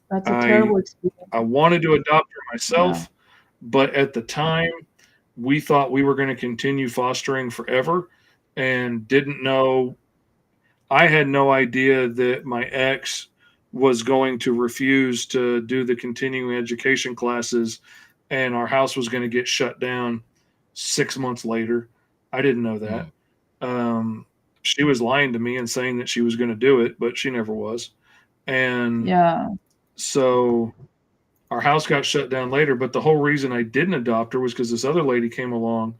That's a terrible experience. I wanted to adopt her myself, but at the time, we thought we were going to continue fostering forever and didn't know. I had no idea that my ex was going to refuse to do the continuing education classes, and our house was going to get shut down 6 months later. I didn't know that. She was lying to me and saying that she was going to do it, but she never was. And so our house got shut down later, but the whole reason I didn't adopt her was because this other lady came along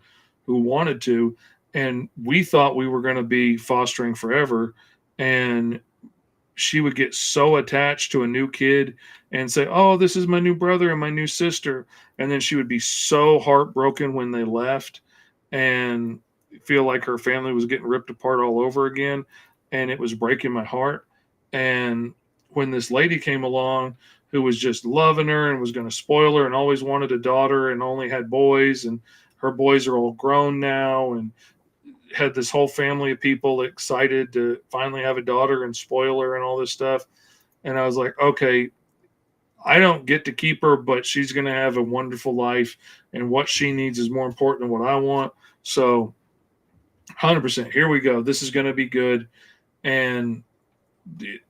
who wanted to, and we thought we were going to be fostering forever. And she would get so attached to a new kid and say, "Oh, this is my new brother and my new sister." And then she would be so heartbroken when they left and feel like her family was getting ripped apart all over again. And it was breaking my heart. And when this lady came along who was just loving her and was going to spoil her and always wanted a daughter and only had boys, and her boys are all grown now, and had this whole family of people excited to finally have a daughter and spoil her and all this stuff. And I was like, okay, I don't get to keep her, but she's going to have a wonderful life, and what she needs is more important than what I want. So 100%, here we go. This is going to be good. And it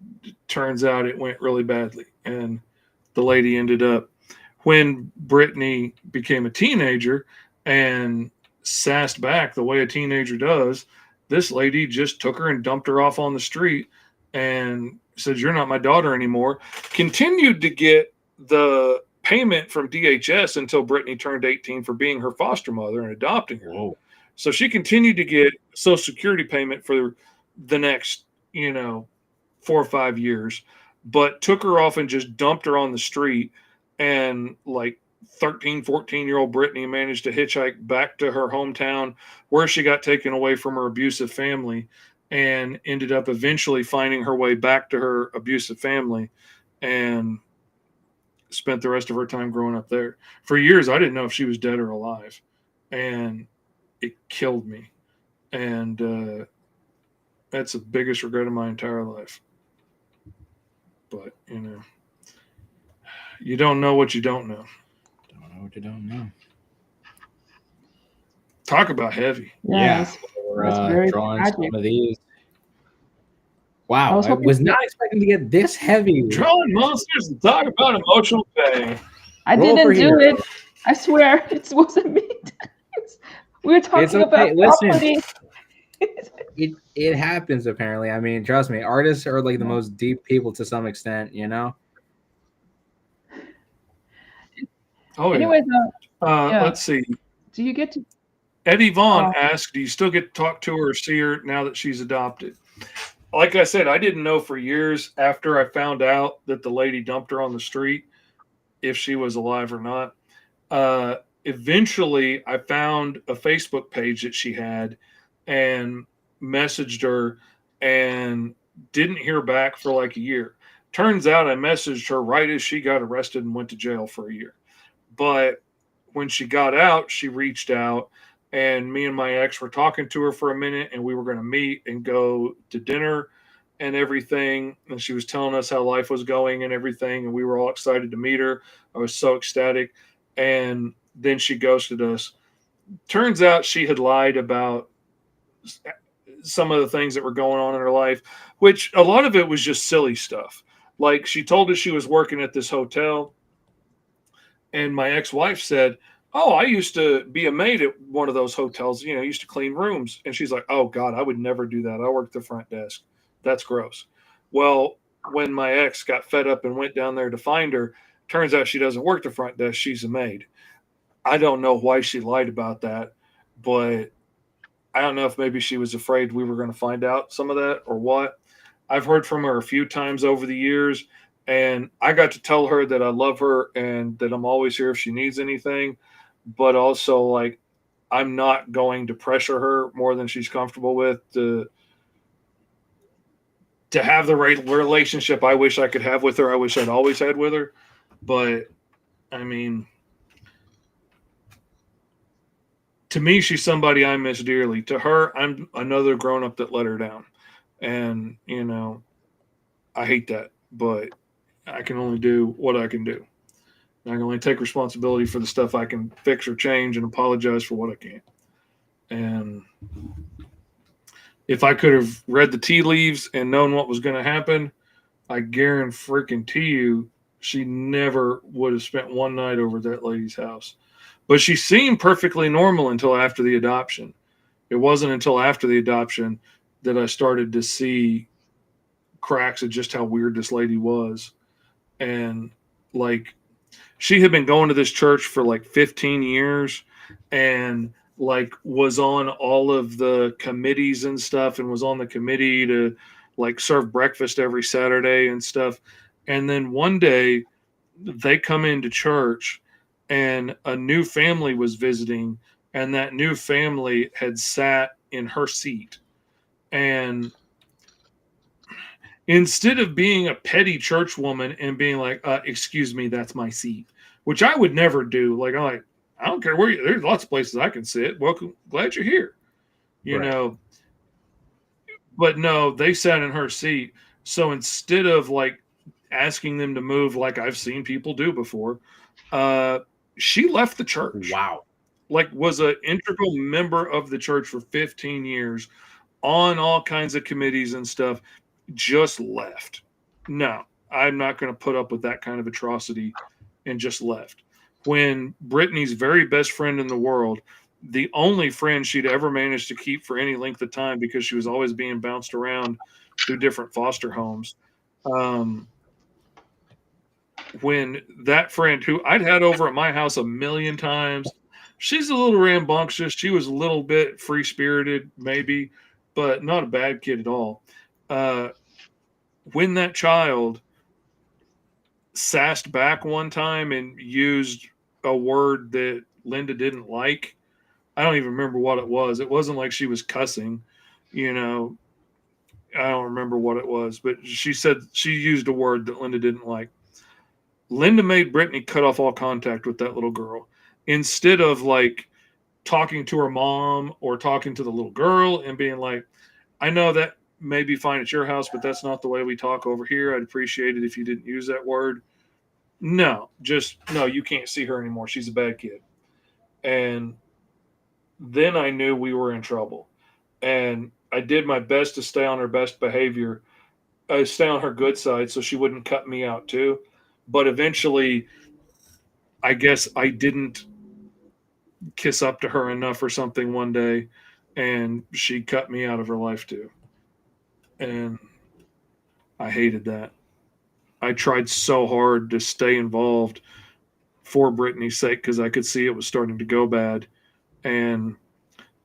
turns out it went really badly. And the lady ended up, when Brittany became a teenager and sassed back the way a teenager does, this lady just took her and dumped her off on the street and said, "You're not my daughter anymore." Continued to get the payment from DHS until Brittany turned 18 for being her foster mother and adopting her. Whoa. So she continued to get Social Security payment for the next, 4 or 5 years, but took her off and just dumped her on the street. And like 13, 14-year-old Brittany managed to hitchhike back to her hometown, where she got taken away from her abusive family, and ended up eventually finding her way back to her abusive family, and spent the rest of her time growing up there. For years, I didn't know if she was dead or alive, and it killed me. And that's the biggest regret of my entire life. But, you don't know what you don't know. Don't know what you don't know. Talk about heavy. Yeah. That's very drawing tragic. some of these. Wow, was I hoping- was not expecting to get this heavy. Drawing monsters and talk about emotional pain. I Roll didn't for do hero. it. I swear, it wasn't me. We were talking okay. about Listen. property. It happens, apparently. I mean, trust me, artists are like the most deep people to some extent, Oh, Anyways, yeah. Let's see. Do you get to? Eddie Vaughn asked, "Do you still get to talk to her or see her now that she's adopted?" Like I said, I didn't know for years after I found out that the lady dumped her on the street if she was alive or not. eventually I found a Facebook page that she had and messaged her and didn't hear back for like a year. Turns out I messaged her right as she got arrested and went to jail for a year. But when she got out, she reached out, and me and my ex were talking to her for a minute, and we were going to meet and go to dinner and everything. And she was telling us how life was going and everything, and we were all excited to meet her. I was so ecstatic. And then she ghosted us. Turns out she had lied about some of the things that were going on in her life, which a lot of it was just silly stuff. Like she told us she was working at this hotel, and my ex-wife said, "Oh, I used to be a maid at one of those hotels, I used to clean rooms." And she's like, "Oh God, I would never do that. I work the front desk. That's gross." Well, when my ex got fed up and went down there to find her, turns out she doesn't work the front desk. She's a maid. I don't know why she lied about that, but I don't know if maybe she was afraid we were going to find out some of that or what. I've heard from her a few times over the years, and I got to tell her that I love her and that I'm always here if she needs anything, but also like I'm not going to pressure her more than she's comfortable with to have the right relationship I wish I could have with her. I wish I'd always had with her, but I mean, to me, she's somebody I miss dearly. To her, I'm another grown up that let her down. And, I hate that, but I can only do what I can do. I can only take responsibility for the stuff I can fix or change and apologize for what I can't. And if I could have read the tea leaves and known what was going to happen, I guarantee you she never would have spent one night over at that lady's house. But she seemed perfectly normal until after the adoption. It wasn't until after the adoption that I started to see cracks of just how weird this lady was. And like, she had been going to this church for like 15 years and like was on all of the committees and stuff and was on the committee to like serve breakfast every Saturday and stuff. And then one day they come into church and a new family was visiting, and that new family had sat in her seat. And instead of being a petty church woman and being like, excuse me, that's my seat, which I would never do. Like, I don't care where there's lots of places I can sit. Welcome. Glad you're here. Right. But no, they sat in her seat. So instead of like asking them to move, like I've seen people do before, she left the church. Wow. Like was an integral member of the church for 15 years on all kinds of committees and stuff, just left. No, I'm not going to put up with that kind of atrocity, and just left. When Brittany's very best friend in the world, the only friend she'd ever managed to keep for any length of time because she was always being bounced around through different foster homes. When that friend who I'd had over at my house a million times, she's a little rambunctious. She was a little bit free-spirited, maybe, but not a bad kid at all. When that child sassed back one time and used a word that Linda didn't like, I don't even remember what it was. It wasn't like she was cussing, I don't remember what it was, but she said she used a word that Linda didn't like. Linda made Brittany cut off all contact with that little girl. Instead of like talking to her mom or talking to the little girl and being like, I know that may be fine at your house, but that's not the way we talk over here. I'd appreciate it if you didn't use that word. No, you can't see her anymore. She's a bad kid. And then I knew we were in trouble. And I did my best to stay on her best behavior, stay on her good side so she wouldn't cut me out too. But eventually, I guess I didn't kiss up to her enough or something one day, and she cut me out of her life too. And I hated that. I tried so hard to stay involved for Brittany's sake because I could see it was starting to go bad, and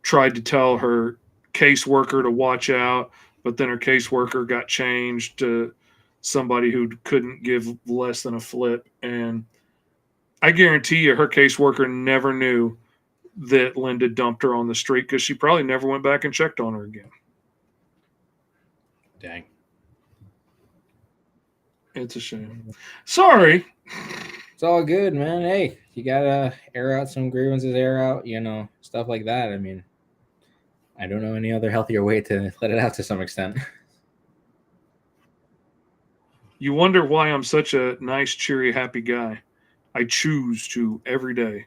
tried to tell her caseworker to watch out, but then her caseworker got changed to somebody who couldn't give less than a flip. And I guarantee you her caseworker never knew that Linda dumped her on the street because she probably never went back and checked on her again. Dang. It's a shame. Sorry. It's all good, man. Hey, you gotta air out some grievances, air out, stuff like that. I mean, I don't know any other healthier way to let it out to some extent. You wonder why I'm such a nice, cheery, happy guy. I choose to every day.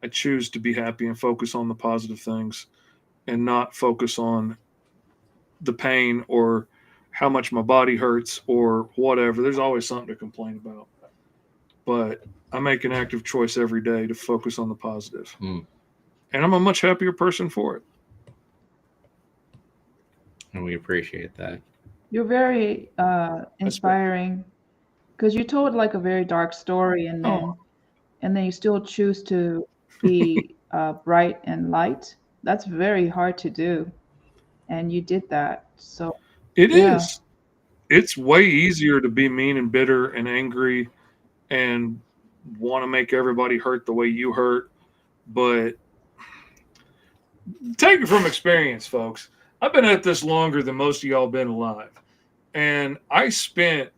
I choose to be happy and focus on the positive things and not focus on the pain or how much my body hurts or whatever. There's always something to complain about. But I make an active choice every day to focus on the positive. And I'm a much happier person for it. And we appreciate that. You're very inspiring because you told like a very dark story, and then you still choose to be bright and light. That's very hard to do, and you did that. So it is. It's way easier to be mean and bitter and angry and want to make everybody hurt the way you hurt. But take it from experience, folks. I've been at this longer than most of y'all been alive. And I spent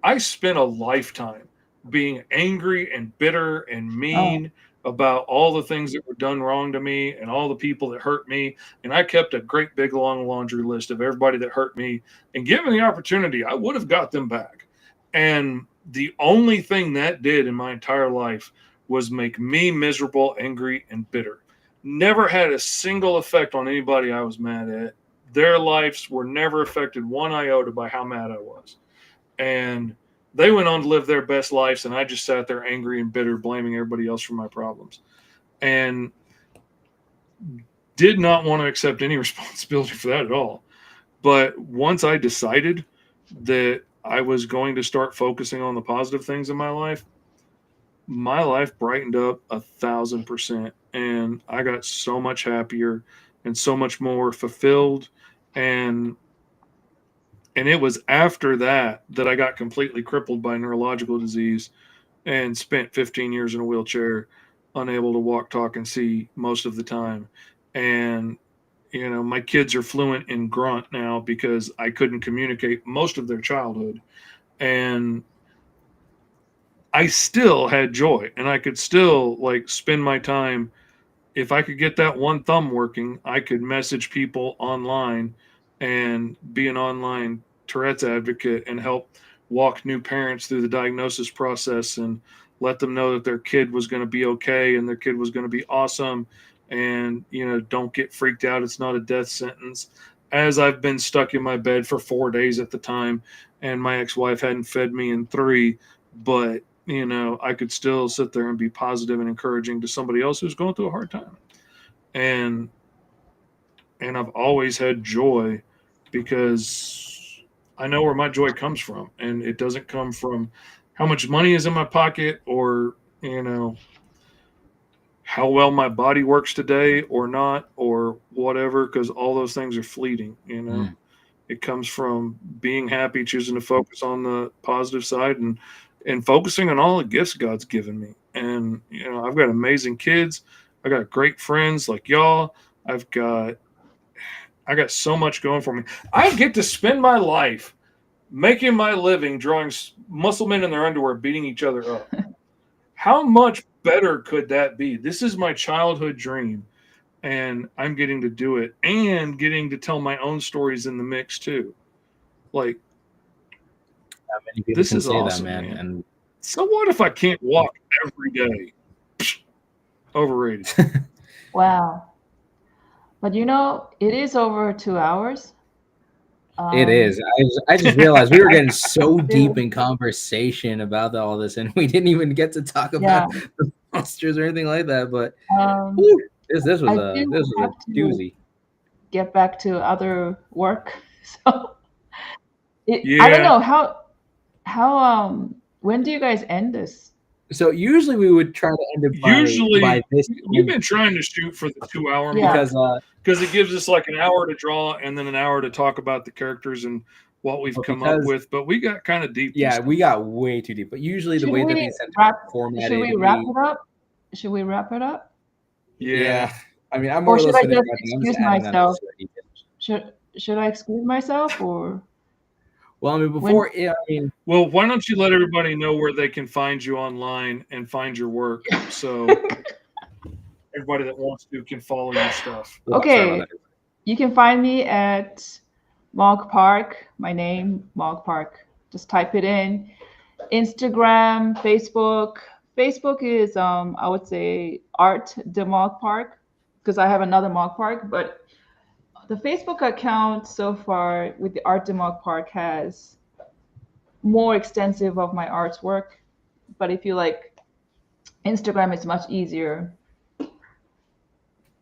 a lifetime being angry and bitter and mean about all the things that were done wrong to me and all the people that hurt me. And I kept a great big long laundry list of everybody that hurt me. And given the opportunity, I would have got them back. And the only thing that did in my entire life was make me miserable, angry, and bitter. Never had a single effect on anybody I was mad at. Their lives were never affected one iota by how mad I was. And they went on to live their best lives, and I just sat there angry and bitter, blaming everybody else for my problems. And did not want to accept any responsibility for that at all. But once I decided that I was going to start focusing on the positive things in my life brightened up 1,000%. And I got so much happier and so much more fulfilled. And it was after that I got completely crippled by neurological disease and spent 15 years in a wheelchair, unable to walk, talk, and see most of the time. And, my kids are fluent in grunt now because I couldn't communicate most of their childhood. And I still had joy, and I could still spend my time. If I could get that one thumb working, I could message people online and be an online Tourette's advocate and help walk new parents through the diagnosis process and let them know that their kid was going to be okay and their kid was going to be awesome. And, don't get freaked out. It's not a death sentence. As I've been stuck in my bed for 4 days at the time, and my ex-wife hadn't fed me in 3, but I could still sit there and be positive and encouraging to somebody else who's going through a hard time. And I've always had joy because I know where my joy comes from. And it doesn't come from how much money is in my pocket or, how well my body works today or not or whatever, because all those things are fleeting, It comes from being happy, choosing to focus on the positive side and focusing on all the gifts God's given me. And, I've got amazing kids. I got great friends like y'all. I got so much going for me. I get to spend my life making my living drawing muscle men in their underwear beating each other up. How much better could that be? This is my childhood dream, and I'm getting to do it and getting to tell my own stories in the mix too. This is awesome, man. And so what if I can't walk every day? Overrated. Wow. But it is over 2 hours. It is. I just realized we were getting so deep in conversation about all this, and we didn't even get to talk about the monsters or anything like that. But this was a doozy. Get back to other work. So I don't know how when do you guys end this? So usually we would try to end it by this. We've been trying to shoot for the 2 hour mark because it gives us an hour to draw and then an hour to talk about the characters and what we've But come up because- with, but we got kind of deep. Yeah, we got way too deep. But usually the Should way that we these centers wrap- are formatted, Should we wrap it up? Should we wrap it up? Yeah. I mean, I'm more Or or should less I finished just wrapping. I'm just excuse adding myself? unnecessary details. Should I excuse myself or? Well, I mean, before, I mean, Well, why don't you let everybody know where they can find you online and find your work, so everybody that wants to can follow your stuff. well, sorry Okay, about that. you can find me at Mog Park. My name, Mog Park. Just type it in. Instagram, Facebook. Facebook is I would say Art de Mog Park, because I have another Mog Park, but the Facebook account so far with the Art de Mog Park has more extensive of my artwork. But if you like Instagram, it's much easier.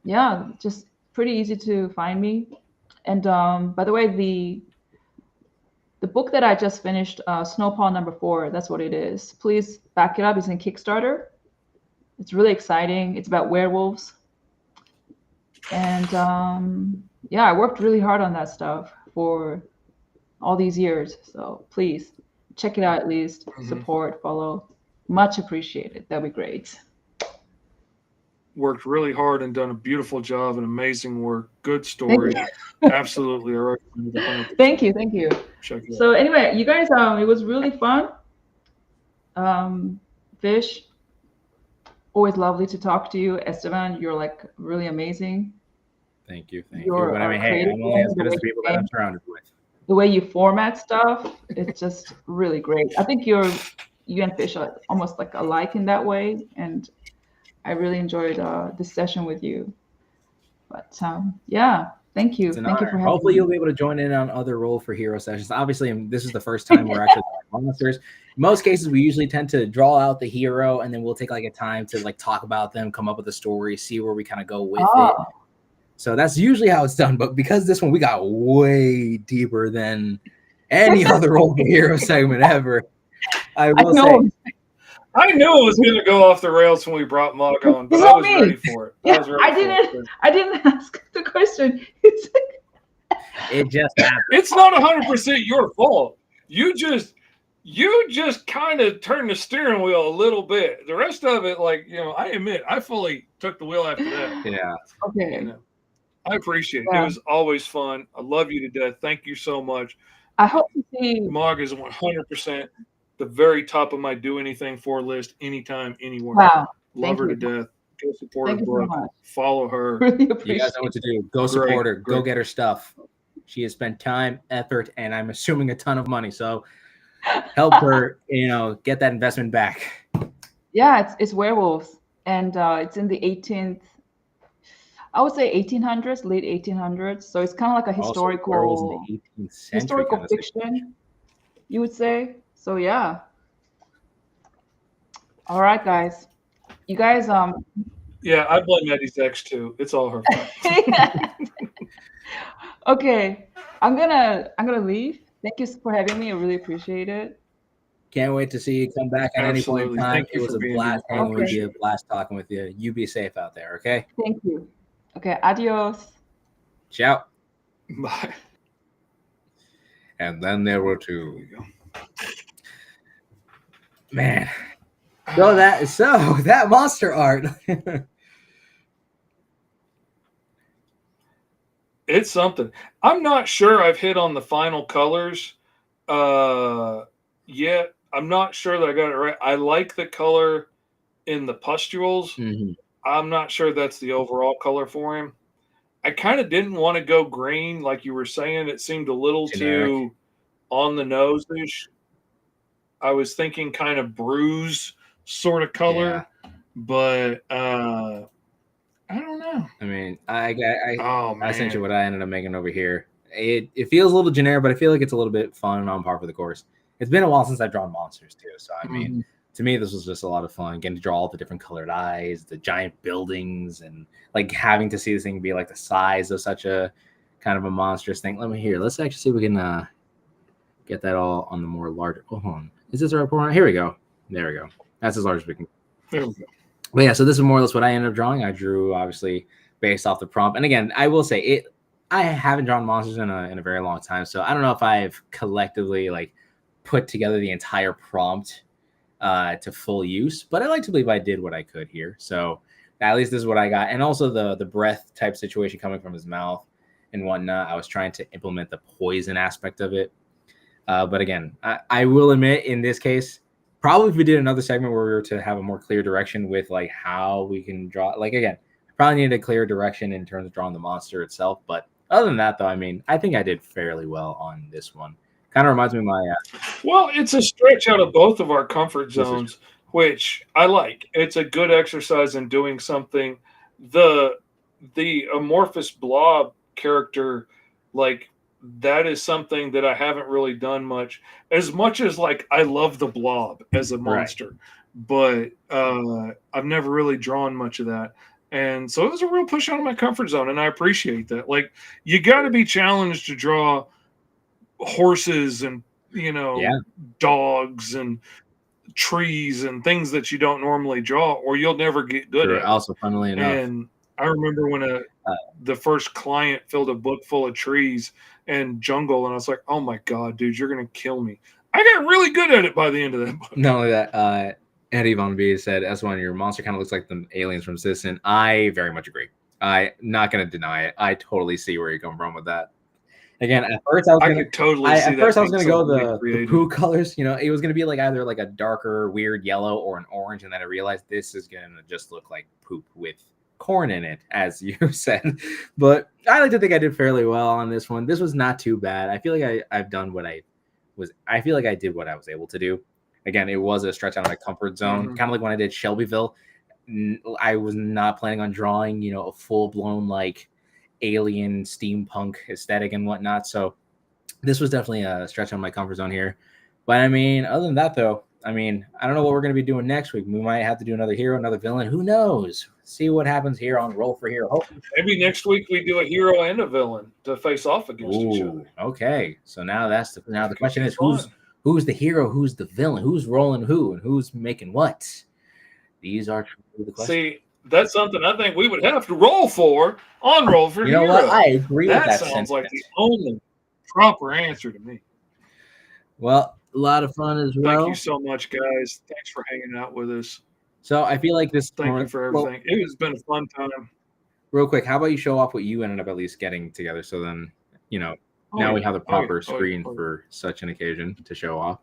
Yeah, just pretty easy to find me. And by the way, the book that I just finished, Snowpaw #4, that's what it is. Please back it up. It's in Kickstarter. It's really exciting. It's about werewolves. And yeah, I worked really hard on that stuff for all these years. So please check it out at least. Support, follow. Much appreciated. That'd be great. Worked really hard and done a beautiful job and amazing work. Good story. Absolutely. I recommend it 100%. Thank you. Thank you. Check it out. So anyway, you guys, it was really fun. Fish, always lovely to talk to you. Esteban, you're like really amazing. Thank you. Thank You're you. But I mean, hey, creative I'm only as in good the as way the people you that I'm think. surrounded with. The way you format stuff, it's just really great. I think you and Fish are almost like alike in that way, and I really enjoyed this session with you. But yeah, thank you. It's an Thank you honor. for having Hopefully me. you'll be able to join in on other role for hero sessions. Obviously, this is the first time we're actually doing monsters. In most cases, we usually tend to draw out the hero, and then we'll take like a time to like talk about them, come up with a story, see where we kind of go with it. So that's usually how it's done. But because this one we got way deeper than any other role for hero segment ever, I will say. I knew it was going to go off the rails when we brought Mog on, but I was ready for it. Yeah, I didn't ask the question. It just happened. It's not 100% your fault. You just kind of turned the steering wheel a little bit. The rest of it, like, I admit, I fully took the wheel after that. Yeah. Okay. I appreciate it. It was always fun. I love you to death. Thank you so much. I hope to see Mog is 100% the very top of my do anything for list, anytime, anywhere. Wow. Love her to death. Go support her, Thank you Brooke. so much. Follow her. Really You appreciate guys know what to do. Go support her. Go Great. get her stuff. She has spent time, effort, and I'm assuming a ton of money. So help her, get that investment back. Yeah, it's werewolves, and it's in the 18th. I would say 1800s, late 1800s. So it's kind of like a historical, in the 18th century historical kind of fiction, you would say. So yeah. All right, guys. You guys, Yeah, I blame Eddie's ex too. It's all her fault. Okay, I'm gonna leave. Thank you for having me. I really appreciate it. Can't wait to see you come back at any point in Absolutely. time. Thank you It was for a being blast here. hanging with Okay. you, blast talking with you. You be safe out there, okay? Thank you. Okay, adios. Ciao. Bye. And then there were two. Man. So that monster art. It's something. I'm not sure I've hit on the final colors yet. I'm not sure that I got it right. I like the color in the pustules. Mhm. I'm not sure that's the overall color for him. I kind of didn't want to go green, like you were saying. It seemed a little Generic. too on the nose-ish. I was thinking kind of bruise sort of color, but I don't know. I mean, I sent you man. what I ended up making over here. It feels a little generic, but I feel like it's a little bit fun and on par for the course. It's been a while since I've drawn monsters too, so I mean, to me, this was just a lot of fun getting to draw all the different colored eyes, the giant buildings, and like having to see this thing be like the size of such a kind of a monstrous thing. Let's actually see if we can get that all on the more larger. Oh, hold on. Is this the right point? Here we go. There we go. That's as large as we can. There we go. But yeah, so this is more or less what I ended up drawing. I drew obviously based off the prompt, and again, I will say it. I haven't drawn monsters in a very long time, so I don't know if I've collectively like put together the entire prompt to full use, but I like to believe I did what I could here. So at least this is what I got. And also the breath type situation coming from his mouth and whatnot. I was trying to implement the poison aspect of it. But again, I will admit in this case, probably if we did another segment where we were to have a more clear direction with like how we can draw, like again, probably needed a clear direction in terms of drawing the monster itself. But other than that, though, I mean, I think I did fairly well on this one. Kind of reminds me of my. Well, it's a stretch out of both of our comfort zones, which I like. It's a good exercise in doing something. The amorphous blob character, like that is something that I haven't really done much. As much as like I love the blob as a monster, but I've never really drawn much of that. And so it was a real push out of my comfort zone, and I appreciate that. Like you got to be challenged to draw horses and dogs and trees and things that you don't normally draw, or you'll never get good at it. Also, funnily enough, and I remember when the first client filled a book full of trees and jungle, and I was like, "Oh my god, dude, you're gonna kill me!" I got really good at it by the end of that book. Not only that, Eddie Von B said, "S1, your monster kind of looks like the aliens from Citizen." I very much agree. I'm not gonna deny it. I totally see where you're coming from with that. Again, at first I was gonna go the poo colors. You know, it was gonna be like either like a darker, weird yellow or an orange, and then I realized this is gonna just look like poop with corn in it, as you said. But I like to think I did fairly well on this one. This was not too bad. I feel like I've done what I feel like I did what I was able to do. Again, it was a stretch out of my comfort zone, kind of like when I did Shelbyville. I was not planning on drawing, a full blown like alien steampunk aesthetic and whatnot. So this was definitely a stretch on my comfort zone here. But I mean, other than that, though, I mean, I don't know what we're going to be doing next week. We might have to do another hero, another villain. Who knows? See what happens here on Roll for Hero. Hopefully. Maybe next week we do a hero and a villain to face off against each other. Okay, so now the question is who's the hero, who's the villain, who's rolling who, and who's making what? These are the questions. See, that's something I think we would have to roll for on Roll for Hero. You know what? I agree with that. That sounds like the only proper answer to me. Well, a lot of fun as well. Thank you so much, guys. Thanks for hanging out with us. So I feel like this. Thank you for everything. It has been a fun time. Real quick, how about you show off what you ended up at least getting together? So then, now we have the proper screen for such an occasion to show off.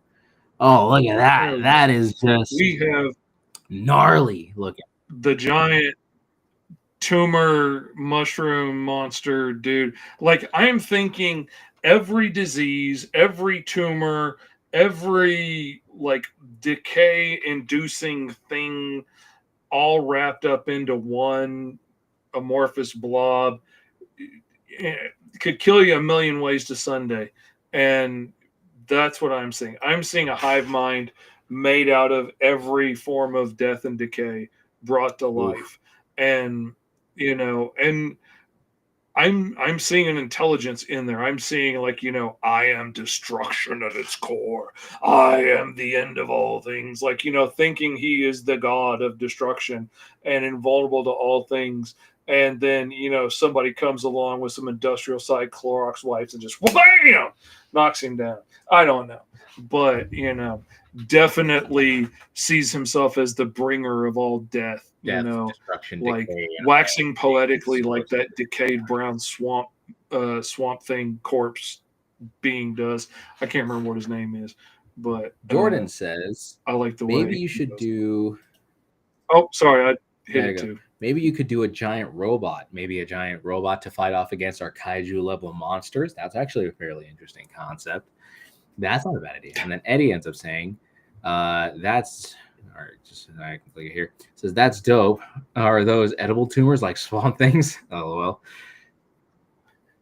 Oh, look at that! That is just gnarly looking. The giant tumor mushroom monster, dude. Like I'm thinking every disease, every tumor, every like decay inducing thing all wrapped up into one amorphous blob could kill you a million ways to Sunday. And that's what I'm seeing. I'm seeing a hive mind made out of every form of death and decay brought to life. And and I'm seeing an intelligence in there. I'm seeing I am destruction at its core. I am the end of all things. Thinking he is the god of destruction and invulnerable to all things. And then, somebody comes along with some industrial side Clorox wipes and just wham, knocks him down. I don't know. But, definitely sees himself as the bringer of all death. Destruction, like decay, waxing poetically like that decayed brown swamp thing corpse being does. I can't remember what his name is, but Jordan says I like the way maybe you should do. Oh, sorry, I hit it too. Maybe you could do a giant robot, to fight off against our kaiju level monsters. That's actually a fairly interesting concept. That's not a bad idea. And then Eddie ends up saying, that's all right, just I can click it here. It says that's dope. Are those edible tumors like swamp things? Oh well.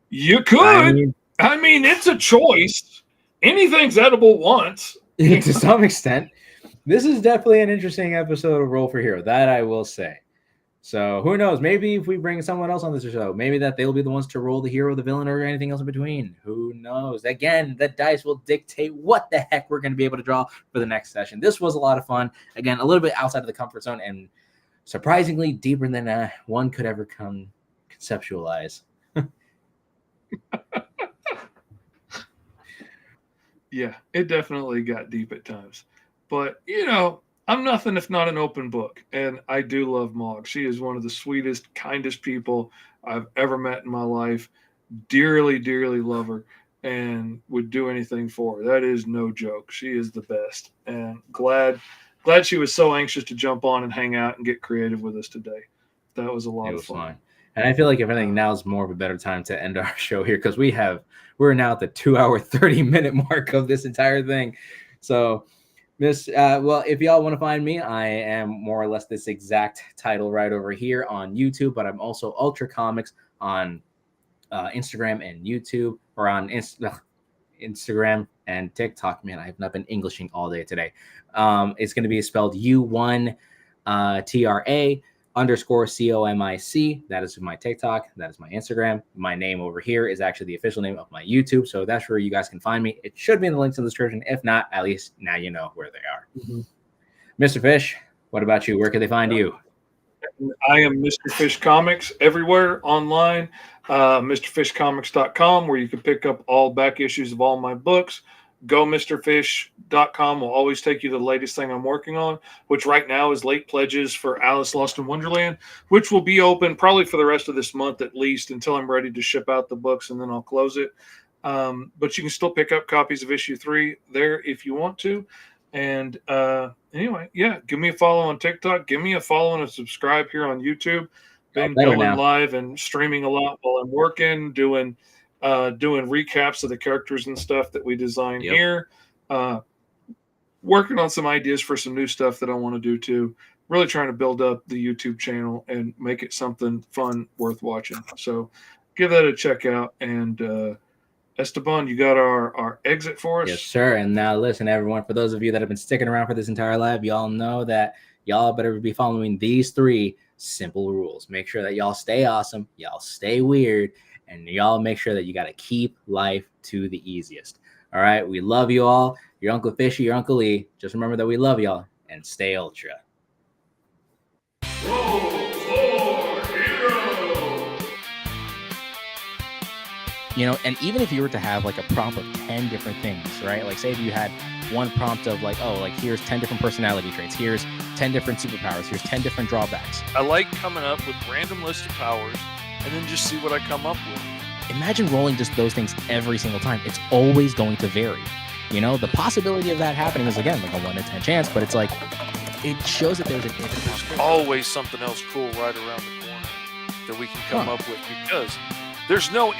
You could. I mean, it's a choice. Anything's edible once. To some extent. This is definitely an interesting episode of Roll for Hero. That I will say. So who knows? Maybe if we bring someone else on this show, maybe that they'll be the ones to roll the hero, the villain, or anything else in between. Who knows? Again, the dice will dictate what the heck we're going to be able to draw for the next session. This was a lot of fun. Again, a little bit outside of the comfort zone and surprisingly deeper than one could ever conceptualize. Yeah, it definitely got deep at times. But, you know, I'm nothing if not an open book. And I do love Maud. She is one of the sweetest, kindest people I've ever met in my life. Dearly, dearly love her and would do anything for her. That is no joke. She is the best. And glad she was so anxious to jump on and hang out and get creative with us today. That was a lot It of was fun. fun. And I feel like if anything, now is more of a better time to end our show here because we're now at the 2-hour, 30-minute mark of this entire thing. So, well, if y'all want to find me, I am more or less this exact title right over here on YouTube, but I'm also Ultra Comics on Instagram and YouTube, or on Instagram and TikTok. Man, I have not been Englishing all day today. It's going to be spelled U1TRA _COMIC. That is my TikTok. That is my Instagram. My name over here is actually the official name of my YouTube. So that's where you guys can find me. It should be in the links in the description. If not, at least now you know where they are. Mm-hmm. Mr. Fish, what about you? Where can they find you? I am Mr. Fish Comics everywhere online. MrFishComics.com, where you can pick up all back issues of all my books. GoMrFish.com will always take you to the latest thing I'm working on, which right now is late pledges for Alice Lost in Wonderland, which will be open probably for the rest of this month at least until I'm ready to ship out the books, and then I'll close it. But you can still pick up copies of issue 3 there if you want to. And anyway, yeah, give me a follow on TikTok. Give me a follow and a subscribe here on YouTube. Been going live and streaming a lot while I'm working, doing recaps of the characters and stuff that we design here. Working on some ideas for some new stuff that I want to do too. Really trying to build up the YouTube channel and make it something fun, worth watching. So give that a check out. And Esteban, you got our exit for us? Yes, sir. And now listen, everyone, for those of you that have been sticking around for this entire live, y'all know that y'all better be following these 3 simple rules. Make sure that y'all stay awesome, y'all stay weird, and y'all make sure that you got to keep life to the easiest. All right. We love you all. Your Uncle Fishy, your Uncle Lee. Just remember that we love y'all and stay ultra. Roll for hero. You know, and even if you were to have like a prompt of 10 different things, right? Like say if you had one prompt of like, oh, like here's 10 different personality traits, here's 10 different superpowers, here's 10 different drawbacks. I like coming up with random list of powers and then just see what I come up with. Imagine rolling just those things every single time. It's always going to vary. You know, the possibility of that happening is, again, like a 1 in 10 chance, but it's like, it shows that there's always something else cool right around the corner that we can come up with, because there's no